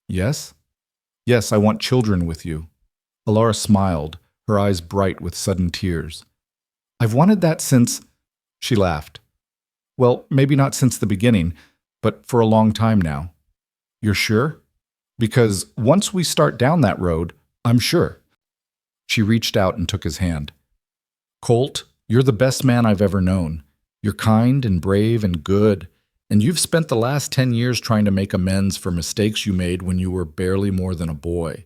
"Yes? Yes, I want children with you." Alara smiled, her eyes bright with sudden tears. "I've wanted that since—" She laughed. "Well, maybe not since the beginning, but for a long time now." "You're sure?" "Because once we start down that road, I'm sure." She reached out and took his hand. "Colt, you're the best man I've ever known. You're kind and brave and good, and you've spent the last 10 years trying to make amends for mistakes you made when you were barely more than a boy.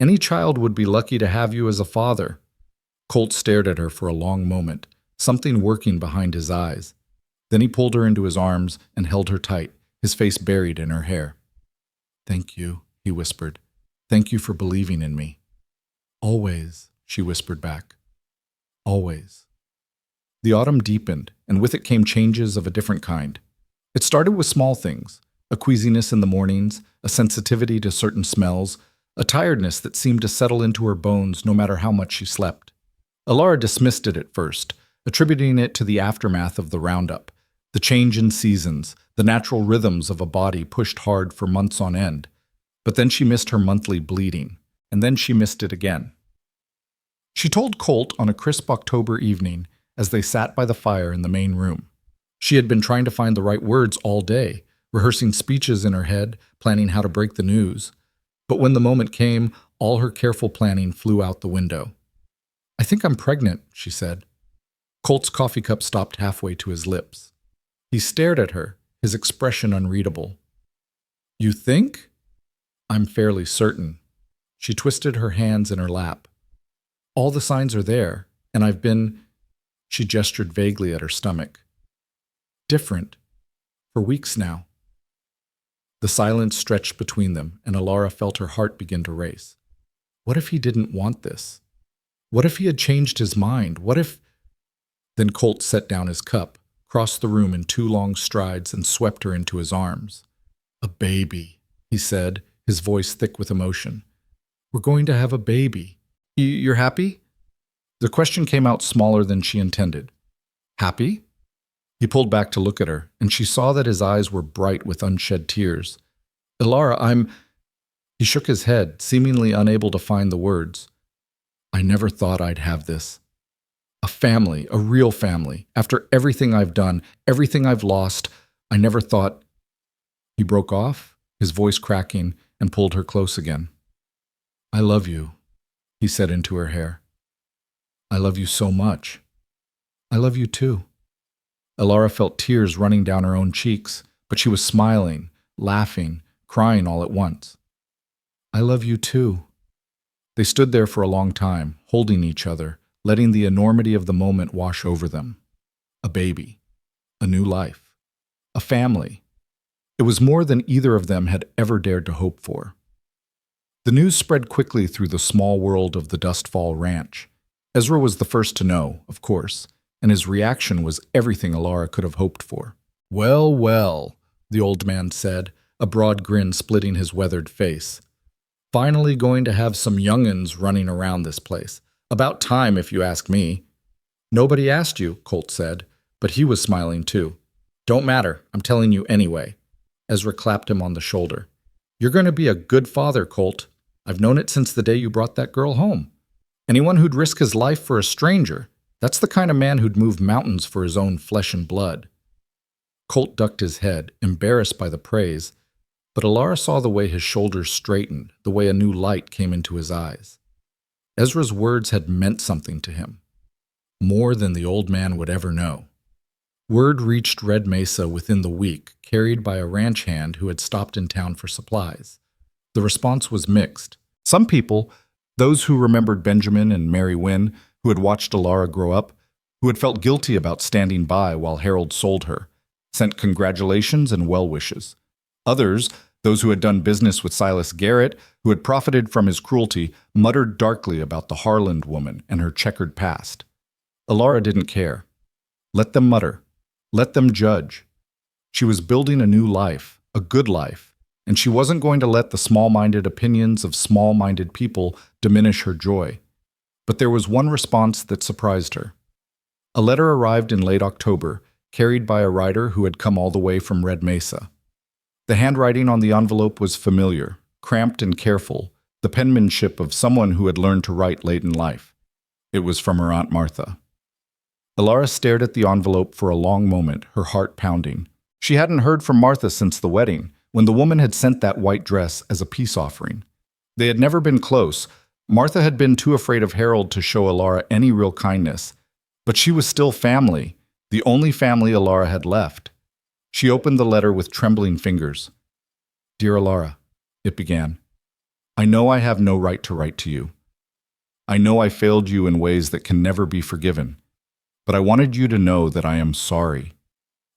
Any child would be lucky to have you as a father." Colt stared at her for a long moment, something working behind his eyes. Then he pulled her into his arms and held her tight, his face buried in her hair. "Thank you," he whispered. "Thank you for believing in me." "Always," she whispered back. "Always." The autumn deepened, and with it came changes of a different kind. It started with small things, a queasiness in the mornings, a sensitivity to certain smells, a tiredness that seemed to settle into her bones no matter how much she slept. Alara dismissed it at first, attributing it to the aftermath of the roundup, the change in seasons, the natural rhythms of a body pushed hard for months on end. But then she missed her monthly bleeding, and then she missed it again. She told Colt on a crisp October evening as they sat by the fire in the main room. She had been trying to find the right words all day, rehearsing speeches in her head, planning how to break the news. But when the moment came, all her careful planning flew out the window. "I think I'm pregnant," she said. Colt's coffee cup stopped halfway to his lips. He stared at her, his expression unreadable. "You think?" "I'm fairly certain." She twisted her hands in her lap. "All the signs are there, and I've been—" She gestured vaguely at her stomach. "Different. For weeks now." The silence stretched between them, and Alara felt her heart begin to race. What if he didn't want this? What if he had changed his mind? What if— Then Colt set down his cup, crossed the room in 2 long strides, and swept her into his arms. "A baby," he said, his voice thick with emotion. We're going to have a baby. You're happy? The question came out smaller than she intended. Happy? He pulled back to look at her, and she saw that his eyes were bright with unshed tears. Elara, He shook his head, seemingly unable to find the words. I never thought I'd have this. A family, a real family. After everything I've done, everything I've lost, I never thought... He broke off, his voice cracking, and pulled her close again. I love you, he said into her hair. I love you so much. I love you too. Elara felt tears running down her own cheeks, but she was smiling, laughing, crying all at once. I love you too. They stood there for a long time, holding each other, letting the enormity of the moment wash over them. A baby. A new life. A family. It was more than either of them had ever dared to hope for. The news spread quickly through the small world of the Dustfall Ranch. Ezra was the first to know, of course, and his reaction was everything Elara could have hoped for. Well, well, the old man said, a broad grin splitting his weathered face. Finally going to have some young'uns running around this place. About time, if you ask me. Nobody asked you, Colt said, but he was smiling too. Don't matter, I'm telling you anyway. Ezra clapped him on the shoulder. You're going to be a good father, Colt. I've known it since the day you brought that girl home. Anyone who'd risk his life for a stranger, that's the kind of man who'd move mountains for his own flesh and blood. Colt ducked his head, embarrassed by the praise, but Elara saw the way his shoulders straightened, the way a new light came into his eyes. Ezra's words had meant something to him, more than the old man would ever know. Word reached Red Mesa within the week, carried by a ranch hand who had stopped in town for supplies. The response was mixed. Some people, those who remembered Benjamin and Mary Wynn, who had watched Elara grow up, who had felt guilty about standing by while Harold sold her, sent congratulations and well wishes. Others, those who had done business with Silas Garrett, who had profited from his cruelty, muttered darkly about the Harland woman and her checkered past. Elara didn't care. Let them mutter. Let them judge. She was building a new life, a good life, and she wasn't going to let the small-minded opinions of small-minded people diminish her joy. But there was one response that surprised her. A letter arrived in late October, carried by a writer who had come all the way from Red Mesa. The handwriting on the envelope was familiar, cramped and careful, the penmanship of someone who had learned to write late in life. It was from her Aunt Martha. Elara stared at the envelope for a long moment, her heart pounding. She hadn't heard from Martha since the wedding, when the woman had sent that white dress as a peace offering. They had never been close. Martha had been too afraid of Harold to show Elara any real kindness. But she was still family, the only family Elara had left. She opened the letter with trembling fingers. Dear Elara, it began, I know I have no right to write to you. I know I failed you in ways that can never be forgiven. But I wanted you to know that I am sorry.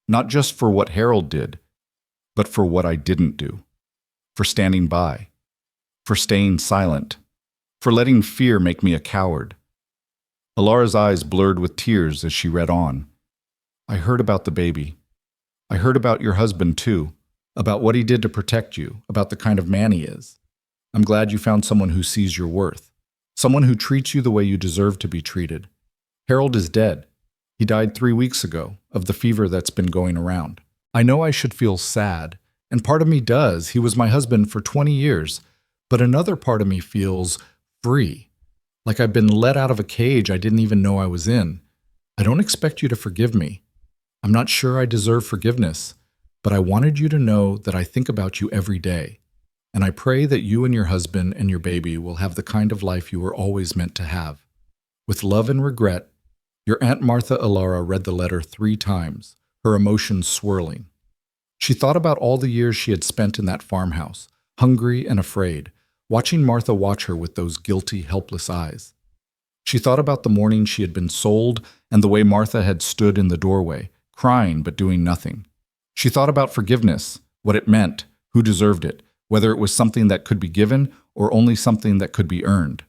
Not just for what Harold did, but for what I didn't do. For standing by. For staying silent. For letting fear make me a coward. Elara's eyes blurred with tears as she read on. I heard about the baby. I heard about your husband too, about what he did to protect you, about the kind of man he is. I'm glad you found someone who sees your worth, someone who treats you the way you deserve to be treated. Harold is dead. He died 3 weeks ago, of the fever that's been going around. I know I should feel sad, and part of me does. He was my husband for 20 years, but another part of me feels free, like I've been let out of a cage I didn't even know I was in. I don't expect you to forgive me. I'm not sure I deserve forgiveness, but I wanted you to know that I think about you every day, and I pray that you and your husband and your baby will have the kind of life you were always meant to have. With love and regret, your Aunt Martha. Elara read the letter 3 times, her emotions swirling. She thought about all the years she had spent in that farmhouse, hungry and afraid, watching Martha watch her with those guilty, helpless eyes. She thought about the morning she had been sold and the way Martha had stood in the doorway, crying but doing nothing. She thought about forgiveness, what it meant, who deserved it, whether it was something that could be given or only something that could be earned.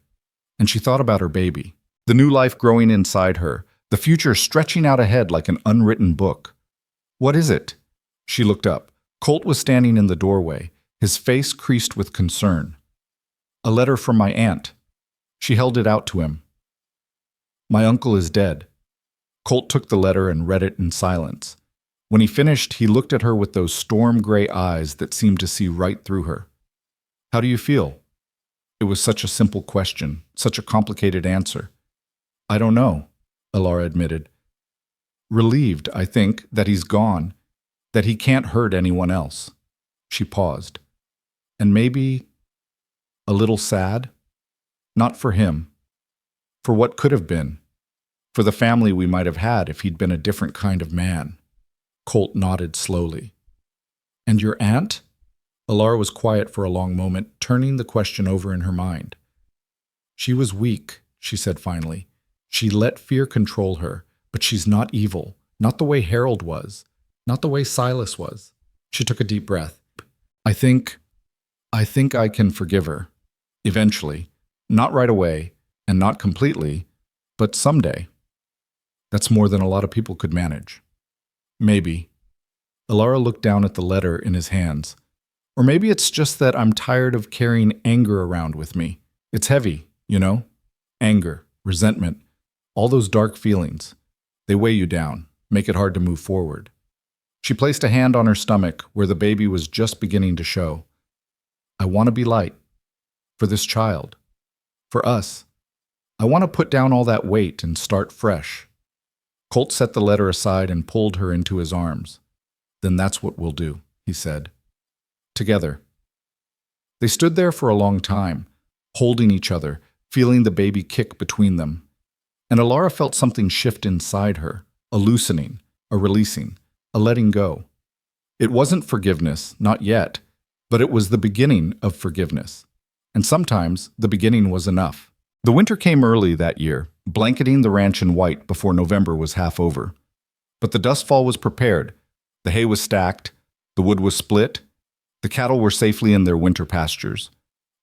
And she thought about her baby, the new life growing inside her, the future stretching out ahead like an unwritten book. What is it? She looked up. Colt was standing in the doorway, His face creased with concern. "A letter from my aunt." She held it out to him. "My uncle is dead." Colt took the letter and read it in silence. When he finished, he looked at her with those storm-gray eyes that seemed to see right through her. "How do you feel?" It was such a simple question, such a complicated answer. "I don't know," Alara admitted. "Relieved, I think, that he's gone, that he can't hurt anyone else." She paused. "And maybe a little sad? Not for him. For what could have been. For the family we might have had if he'd been a different kind of man." Colt nodded slowly. "And your aunt?" Alara was quiet for a long moment, turning the question over in her mind. "She was weak," she said finally. "She let fear control her, but she's not evil, not the way Harold was, not the way Silas was." She took a deep breath. I think I can forgive her. Eventually. Not right away, and not completely, but someday. That's more than a lot of people could manage." "Maybe." Alara looked down at the letter in his hands. "Or maybe it's just that I'm tired of carrying anger around with me. It's heavy, you know? Anger, resentment, all those dark feelings. They weigh you down, make it hard to move forward." She placed a hand on her stomach where the baby was just beginning to show. "I want to be light. For this child. For us. I want to put down all that weight and start fresh." Colt set the letter aside and pulled her into his arms. "Then that's what we'll do," he said. Together. They stood there for a long time, holding each other, feeling the baby kick between them. And Alara felt something shift inside her, a loosening, a releasing, a letting go. It wasn't forgiveness, not yet, but it was the beginning of forgiveness. And sometimes the beginning was enough. The winter came early that year, blanketing the ranch in white before November was half over. But the dustfall was prepared, the hay was stacked, the wood was split, the cattle were safely in their winter pastures.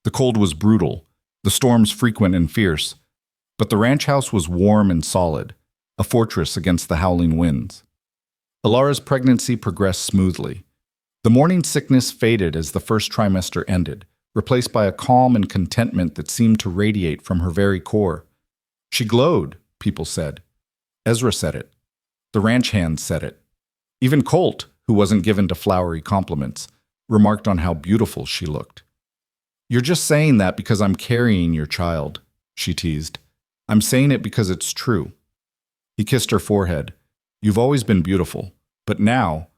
The cold was brutal, the storms frequent and fierce, but the ranch house was warm and solid, a fortress against the howling winds. Alara's pregnancy progressed smoothly. The morning sickness faded as the first trimester ended, replaced by a calm and contentment that seemed to radiate from her very core. She glowed, people said. Ezra said it. The ranch hands said it. Even Colt, who wasn't given to flowery compliments, remarked on how beautiful she looked. "You're just saying that because I'm carrying your child," she teased. "I'm saying it because it's true." He kissed her forehead. "You've always been beautiful, but now—"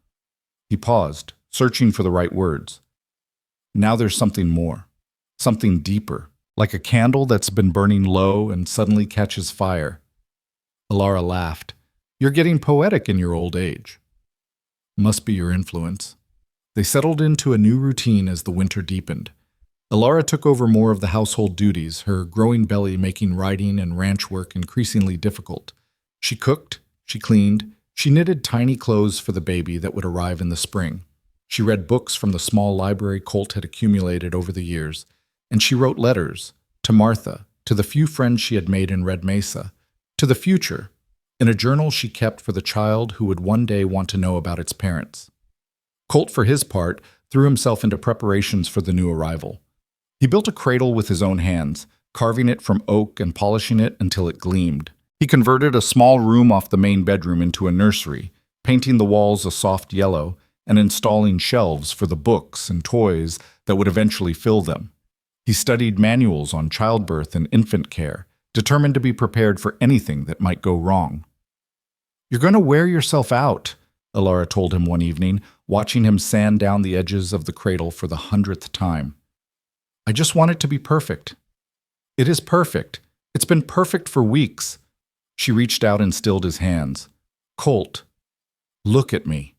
He paused, searching for the right words. "Now there's something more, something deeper, like a candle that's been burning low and suddenly catches fire." Alara laughed. "You're getting poetic in your old age." "Must be your influence." They settled into a new routine as the winter deepened. Alara took over more of the household duties, her growing belly making riding and ranch work increasingly difficult. She cooked, she cleaned, she knitted tiny clothes for the baby that would arrive in the spring. She read books from the small library Colt had accumulated over the years, and she wrote letters to Martha, to the few friends she had made in Red Mesa, to the future, in a journal she kept for the child who would one day want to know about its parents. Colt, for his part, threw himself into preparations for the new arrival. He built a cradle with his own hands, carving it from oak and polishing it until it gleamed. He converted a small room off the main bedroom into a nursery, painting the walls a soft yellow and installing shelves for the books and toys that would eventually fill them. He studied manuals on childbirth and infant care, determined to be prepared for anything that might go wrong. "You're going to wear yourself out," Alara told him one evening, watching him sand down the edges of the cradle for the 100th time. "I just want it to be perfect." "It is perfect. It's been perfect for weeks." She reached out and stilled his hands. "Colt, look at me."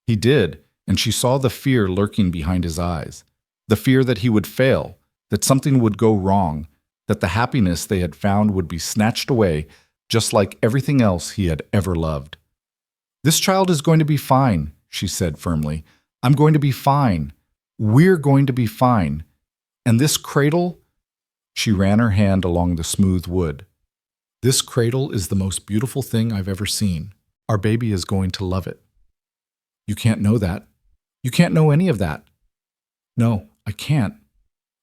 He did, and she saw the fear lurking behind his eyes. The fear that he would fail, that something would go wrong, that the happiness they had found would be snatched away, just like everything else he had ever loved. "This child is going to be fine," she said firmly. "I'm going to be fine. We're going to be fine. And this cradle—" She ran her hand along the smooth wood. "This cradle is the most beautiful thing I've ever seen. Our baby is going to love it." "You can't know that. You can't know any of that." No, I can't.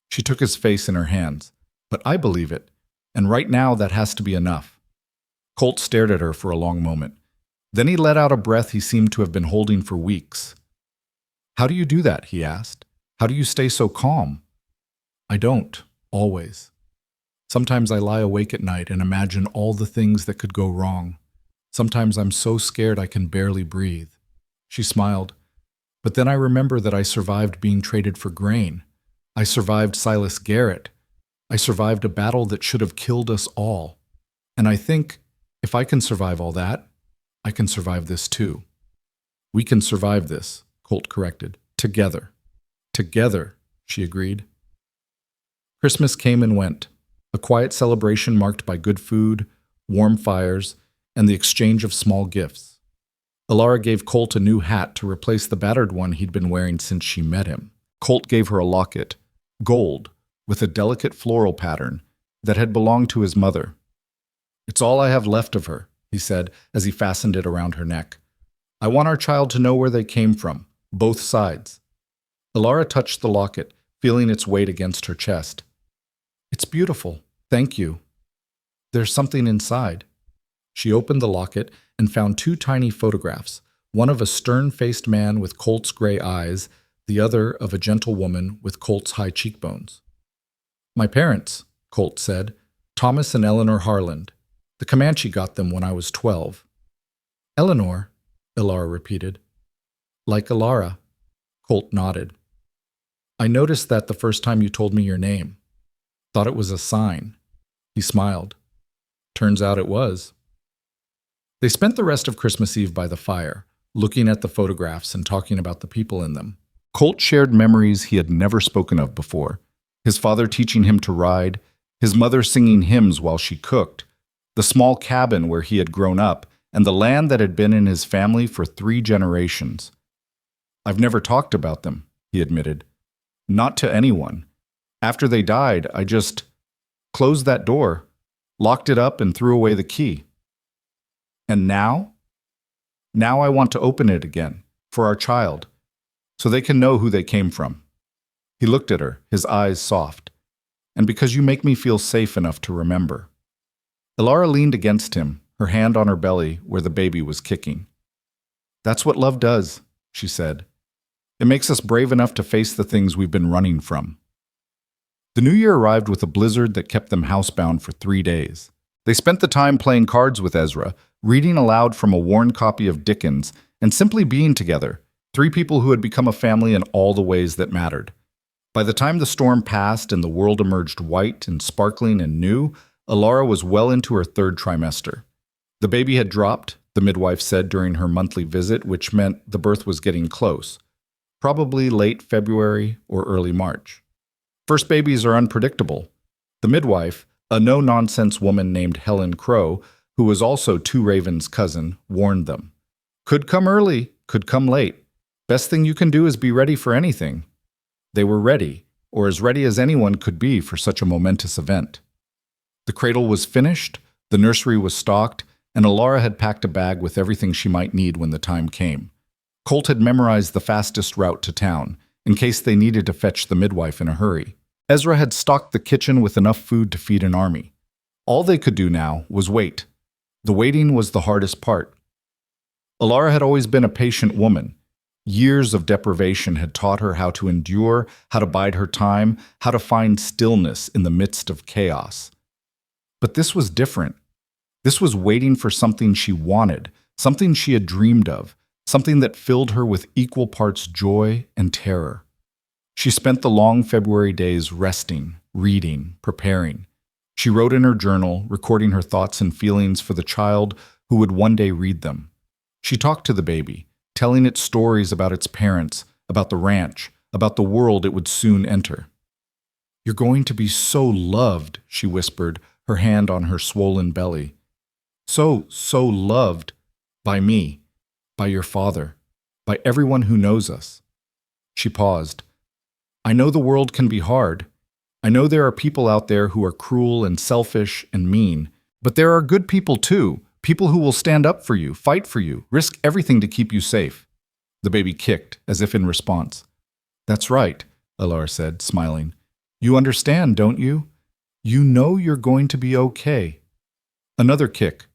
She took his face in her hands. But I believe it, and right now that has to be enough. Colt stared at her for a long moment. Then he let out a breath he seemed to have been holding for weeks. How do you do that? He asked. How do you stay so calm? I don't, always. Sometimes I lie awake at night and imagine all the things that could go wrong. Sometimes I'm so scared I can barely breathe. She smiled. But then I remember that I survived being traded for grain. I survived Silas Garrett. I survived a battle that should have killed us all. And I think, if I can survive all that, I can survive this too. We can survive this, Colt corrected. Together. Together, she agreed. Christmas came and went, a quiet celebration marked by good food, warm fires, and the exchange of small gifts. Alara gave Colt a new hat to replace the battered one he'd been wearing since she met him. Colt gave her a locket, gold, with a delicate floral pattern that had belonged to his mother. It's all I have left of her, he said as he fastened it around her neck. I want our child to know where they came from, both sides. Alara touched the locket, feeling its weight against her chest. It's beautiful, thank you. There's something inside. She opened the locket and found two tiny photographs, one of a stern-faced man with Colt's gray eyes, the other of a gentle woman with Colt's high cheekbones. My parents, Colt said, Thomas and Eleanor Harland. The Comanche got them when I was 12. Eleanor, Alara repeated. Like Alara, Colt nodded. I noticed that the first time you told me your name. Thought it was a sign. He smiled. Turns out it was. They spent the rest of Christmas Eve by the fire, looking at the photographs and talking about the people in them. Colt shared memories he had never spoken of before. His father teaching him to ride, his mother singing hymns while she cooked, the small cabin where he had grown up, and the land that had been in his family for 3 generations. I've never talked about them, he admitted. Not to anyone. After they died, I just closed that door, locked it up, and threw away the key. And now? Now I want to open it again, for our child, so they can know who they came from. He looked at her, his eyes soft. And because you make me feel safe enough to remember. Alara leaned against him, her hand on her belly where the baby was kicking. That's what love does, she said. It makes us brave enough to face the things we've been running from. The new year arrived with a blizzard that kept them housebound for 3 days. They spent the time playing cards with Ezra, reading aloud from a worn copy of Dickens, and simply being together, 3 people who had become a family in all the ways that mattered. By the time the storm passed and the world emerged white and sparkling and new, Alara was well into her 3rd trimester. The baby had dropped, the midwife said during her monthly visit, which meant the birth was getting close, probably late February or early March. First babies are unpredictable. The midwife, a no-nonsense woman named Helen Crow, who was also Two Ravens' cousin, warned them. Could come early, could come late. Best thing you can do is be ready for anything. They were ready, or as ready as anyone could be for such a momentous event. The cradle was finished, the nursery was stocked, and Alara had packed a bag with everything she might need when the time came. Colt had memorized the fastest route to town, in case they needed to fetch the midwife in a hurry. Ezra had stocked the kitchen with enough food to feed an army. All they could do now was wait. The waiting was the hardest part. Alara had always been a patient woman. Years of deprivation had taught her how to endure, how to bide her time, how to find stillness in the midst of chaos. But this was different. This was waiting for something she wanted, something she had dreamed of, something that filled her with equal parts joy and terror. She spent the long February days resting, reading, preparing. She wrote in her journal, recording her thoughts and feelings for the child who would one day read them. She talked to the baby, telling it stories about its parents, about the ranch, about the world it would soon enter. You're going to be so loved, she whispered, her hand on her swollen belly. So loved by me, by your father, by everyone who knows us. She paused. I know the world can be hard. I know there are people out there who are cruel and selfish and mean, but there are good people too, people who will stand up for you, fight for you, risk everything to keep you safe. The baby kicked, as if in response. That's right, Alara said, smiling. You understand, don't you? You know you're going to be okay. Another kick.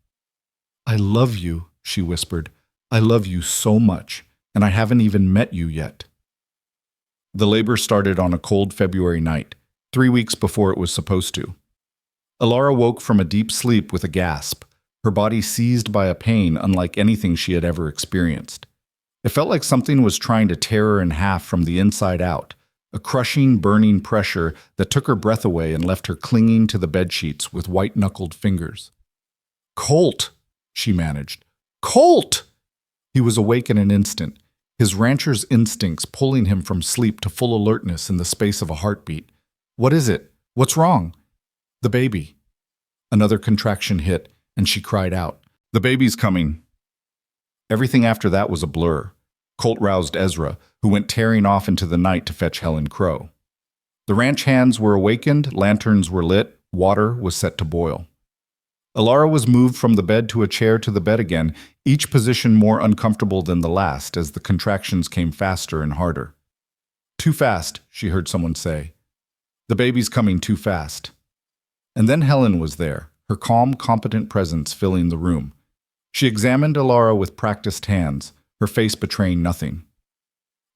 I love you, she whispered. I love you so much, and I haven't even met you yet. The labor started on a cold February night, 3 weeks before it was supposed to. Alara woke from a deep sleep with a gasp, her body seized by a pain unlike anything she had ever experienced. It felt like something was trying to tear her in half from the inside out, a crushing, burning pressure that took her breath away and left her clinging to the bedsheets with white-knuckled fingers. Colt, she managed. Colt! He was awake in an instant, his rancher's instincts pulling him from sleep to full alertness in the space of a heartbeat. What is it? What's wrong? The baby. Another contraction hit, and she cried out. The baby's coming. Everything after that was a blur. Colt roused Ezra, who went tearing off into the night to fetch Helen Crow. The ranch hands were awakened, lanterns were lit, water was set to boil. Alara was moved from the bed to a chair to the bed again, each position more uncomfortable than the last as the contractions came faster and harder. Too fast, she heard someone say. The baby's coming too fast. And then Helen was there, her calm, competent presence filling the room. She examined Alara with practiced hands, her face betraying nothing.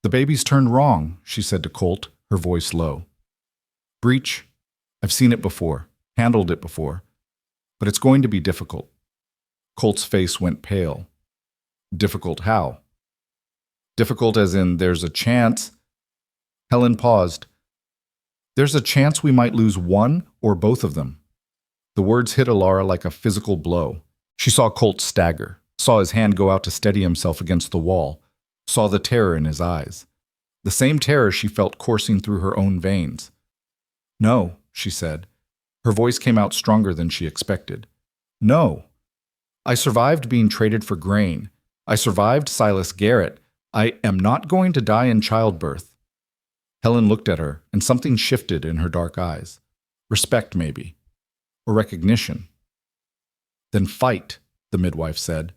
The baby's turned wrong, she said to Colt, her voice low. Breach. I've seen it before, handled it before. But it's going to be difficult. Colt's face went pale. Difficult how? Difficult as in there's a chance. Helen paused. There's a chance we might lose one or both of them. The words hit Alara like a physical blow. She saw Colt stagger, saw his hand go out to steady himself against the wall, saw the terror in his eyes. The same terror she felt coursing through her own veins. No, she said. Her voice came out stronger than she expected. No. I survived being traded for grain. I survived Silas Garrett. I am not going to die in childbirth. Helen looked at her, and something shifted in her dark eyes. Respect, maybe. Or recognition. Then fight, the midwife said.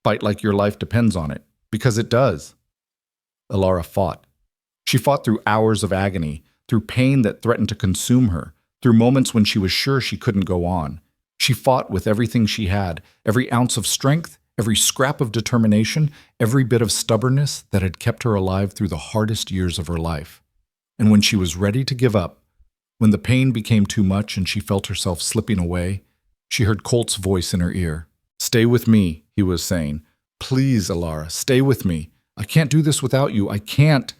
Fight like your life depends on it, because it does. Alara fought. She fought through hours of agony, through pain that threatened to consume her, through moments when she was sure she couldn't go on. She fought with everything she had, every ounce of strength, every scrap of determination, every bit of stubbornness that had kept her alive through the hardest years of her life. And when she was ready to give up, when the pain became too much and she felt herself slipping away, she heard Colt's voice in her ear. Stay with me, he was saying. Please, Alara, stay with me. I can't do this without you. I can't.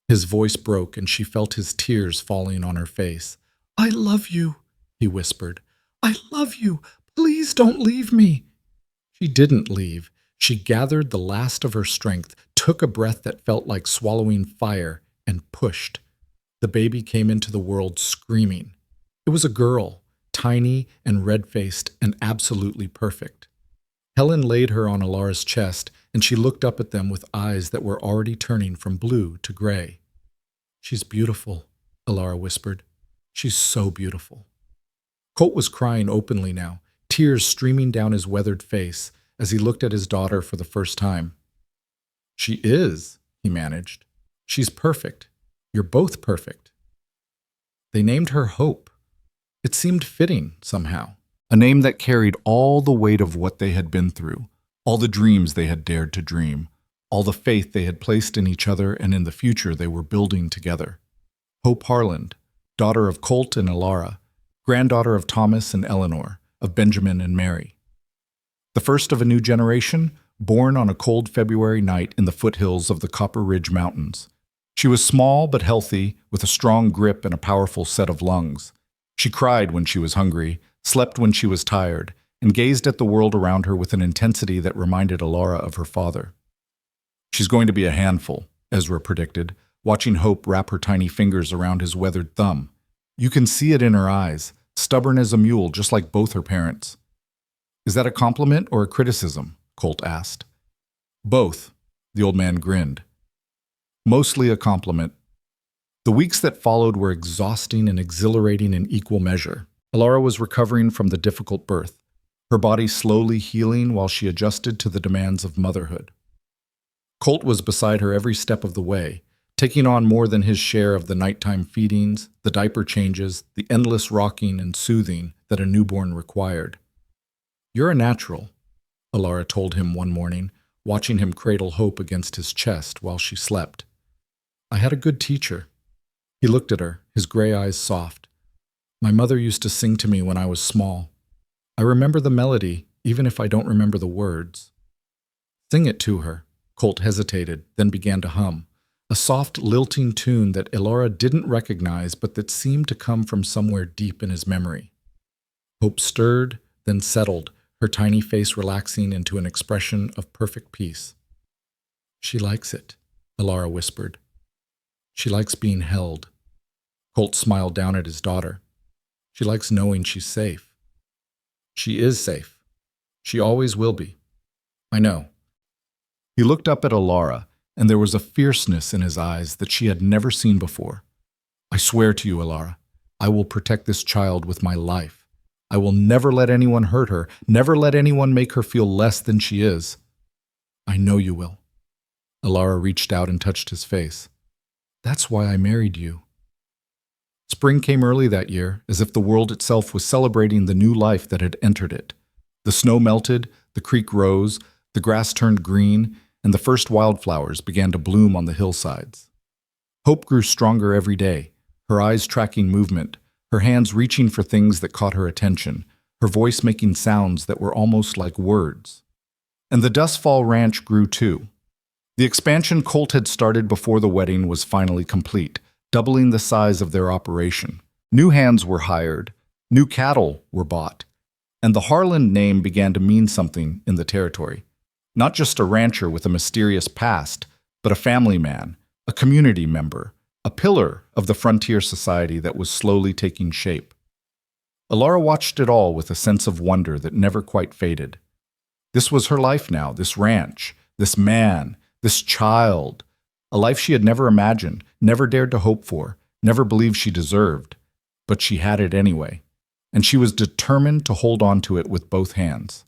His voice broke and she felt his tears falling on her face. I love you, he whispered. I love you. Please don't leave me. She didn't leave. She gathered the last of her strength, took a breath that felt like swallowing fire, and pushed. The baby came into the world screaming. It was a girl, tiny and red-faced and absolutely perfect. Helen laid her on Alara's chest, and she looked up at them with eyes that were already turning from blue to gray. She's beautiful, Alara whispered. She's so beautiful. Colt was crying openly now, tears streaming down his weathered face as he looked at his daughter for the first time. She is, he managed. She's perfect. You're both perfect. They named her Hope. It seemed fitting, somehow. A name that carried all the weight of what they had been through, all the dreams they had dared to dream, all the faith they had placed in each other and in the future they were building together. Hope Harland, daughter of Colt and Alara, granddaughter of Thomas and Eleanor, of Benjamin and Mary. The first of a new generation, born on a cold February night in the foothills of the Copper Ridge Mountains. She was small but healthy, with a strong grip and a powerful set of lungs. She cried when she was hungry, slept when she was tired, and gazed at the world around her with an intensity that reminded Alara of her father. She's going to be a handful, Ezra predicted, watching Hope wrap her tiny fingers around his weathered thumb. You can see it in her eyes, stubborn as a mule, just like both her parents. Is that a compliment or a criticism? Colt asked. Both, the old man grinned. Mostly a compliment. The weeks that followed were exhausting and exhilarating in equal measure. Alara was recovering from the difficult birth, her body slowly healing while she adjusted to the demands of motherhood. Colt was beside her every step of the way, taking on more than his share of the nighttime feedings, the diaper changes, the endless rocking and soothing that a newborn required. "You're a natural," Alara told him one morning, watching him cradle Hope against his chest while she slept. "I had a good teacher." He looked at her, his gray eyes soft. "My mother used to sing to me when I was small. I remember the melody, even if I don't remember the words." "Sing it to her." Colt hesitated, then began to hum, a soft, lilting tune that Alara didn't recognize but that seemed to come from somewhere deep in his memory. Hope stirred, then settled, her tiny face relaxing into an expression of perfect peace. "She likes it," Alara whispered. "She likes being held." Colt smiled down at his daughter. "She likes knowing she's safe." "She is safe. She always will be. I know." He looked up at Alara, and there was a fierceness in his eyes that she had never seen before. "I swear to you, Alara, I will protect this child with my life. I will never let anyone hurt her, never let anyone make her feel less than she is." "I know you will." Alara reached out and touched his face. "That's why I married you." Spring came early that year, as if the world itself was celebrating the new life that had entered it. The snow melted, the creek rose, the grass turned green, and the first wildflowers began to bloom on the hillsides. Hope grew stronger every day, her eyes tracking movement, her hands reaching for things that caught her attention, her voice making sounds that were almost like words. And the Dustfall Ranch grew too. The expansion Colt had started before the wedding was finally complete, doubling the size of their operation. New hands were hired, new cattle were bought, and the Harlan name began to mean something in the territory. Not just a rancher with a mysterious past, but a family man, a community member, a pillar of the frontier society that was slowly taking shape. Alara watched it all with a sense of wonder that never quite faded. This was her life now, this ranch, this man, this child, a life she had never imagined, never dared to hope for, never believed she deserved. But she had it anyway, and she was determined to hold on to it with both hands.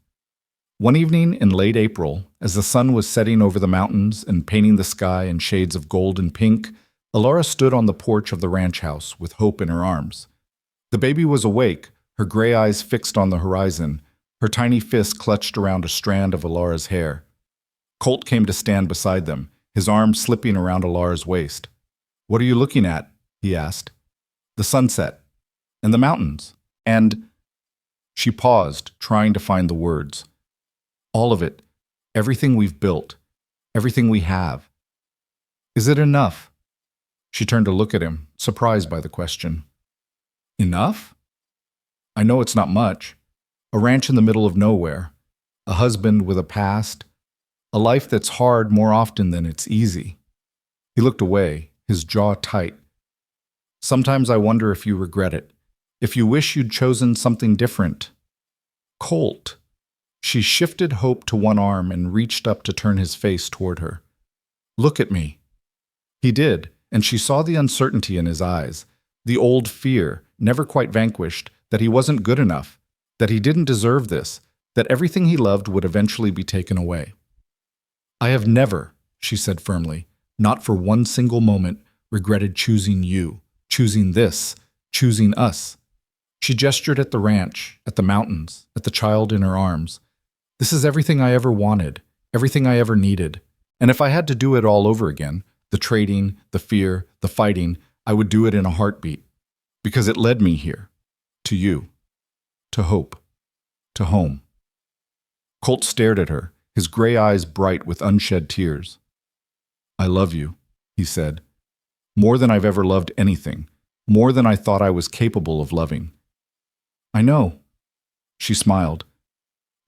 One evening in late April, as the sun was setting over the mountains and painting the sky in shades of gold and pink, Alara stood on the porch of the ranch house with Hope in her arms. The baby was awake, her gray eyes fixed on the horizon, her tiny fist clutched around a strand of Alara's hair. Colt came to stand beside them, his arm slipping around Alara's waist. "What are you looking at?" he asked. "The sunset, and the mountains, and—" She paused, trying to find the words. "All of it, everything we've built, everything we have. Is it enough?" She turned to look at him, surprised by the question. "Enough? I know it's not much. A ranch in the middle of nowhere, a husband with a past, a life that's hard more often than it's easy." He looked away, his jaw tight. "Sometimes I wonder if you regret it, if you wish you'd chosen something different." "Colt." She shifted Hope to one arm and reached up to turn his face toward her. "Look at me." He did, and she saw the uncertainty in his eyes, the old fear, never quite vanquished, that he wasn't good enough, that he didn't deserve this, that everything he loved would eventually be taken away. "I have never," she said firmly, "not for one single moment, regretted choosing you, choosing this, choosing us." She gestured at the ranch, at the mountains, at the child in her arms. "This is everything I ever wanted, everything I ever needed. And if I had to do it all over again, the trading, the fear, the fighting, I would do it in a heartbeat. Because it led me here. To you. To hope. To home." Colt stared at her, his gray eyes bright with unshed tears. "I love you," he said. "More than I've ever loved anything. More than I thought I was capable of loving." "I know." She smiled.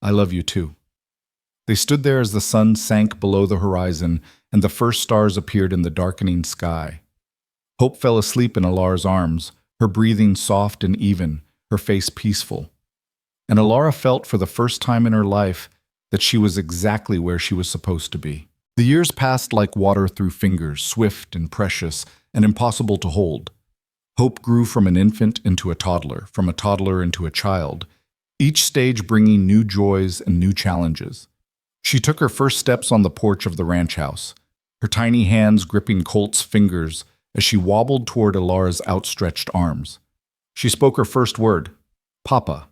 "I love you too." They stood there as the sun sank below the horizon and the first stars appeared in the darkening sky. Hope fell asleep in Alara's arms, her breathing soft and even, her face peaceful. And Alara felt for the first time in her life that she was exactly where she was supposed to be. The years passed like water through fingers, swift and precious and impossible to hold. Hope grew from an infant into a toddler, from a toddler into a child, each stage bringing new joys and new challenges. She took her first steps on the porch of the ranch house. her tiny hands gripping Colt's fingers as she wobbled toward Alara's outstretched arms. She spoke her first word, Papa,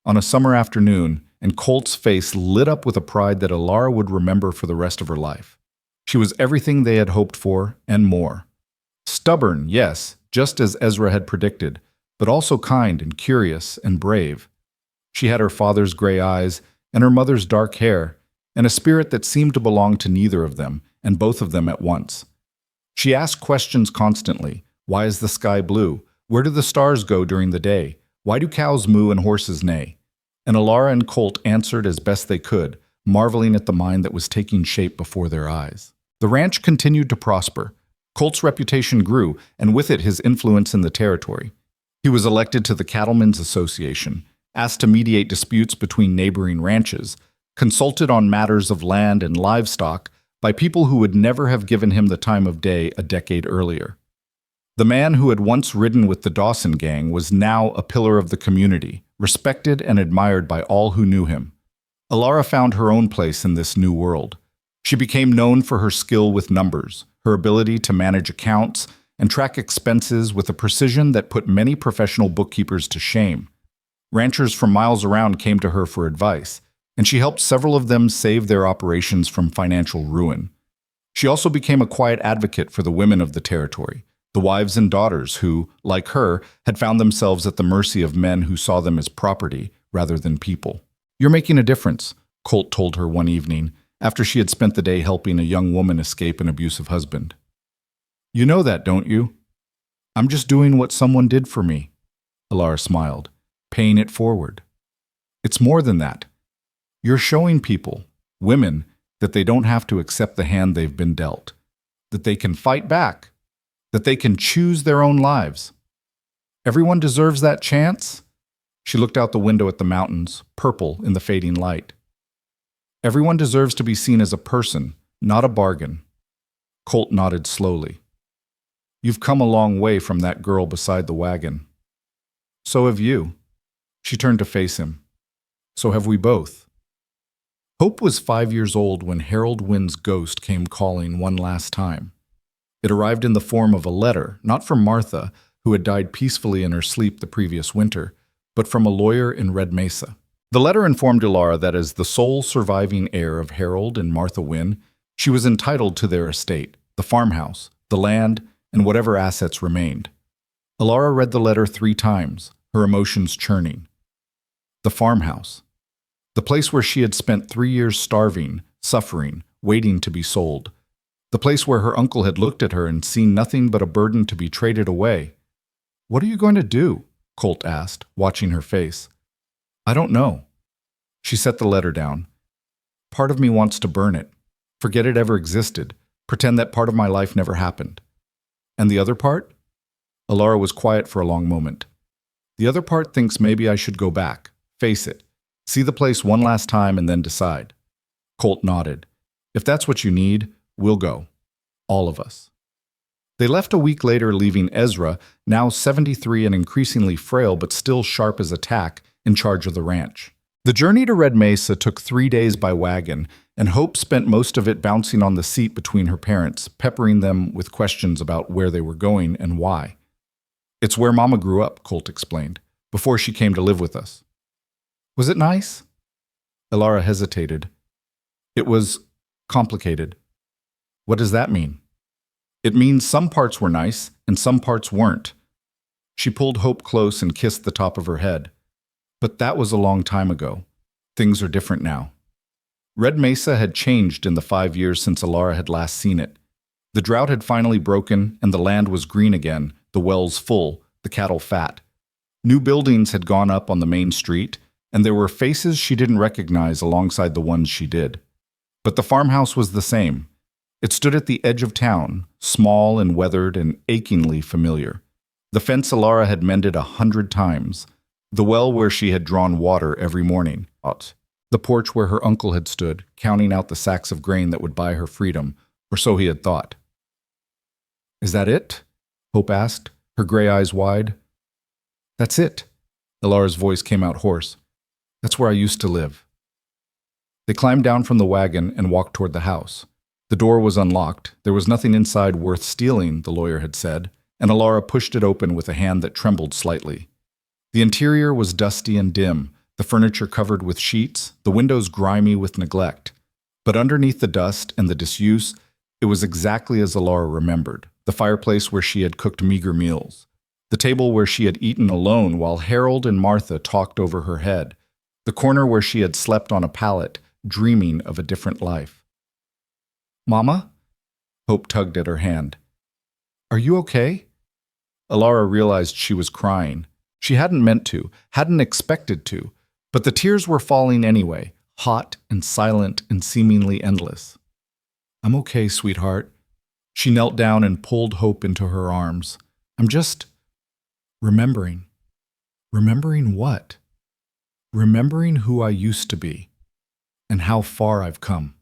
on a summer afternoon, and Colt's face lit up with a pride that Alara would remember for the rest of her life. She was everything they had hoped for and more. Stubborn, yes, just as Ezra had predicted, but also kind and curious and brave. She had her father's gray eyes and her mother's dark hair, and a spirit that seemed to belong to neither of them, and both of them at once. She asked questions constantly. Why is the sky blue? Where do the stars go during the day? Why do cows moo and horses neigh? And Alara and Colt answered as best they could, marveling at the mind that was taking shape before their eyes. The ranch continued to prosper. Colt's reputation grew, and with it his influence in the territory. He was elected to the Cattlemen's Association, asked to mediate disputes between neighboring ranches, consulted on matters of land and livestock by people who would never have given him the time of day a decade earlier. The man who had once ridden with the Dawson gang was now a pillar of the community, respected and admired by all who knew him. Alara found her own place in this new world. She became known for her skill with numbers, her ability to manage accounts, and track expenses with a precision that put many professional bookkeepers to shame. Ranchers from miles around came to her for advice, and she helped several of them save their operations from financial ruin. She also became a quiet advocate for the women of the territory, the wives and daughters who, like her, had found themselves at the mercy of men who saw them as property rather than people. "You're making a difference," Colt told her one evening, after she had spent the day helping a young woman escape an abusive husband. "You know that, don't you?" "I'm just doing what someone did for me," Alara smiled, paying it forward. "It's more than that. You're showing people, women, that they don't have to accept the hand they've been dealt, that they can fight back, that they can choose their own lives. Everyone deserves that chance." She looked out the window at the mountains, purple in the fading light. "Everyone deserves to be seen as a person, not a bargain." Colt nodded slowly. "You've come a long way from that girl beside the wagon." "So have you." She turned to face him. "So have we both." Hope was 5 years old when Harold Wynn's ghost came calling one last time. It arrived in the form of a letter, not from Martha, who had died peacefully in her sleep the previous winter, but from a lawyer in Red Mesa. The letter informed Alara that as the sole surviving heir of Harold and Martha Wynn, she was entitled to their estate, the farmhouse, the land, and whatever assets remained. Alara read the letter 3 times, her emotions churning. The farmhouse. The place where she had spent 3 years starving, suffering, waiting to be sold. The place where her uncle had looked at her and seen nothing but a burden to be traded away. "What are you going to do?" Colt asked, watching her face. "I don't know." She set the letter down. "Part of me wants to burn it, forget it ever existed, pretend that part of my life never happened." "And the other part?" Alara was quiet for a long moment. "The other part thinks maybe I should go back, face it, see the place one last time and then decide." Colt nodded. "If that's what you need, we'll go. All of us." They left a week later, leaving Ezra, now 73 and increasingly frail but still sharp as a tack, in charge of the ranch. The journey to Red Mesa took 3 days by wagon, and Hope spent most of it bouncing on the seat between her parents, peppering them with questions about where they were going and why. "It's where Mama grew up," Colt explained, "before she came to live with us." "Was it nice?" Alara hesitated. "It was complicated." "What does that mean?" "It means some parts were nice and some parts weren't." She pulled Hope close and kissed the top of her head. "But that was a long time ago. Things are different now." Red Mesa had changed in the 5 years since Alara had last seen it. The drought had finally broken and the land was green again, the wells full, the cattle fat. New buildings had gone up on the main street, and there were faces she didn't recognize alongside the ones she did. But the farmhouse was the same. It stood at the edge of town, small and weathered and achingly familiar. The fence Alara had mended 100 times. The well where she had drawn water every morning. The porch where her uncle had stood, counting out the sacks of grain that would buy her freedom, or so he had thought. "Is that it?" Hope asked, her gray eyes wide. "That's it." Alara's voice came out hoarse. "That's where I used to live." They climbed down from the wagon and walked toward the house. The door was unlocked. There was nothing inside worth stealing, the lawyer had said, and Alara pushed it open with a hand that trembled slightly. The interior was dusty and dim, the furniture covered with sheets, the windows grimy with neglect. But underneath the dust and the disuse, it was exactly as Alara remembered, the fireplace where she had cooked meager meals, the table where she had eaten alone while Harold and Martha talked over her head, the corner where she had slept on a pallet, dreaming of a different life. "Mama?" Hope tugged at her hand. "Are you okay?" Alara realized she was crying. She hadn't meant to, hadn't expected to, but the tears were falling anyway, hot and silent and seemingly endless. "I'm okay, sweetheart." She knelt down and pulled Hope into her arms. "I'm just remembering." "Remembering what?" "Remembering who I used to be and how far I've come."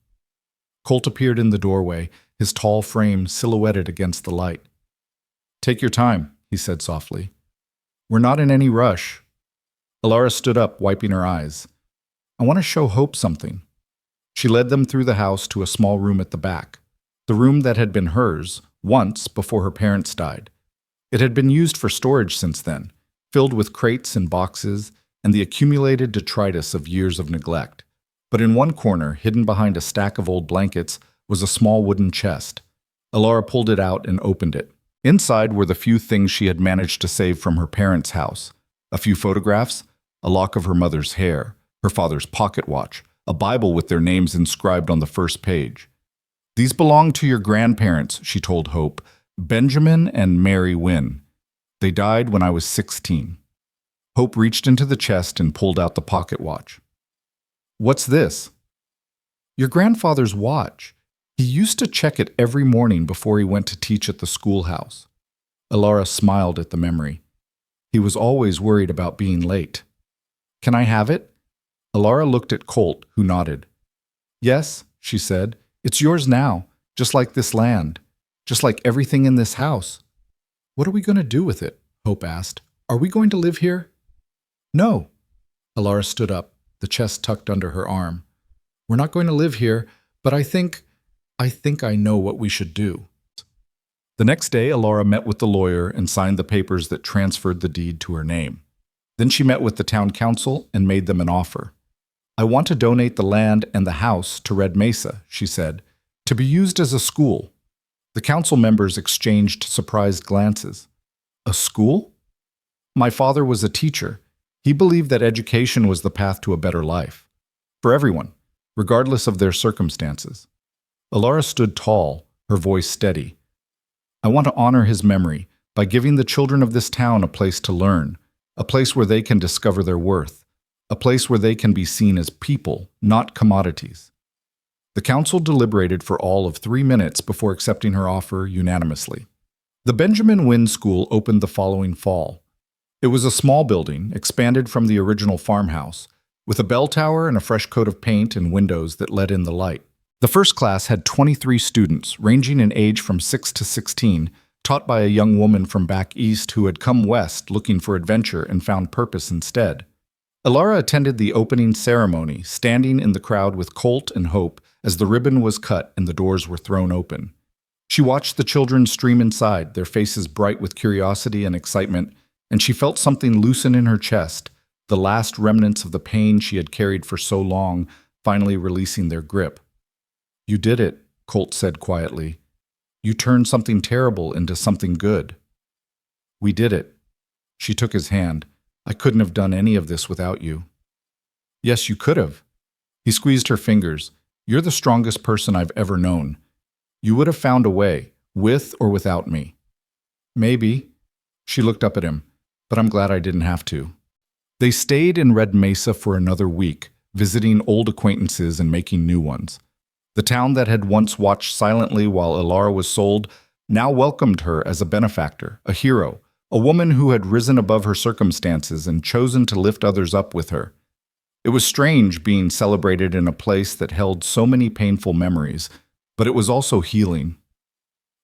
Colt appeared in the doorway, his tall frame silhouetted against the light. "Take your time," he said softly. "We're not in any rush." Alara stood up, wiping her eyes. "I want to show Hope something." She led them through the house to a small room at the back, the room that had been hers once before her parents died. It had been used for storage since then, filled with crates and boxes and the accumulated detritus of years of neglect. But in one corner, hidden behind a stack of old blankets, was a small wooden chest. Alara pulled it out and opened it. Inside were the few things she had managed to save from her parents' house: a few photographs, a lock of her mother's hair, her father's pocket watch, a Bible with their names inscribed on the first page. "These belong to your grandparents," she told Hope, "Benjamin and Mary Wynne. They died when I was 16. Hope reached into the chest and pulled out the pocket watch. "What's this?" "Your grandfather's watch. He used to check it every morning before he went to teach at the schoolhouse." Alara smiled at the memory. "He was always worried about being late." "Can I have it?" Alara looked at Colt, who nodded. "Yes," she said, "it's yours now, just like this land, just like everything in this house." "What are we going to do with it?" Hope asked. "Are we going to live here?" "No." Alara stood up, the chest tucked under her arm. "We're not going to live here, but I think I know what we should do." The next day, Alara met with the lawyer and signed the papers that transferred the deed to her name. Then she met with the town council and made them an offer. "I want to donate the land and the house to Red Mesa," she said, "to be used as a school." The council members exchanged surprised glances. "A school?" "My father was a teacher. He believed that education was the path to a better life. For everyone, regardless of their circumstances." Alara stood tall, her voice steady. "I want to honor his memory by giving the children of this town a place to learn, a place where they can discover their worth, a place where they can be seen as people, not commodities." The council deliberated for all of 3 minutes before accepting her offer unanimously. The Benjamin Wynne School opened the following fall. It was a small building, expanded from the original farmhouse, with a bell tower and a fresh coat of paint and windows that let in the light. The first class had 23 students, ranging in age from 6 to 16, taught by a young woman from back east who had come west looking for adventure and found purpose instead. Alara attended the opening ceremony, standing in the crowd with Colt and Hope as the ribbon was cut and the doors were thrown open. She watched the children stream inside, their faces bright with curiosity and excitement, and she felt something loosen in her chest, the last remnants of the pain she had carried for so long finally releasing their grip. "You did it," Colt said quietly. "You turned something terrible into something good." "We did it." She took his hand. "I couldn't have done any of this without you." "Yes, you could have." He squeezed her fingers. "You're the strongest person I've ever known. You would have found a way, with or without me." "Maybe." She looked up at him. "But I'm glad I didn't have to." They stayed in Red Mesa for another week, visiting old acquaintances and making new ones. The town that had once watched silently while Alara was sold now welcomed her as a benefactor, a hero, a woman who had risen above her circumstances and chosen to lift others up with her. It was strange being celebrated in a place that held so many painful memories, but it was also healing.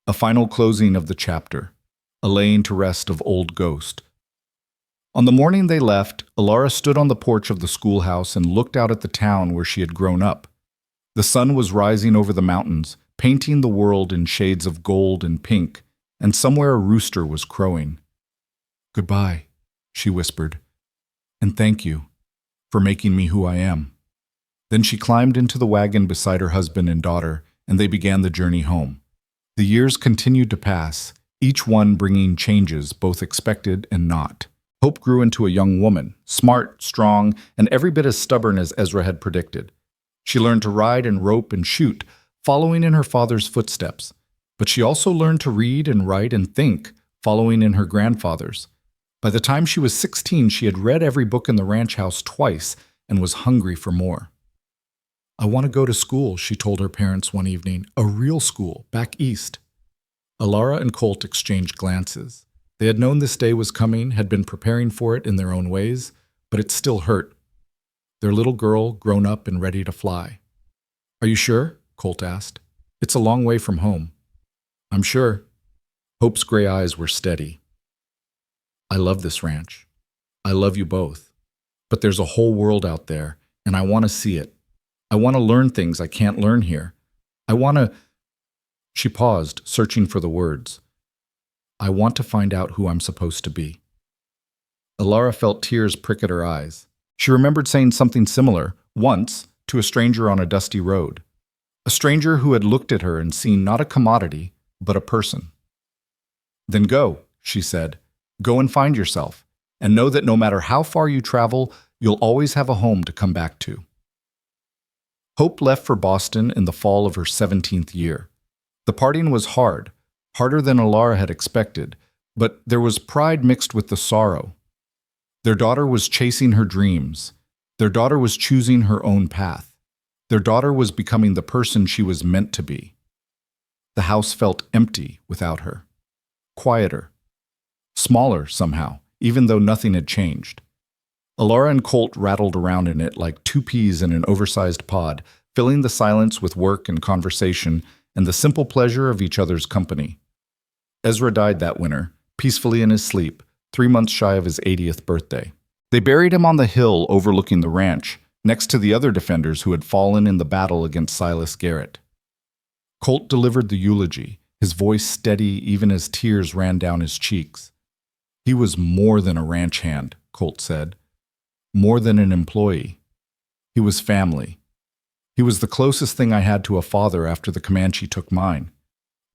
A final closing of the chapter, a laying to rest of old ghost. On the morning they left, Alara stood on the porch of the schoolhouse and looked out at the town where she had grown up. The sun was rising over the mountains, painting the world in shades of gold and pink, and somewhere a rooster was crowing. "Goodbye," she whispered, "and thank you for making me who I am." Then she climbed into the wagon beside her husband and daughter, and they began the journey home. The years continued to pass, each one bringing changes, both expected and not. Hope grew into a young woman, smart, strong, and every bit as stubborn as Ezra had predicted. She learned to ride and rope and shoot, following in her father's footsteps. But she also learned to read and write and think, following in her grandfather's. By the time she was 16, she had read every book in the ranch house twice and was hungry for more. "I want to go to school," she told her parents one evening. "A real school, back east." Alara and Colt exchanged glances. They had known this day was coming, had been preparing for it in their own ways, but it still hurt. Their little girl, grown up and ready to fly. "Are you sure?" Colt asked. "It's a long way from home." "I'm sure." Hope's gray eyes were steady. "I love this ranch. I love you both. But there's a whole world out there, and I want to see it. I want to learn things I can't learn here. I want to—" She paused, searching for the words. "I want to find out who I'm supposed to be." Alara felt tears prick at her eyes. She remembered saying something similar, once, to a stranger on a dusty road. A stranger who had looked at her and seen not a commodity, but a person. "Then go," she said. "Go and find yourself, and know that no matter how far you travel, you'll always have a home to come back to." Hope left for Boston in the fall of her 17th year. The parting was hard, harder than Alara had expected, but there was pride mixed with the sorrow. Their daughter was chasing her dreams. Their daughter was choosing her own path. Their daughter was becoming the person she was meant to be. The house felt empty without her. Quieter. Smaller, somehow, even though nothing had changed. Alara and Colt rattled around in it like two peas in an oversized pod, filling the silence with work and conversation and the simple pleasure of each other's company. Ezra died that winter, peacefully in his sleep, 3 months shy of his 80th birthday. They buried him on the hill overlooking the ranch, next to the other defenders who had fallen in the battle against Silas Garrett. Colt delivered the eulogy, his voice steady even as tears ran down his cheeks. "He was more than a ranch hand," Colt said. "More than an employee. He was family. He was the closest thing I had to a father after the Comanche took mine,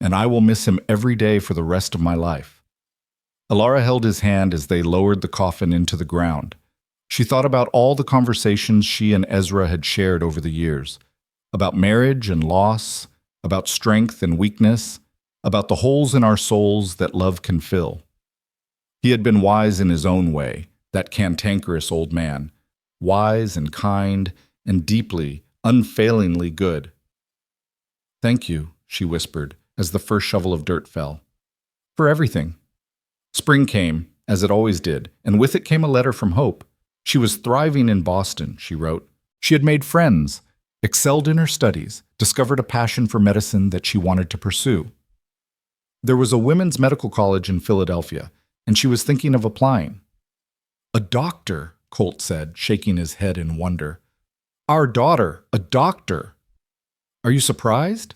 and I will miss him every day for the rest of my life." Alara held his hand as they lowered the coffin into the ground. She thought about all the conversations she and Ezra had shared over the years, about marriage and loss, about strength and weakness, about the holes in our souls that love can fill. He had been wise in his own way, that cantankerous old man, wise and kind and deeply, unfailingly good. "Thank you," she whispered, as the first shovel of dirt fell. "For everything." Spring came, as it always did, and with it came a letter from Hope. She was thriving in Boston, she wrote. She had made friends, excelled in her studies, discovered a passion for medicine that she wanted to pursue. There was a women's medical college in Philadelphia, and she was thinking of applying. "A doctor," Colt said, shaking his head in wonder. "Our daughter, a doctor." "Are you surprised?"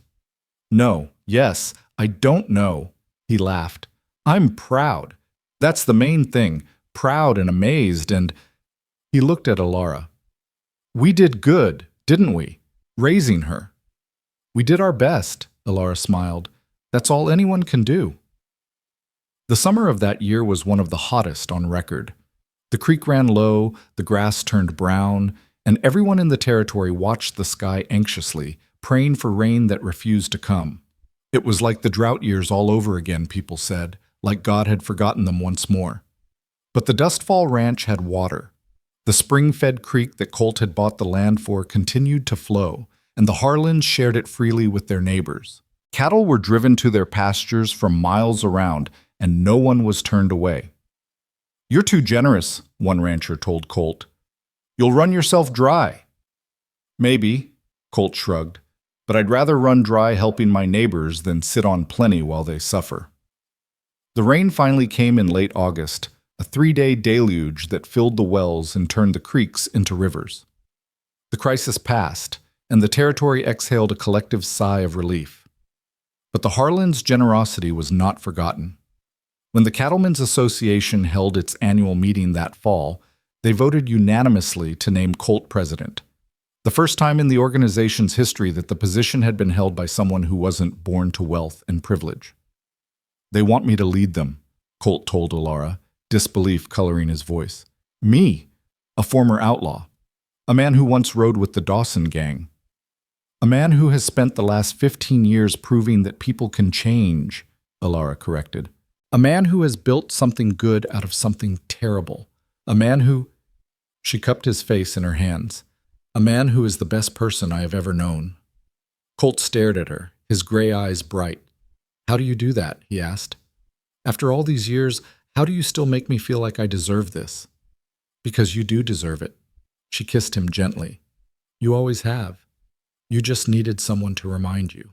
"No, yes, I don't know," he laughed. "I'm proud. That's the main thing, proud and amazed, and—" He looked at Alara. "We did good, didn't we? Raising her." "We did our best," Alara smiled. "That's all anyone can do." The summer of that year was one of the hottest on record. The creek ran low, the grass turned brown, and everyone in the territory watched the sky anxiously, praying for rain that refused to come. It was like the drought years all over again, people said, like God had forgotten them once more. But the Dustfall Ranch had water. The spring-fed creek that Colt had bought the land for continued to flow, and the Harlans shared it freely with their neighbors. Cattle were driven to their pastures from miles around, and no one was turned away. "You're too generous," one rancher told Colt. "You'll run yourself dry." "Maybe," Colt shrugged, "but I'd rather run dry helping my neighbors than sit on plenty while they suffer." The rain finally came in late August, a 3-day deluge that filled the wells and turned the creeks into rivers. The crisis passed, and the territory exhaled a collective sigh of relief. But the Harlan's generosity was not forgotten. When the Cattlemen's Association held its annual meeting that fall, they voted unanimously to name Colt president. The first time in the organization's history that the position had been held by someone who wasn't born to wealth and privilege. "They want me to lead them," Colt told Alara, disbelief coloring his voice. "Me, a former outlaw, a man who once rode with the Dawson gang, a man who has spent the last 15 years proving that people can change," Alara corrected. "A man who has built something good out of something terrible. A man who—" She cupped his face in her hands. "A man who is the best person I have ever known." Colt stared at her, his gray eyes bright. "How do you do that?" he asked. "After all these years, how do you still make me feel like I deserve this?" "Because you do deserve it." She kissed him gently. "You always have. You just needed someone to remind you."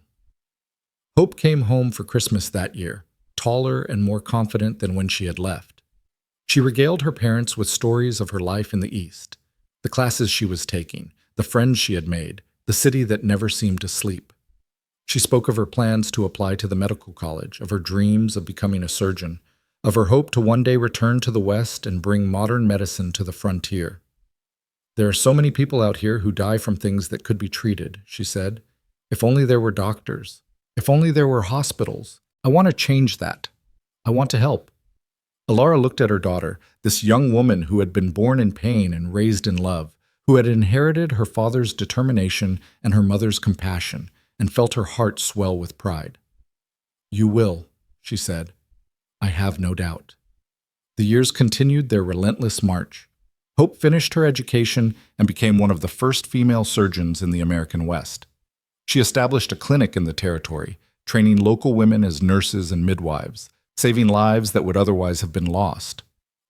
Hope came home for Christmas that year, taller and more confident than when she had left. She regaled her parents with stories of her life in the East, the classes she was taking, the friends she had made, the city that never seemed to sleep. She spoke of her plans to apply to the medical college, of her dreams of becoming a surgeon, of her hope to one day return to the West and bring modern medicine to the frontier. "There are so many people out here who die from things that could be treated," she said. "If only there were doctors. If only there were hospitals. I want to change that. I want to help." Alara looked at her daughter, this young woman who had been born in pain and raised in love, who had inherited her father's determination and her mother's compassion, and felt her heart swell with pride. "You will," she said. "I have no doubt." The years continued their relentless march. Hope finished her education and became one of the first female surgeons in the American West. She established a clinic in the territory, training local women as nurses and midwives, saving lives that would otherwise have been lost.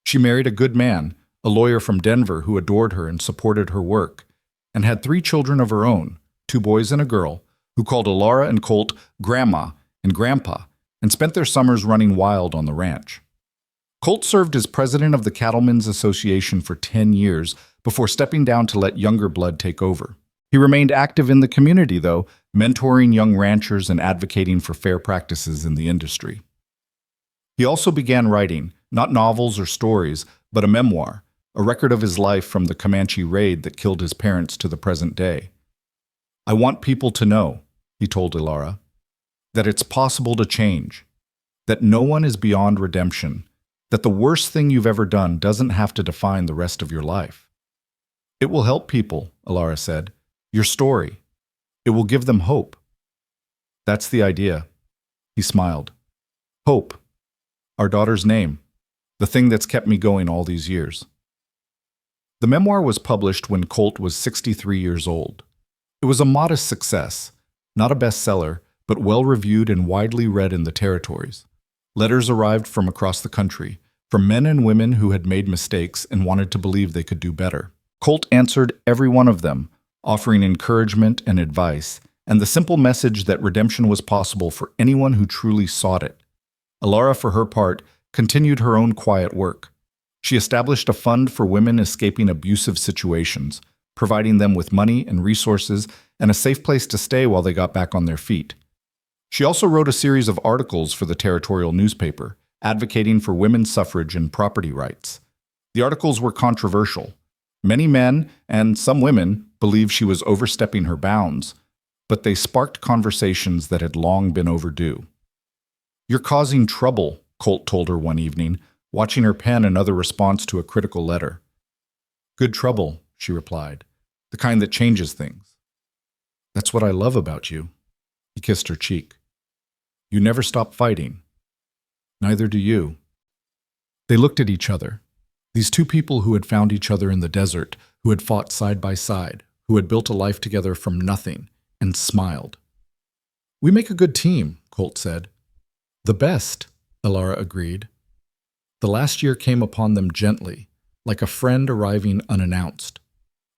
She married a good man, a lawyer from Denver who adored her and supported her work, and had 3 children of her own, 2 boys and a girl, who called Alara and Colt Grandma and Grandpa, and spent their summers running wild on the ranch. Colt served as president of the Cattlemen's Association for 10 years before stepping down to let younger blood take over. He remained active in the community, though, mentoring young ranchers and advocating for fair practices in the industry. He also began writing, not novels or stories, but a memoir, a record of his life from the Comanche raid that killed his parents to the present day. "I want people to know," he told Alara, "that it's possible to change, that no one is beyond redemption, that the worst thing you've ever done doesn't have to define the rest of your life." "It will help people," Alara said. "Your story. It will give them hope." "That's the idea." He smiled. "Hope. Our daughter's name. The thing that's kept me going all these years." The memoir was published when Colt was 63 years old. It was a modest success, not a bestseller, but well-reviewed and widely read in the territories. Letters arrived from across the country, from men and women who had made mistakes and wanted to believe they could do better. Colt answered every one of them, offering encouragement and advice, and the simple message that redemption was possible for anyone who truly sought it. Alara, for her part, continued her own quiet work. She established a fund for women escaping abusive situations, providing them with money and resources and a safe place to stay while they got back on their feet. She also wrote a series of articles for the territorial newspaper, advocating for women's suffrage and property rights. The articles were controversial. Many men, and some women, believed she was overstepping her bounds, but they sparked conversations that had long been overdue. "You're causing trouble," Colt told her one evening, watching her pen another response to a critical letter. "Good trouble," she replied, "the kind that changes things." "That's what I love about you." He kissed her cheek. "You never stop fighting. Neither do you." They looked at each other. These 2 people who had found each other in the desert, who had fought side by side, who had built a life together from nothing, and smiled. "We make a good team," Colt said. "The best," Alara agreed. The last year came upon them gently, like a friend arriving unannounced.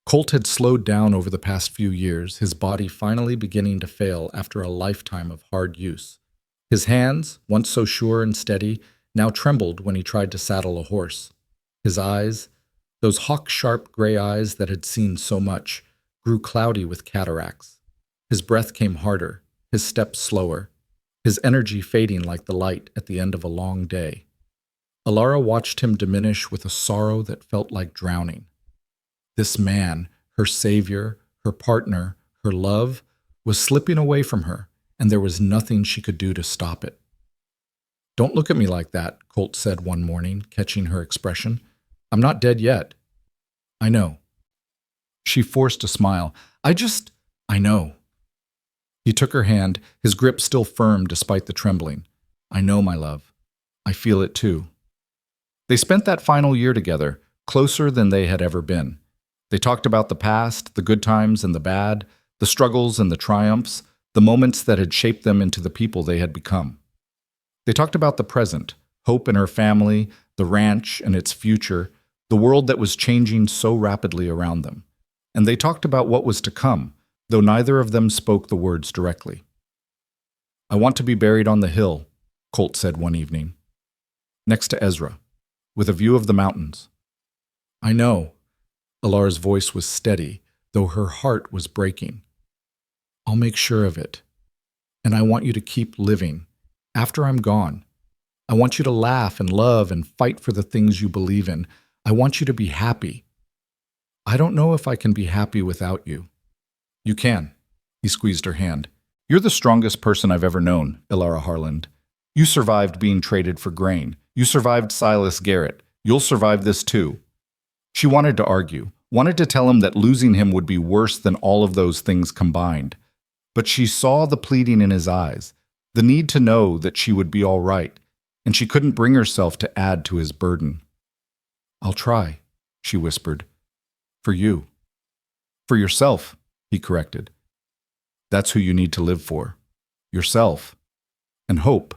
Colt had slowed down over the past few years, his body finally beginning to fail after a lifetime of hard use. His hands, once so sure and steady, now trembled when he tried to saddle a horse. His eyes, those hawk-sharp gray eyes that had seen so much, grew cloudy with cataracts. His breath came harder, his steps slower, his energy fading like the light at the end of a long day. Alara watched him diminish with a sorrow that felt like drowning. This man, her savior, her partner, her love, was slipping away from her, and there was nothing she could do to stop it. "Don't look at me like that," Colt said one morning, catching her expression. "I'm not dead yet." "I know." She forced a smile. I know." He took her hand, his grip still firm despite the trembling. "I know, my love. I feel it too." They spent that final year together, closer than they had ever been. They talked about the past, the good times and the bad, the struggles and the triumphs, the moments that had shaped them into the people they had become. They talked about the present, Hope and her family, the ranch and its future, the world that was changing so rapidly around them. And they talked about what was to come, though neither of them spoke the words directly. "I want to be buried on the hill," Colt said one evening, "next to Ezra, with a view of the mountains." "I know." Alara's voice was steady, though her heart was breaking. "I'll make sure of it. And I want you to keep living, after I'm gone. I want you to laugh and love and fight for the things you believe in. I want you to be happy. I don't know if I can be happy without you." "You can." He squeezed her hand. "You're the strongest person I've ever known, Alara Harland. You survived being traded for grain. You survived Silas Garrett. You'll survive this too." She wanted to argue, wanted to tell him that losing him would be worse than all of those things combined. But she saw the pleading in his eyes, the need to know that she would be all right, and she couldn't bring herself to add to his burden. "I'll try," she whispered. "For you." "For yourself," he corrected. "That's who you need to live for. Yourself. And Hope.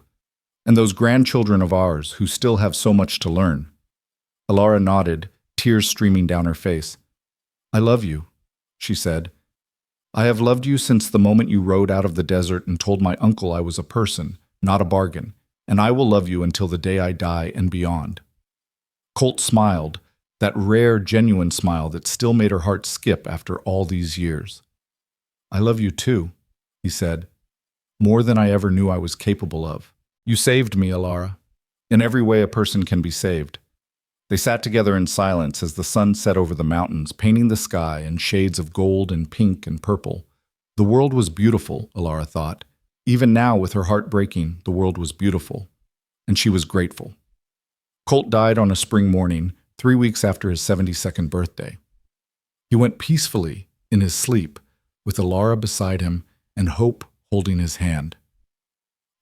And those grandchildren of ours who still have so much to learn." Alara nodded, tears streaming down her face. "I love you," she said. "I have loved you since the moment you rode out of the desert and told my uncle I was a person, not a bargain, and I will love you until the day I die and beyond." Colt smiled, that rare, genuine smile that still made her heart skip after all these years. "I love you too," he said, "more than I ever knew I was capable of. You saved me, Alara. In every way a person can be saved." They sat together in silence as the sun set over the mountains, painting the sky in shades of gold and pink and purple. The world was beautiful, Alara thought. Even now, with her heart breaking, the world was beautiful. And she was grateful. Colt died on a spring morning, 3 weeks after his 72nd birthday. He went peacefully in his sleep, with Alara beside him and Hope holding his hand.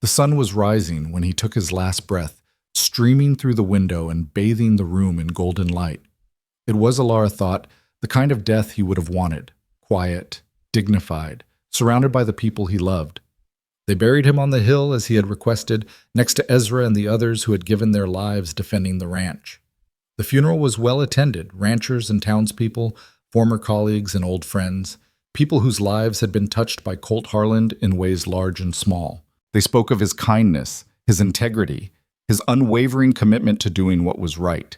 The sun was rising when he took his last breath, streaming through the window and bathing the room in golden light. It was, Alara thought, the kind of death he would have wanted, quiet, dignified, surrounded by the people he loved. They buried him on the hill as he had requested, next to Ezra and the others who had given their lives defending the ranch. The funeral was well attended, ranchers and townspeople, former colleagues and old friends, people whose lives had been touched by Colt Harland in ways large and small. They spoke of his kindness, his integrity, his unwavering commitment to doing what was right.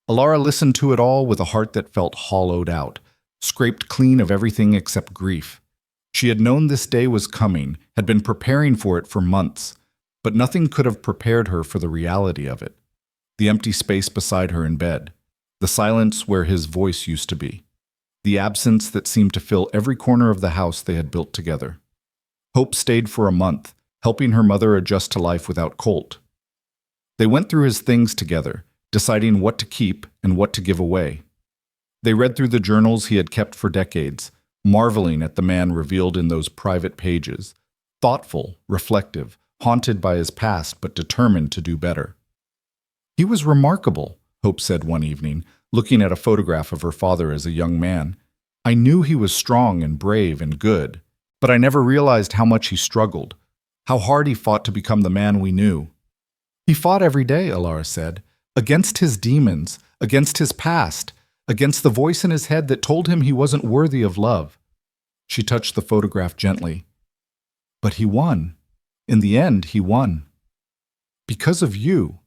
Alara listened to it all with a heart that felt hollowed out, scraped clean of everything except grief. She had known this day was coming, had been preparing for it for months, but nothing could have prepared her for the reality of it. The empty space beside her in bed, the silence where his voice used to be, the absence that seemed to fill every corner of the house they had built together. Hope stayed for a month, helping her mother adjust to life without Colt. They went through his things together, deciding what to keep and what to give away. They read through the journals he had kept for decades, marveling at the man revealed in those private pages, thoughtful, reflective, haunted by his past but determined to do better. "He was remarkable," Hope said one evening, looking at a photograph of her father as a young man. "I knew he was strong and brave and good, but I never realized how much he struggled, how hard he fought to become the man we knew." "He fought every day," Alara said, "against his demons, against his past, against the voice in his head that told him he wasn't worthy of love." She touched the photograph gently. "But he won. In the end, he won. Because of you."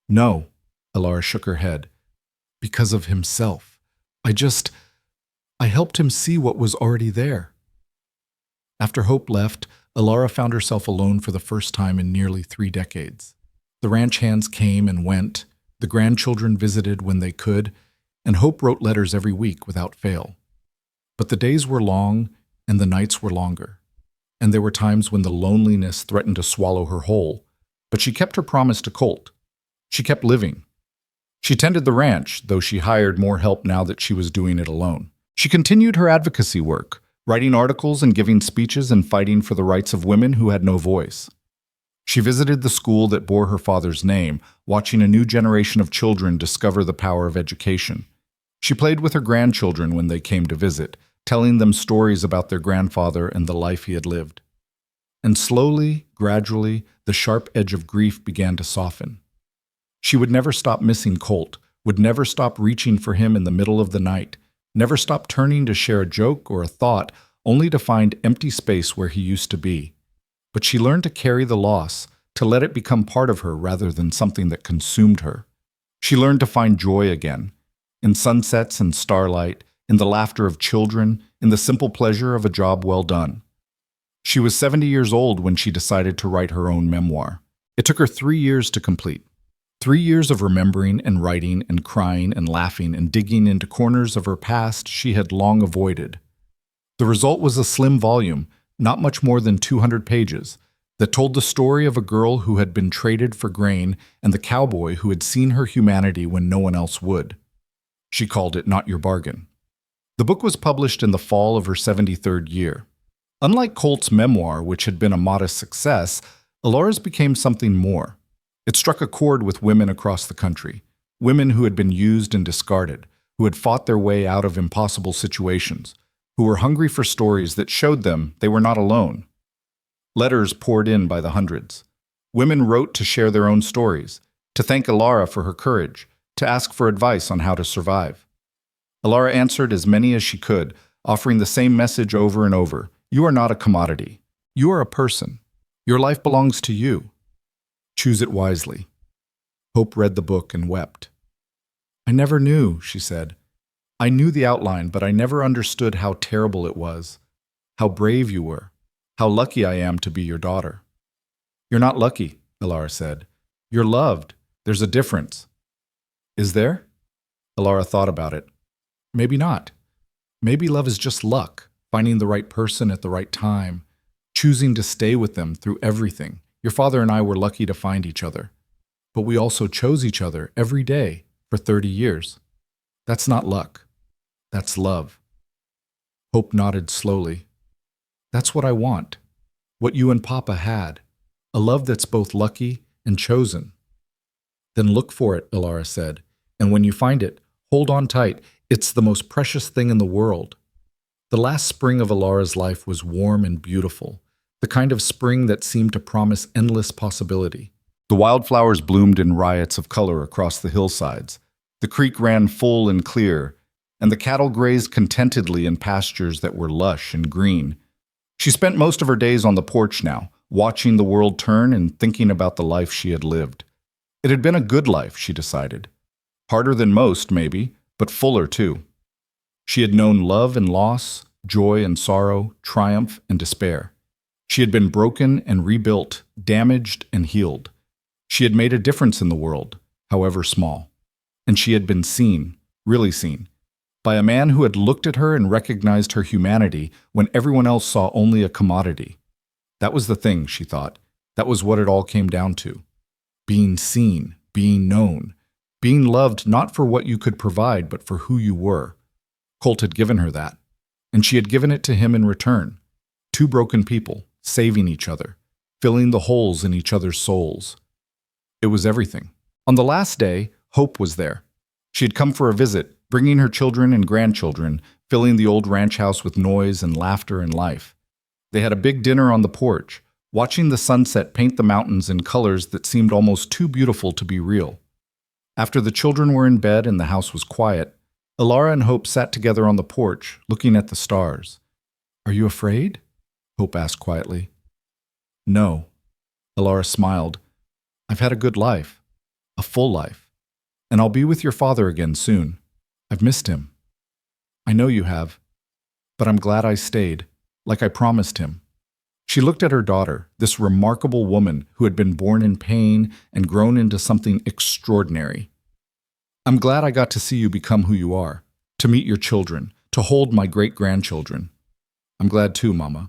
"No," Alara shook her head. "Because of himself. I helped him see what was already there." After Hope left, Alara found herself alone for the first time in nearly 3 decades. The ranch hands came and went, the grandchildren visited when they could, and Hope wrote letters every week without fail. But the days were long and the nights were longer, and there were times when the loneliness threatened to swallow her whole. But she kept her promise to Colt. She kept living. She tended the ranch, though she hired more help now that she was doing it alone. She continued her advocacy work, writing articles and giving speeches and fighting for the rights of women who had no voice. She visited the school that bore her father's name, watching a new generation of children discover the power of education. She played with her grandchildren when they came to visit, telling them stories about their grandfather and the life he had lived. And slowly, gradually, the sharp edge of grief began to soften. She would never stop missing Colt, would never stop reaching for him in the middle of the night, never stop turning to share a joke or a thought, only to find empty space where he used to be. But she learned to carry the loss, to let it become part of her rather than something that consumed her. She learned to find joy again, in sunsets and starlight, in the laughter of children, in the simple pleasure of a job well done. She was 70 years old when she decided to write her own memoir. It took her 3 years to complete. 3 years of remembering and writing and crying and laughing and digging into corners of her past she had long avoided. The result was a slim volume, not much more than 200 pages, that told the story of a girl who had been traded for grain and the cowboy who had seen her humanity when no one else would. She called it Not Your Bargain. The book was published in the fall of her 73rd year. Unlike Colt's memoir, which had been a modest success, Alara's became something more. It struck a chord with women across the country, women who had been used and discarded, who had fought their way out of impossible situations, who were hungry for stories that showed them they were not alone. Letters poured in by the hundreds. Women wrote to share their own stories, to thank Alara for her courage, to ask for advice on how to survive. Alara answered as many as she could, offering the same message over and over. You are not a commodity. You are a person. Your life belongs to you. Choose it wisely. Hope read the book and wept. I never knew, she said. I knew the outline, but I never understood how terrible it was, how brave you were, how lucky I am to be your daughter. You're not lucky, Alara said. You're loved. There's a difference. Is there? Alara thought about it. Maybe not. Maybe love is just luck, finding the right person at the right time, choosing to stay with them through everything. Your father and I were lucky to find each other, but we also chose each other every day for 30 years. That's not luck. That's love. Hope nodded slowly. That's what I want. What you and Papa had. A love that's both lucky and chosen. Then look for it, Alara said, and when you find it, hold on tight. It's the most precious thing in the world. The last spring of Alara's life was warm and beautiful, the kind of spring that seemed to promise endless possibility. The wildflowers bloomed in riots of color across the hillsides. The creek ran full and clear, and the cattle grazed contentedly in pastures that were lush and green. She spent most of her days on the porch now, watching the world turn and thinking about the life she had lived. It had been a good life, she decided. Harder than most, maybe, but fuller too. She had known love and loss, joy and sorrow, triumph and despair. She had been broken and rebuilt, damaged and healed. She had made a difference in the world, however small. And she had been seen, really seen, by a man who had looked at her and recognized her humanity when everyone else saw only a commodity. That was the thing, she thought. That was what it all came down to. Being seen, being known, being loved not for what you could provide, but for who you were. Colt had given her that, and she had given it to him in return. Two broken people, saving each other, filling the holes in each other's souls. It was everything. On the last day, Hope was there. She had come for a visit, bringing her children and grandchildren, filling the old ranch house with noise and laughter and life. They had a big dinner on the porch, watching the sunset paint the mountains in colors that seemed almost too beautiful to be real. After the children were in bed and the house was quiet, Alara and Hope sat together on the porch, looking at the stars. Are you afraid? Hope asked quietly. No. Alara smiled. I've had a good life, a full life, and I'll be with your father again soon. I've missed him. I know you have, but I'm glad I stayed, like I promised him. She looked at her daughter, this remarkable woman who had been born in pain and grown into something extraordinary. I'm glad I got to see you become who you are, to meet your children, to hold my great-grandchildren. I'm glad too, Mama.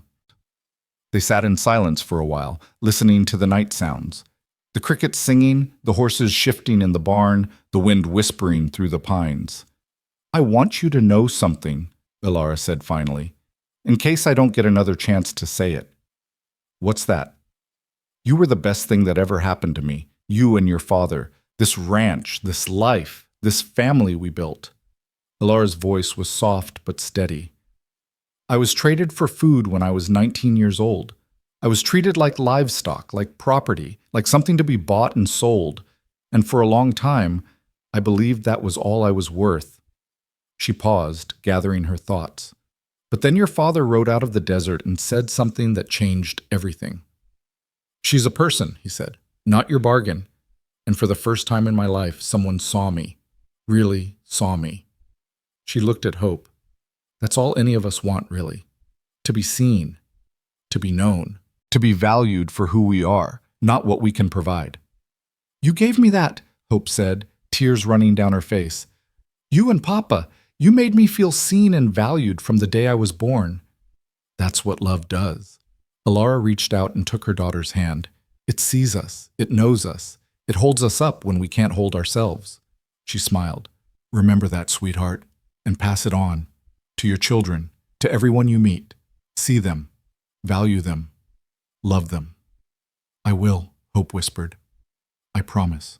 They sat in silence for a while, listening to the night sounds. The crickets singing, the horses shifting in the barn, the wind whispering through the pines. I want you to know something, Ilara said finally, in case I don't get another chance to say it. What's that? You were the best thing that ever happened to me, you and your father, this ranch, this life, this family we built. Ilara's voice was soft but steady. I was traded for food when I was 19 years old. I was treated like livestock, like property, like something to be bought and sold, and for a long time, I believed that was all I was worth. She paused, gathering her thoughts. But then your father rode out of the desert and said something that changed everything. She's a person, he said, not your bargain. And for the first time in my life, someone saw me, really saw me. She looked at Hope. That's all any of us want, really. To be seen, to be known, to be valued for who we are, not what we can provide. You gave me that, Hope said, tears running down her face. You and Papa, you made me feel seen and valued from the day I was born. That's what love does. Ilara reached out and took her daughter's hand. It sees us, it knows us, it holds us up when we can't hold ourselves. She smiled. Remember that, sweetheart, and pass it on. To your children, to everyone you meet. See them, value them, love them. I will, Hope whispered. I promise.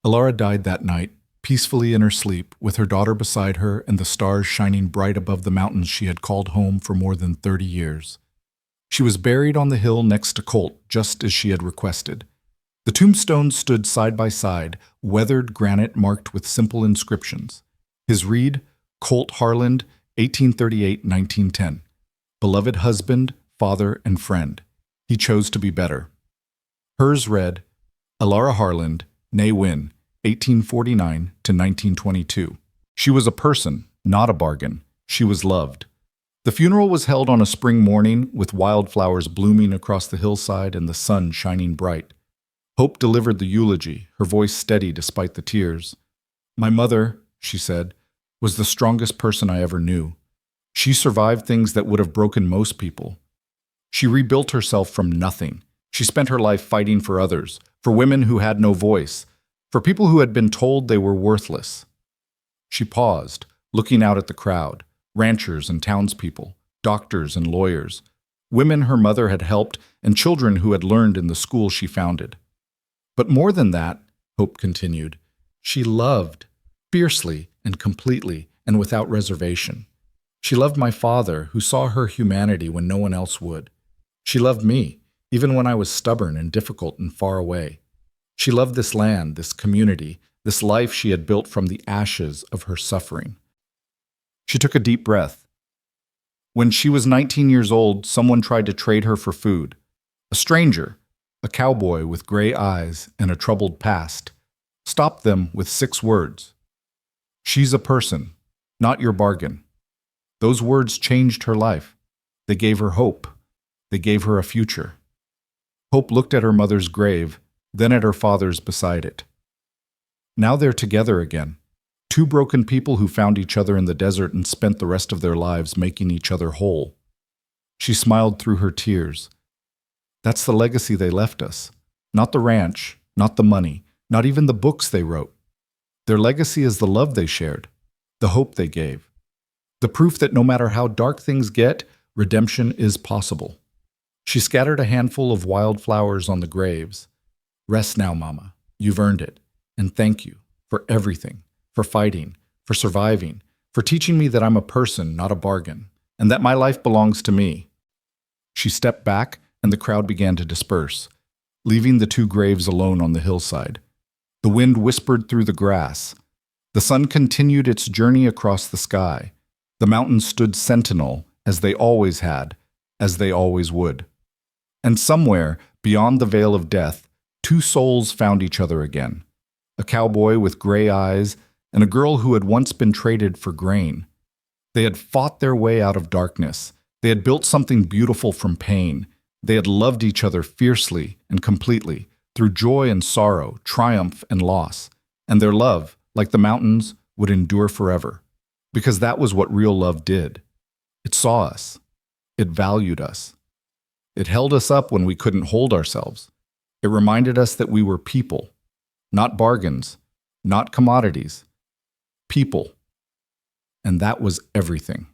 Ilara died that night, peacefully in her sleep, with her daughter beside her and the stars shining bright above the mountains she had called home for more than 30 years. She was buried on the hill next to Colt, just as she had requested. The tombstones stood side by side, weathered granite marked with simple inscriptions. His read, Colt Harland, 1838-1910. Beloved husband, father, and friend. He chose to be better. Hers read, Ilara Harland, née Wynne, 1849 to 1922. She was a person, not a bargain. She was loved. The funeral was held on a spring morning with wildflowers blooming across the hillside and the sun shining bright. Hope delivered the eulogy, her voice steady despite the tears. My mother, she said, was the strongest person I ever knew. She survived things that would have broken most people. She rebuilt herself from nothing. She spent her life fighting for others, for women who had no voice, for people who had been told they were worthless. She paused, looking out at the crowd, ranchers and townspeople, doctors and lawyers, women her mother had helped, and children who had learned in the school she founded. But more than that, Hope continued, she loved, fiercely and completely and without reservation. She loved my father, who saw her humanity when no one else would. She loved me, even when I was stubborn and difficult and far away. She loved this land, this community, this life she had built from the ashes of her suffering. She took a deep breath. When she was 19 years old, someone tried to trade her for food. A stranger, a cowboy with gray eyes and a troubled past, stopped them with 6 words. She's a person, not your bargain. Those words changed her life. They gave her hope. They gave her a future. Hope looked at her mother's grave, then at her father's beside it. Now they're together again. 2 broken people who found each other in the desert and spent the rest of their lives making each other whole. She smiled through her tears. That's the legacy they left us. Not the ranch, not the money, not even the books they wrote. Their legacy is the love they shared, the hope they gave, the proof that no matter how dark things get, redemption is possible. She scattered a handful of wildflowers on the graves. Rest now, Mama. You've earned it. And thank you for everything, for fighting, for surviving, for teaching me that I'm a person, not a bargain, and that my life belongs to me. She stepped back, and the crowd began to disperse, leaving the 2 graves alone on the hillside. The wind whispered through the grass. The sun continued its journey across the sky. The mountains stood sentinel, as they always had, as they always would. And somewhere, beyond the veil of death, 2 souls found each other again. A cowboy with gray eyes and a girl who had once been traded for grain. They had fought their way out of darkness. They had built something beautiful from pain. They had loved each other fiercely and completely, through joy and sorrow, triumph and loss. And their love, like the mountains, would endure forever. Because that was what real love did. It saw us. It valued us. It held us up when we couldn't hold ourselves. It reminded us that we were people, not bargains, not commodities. People. And that was everything.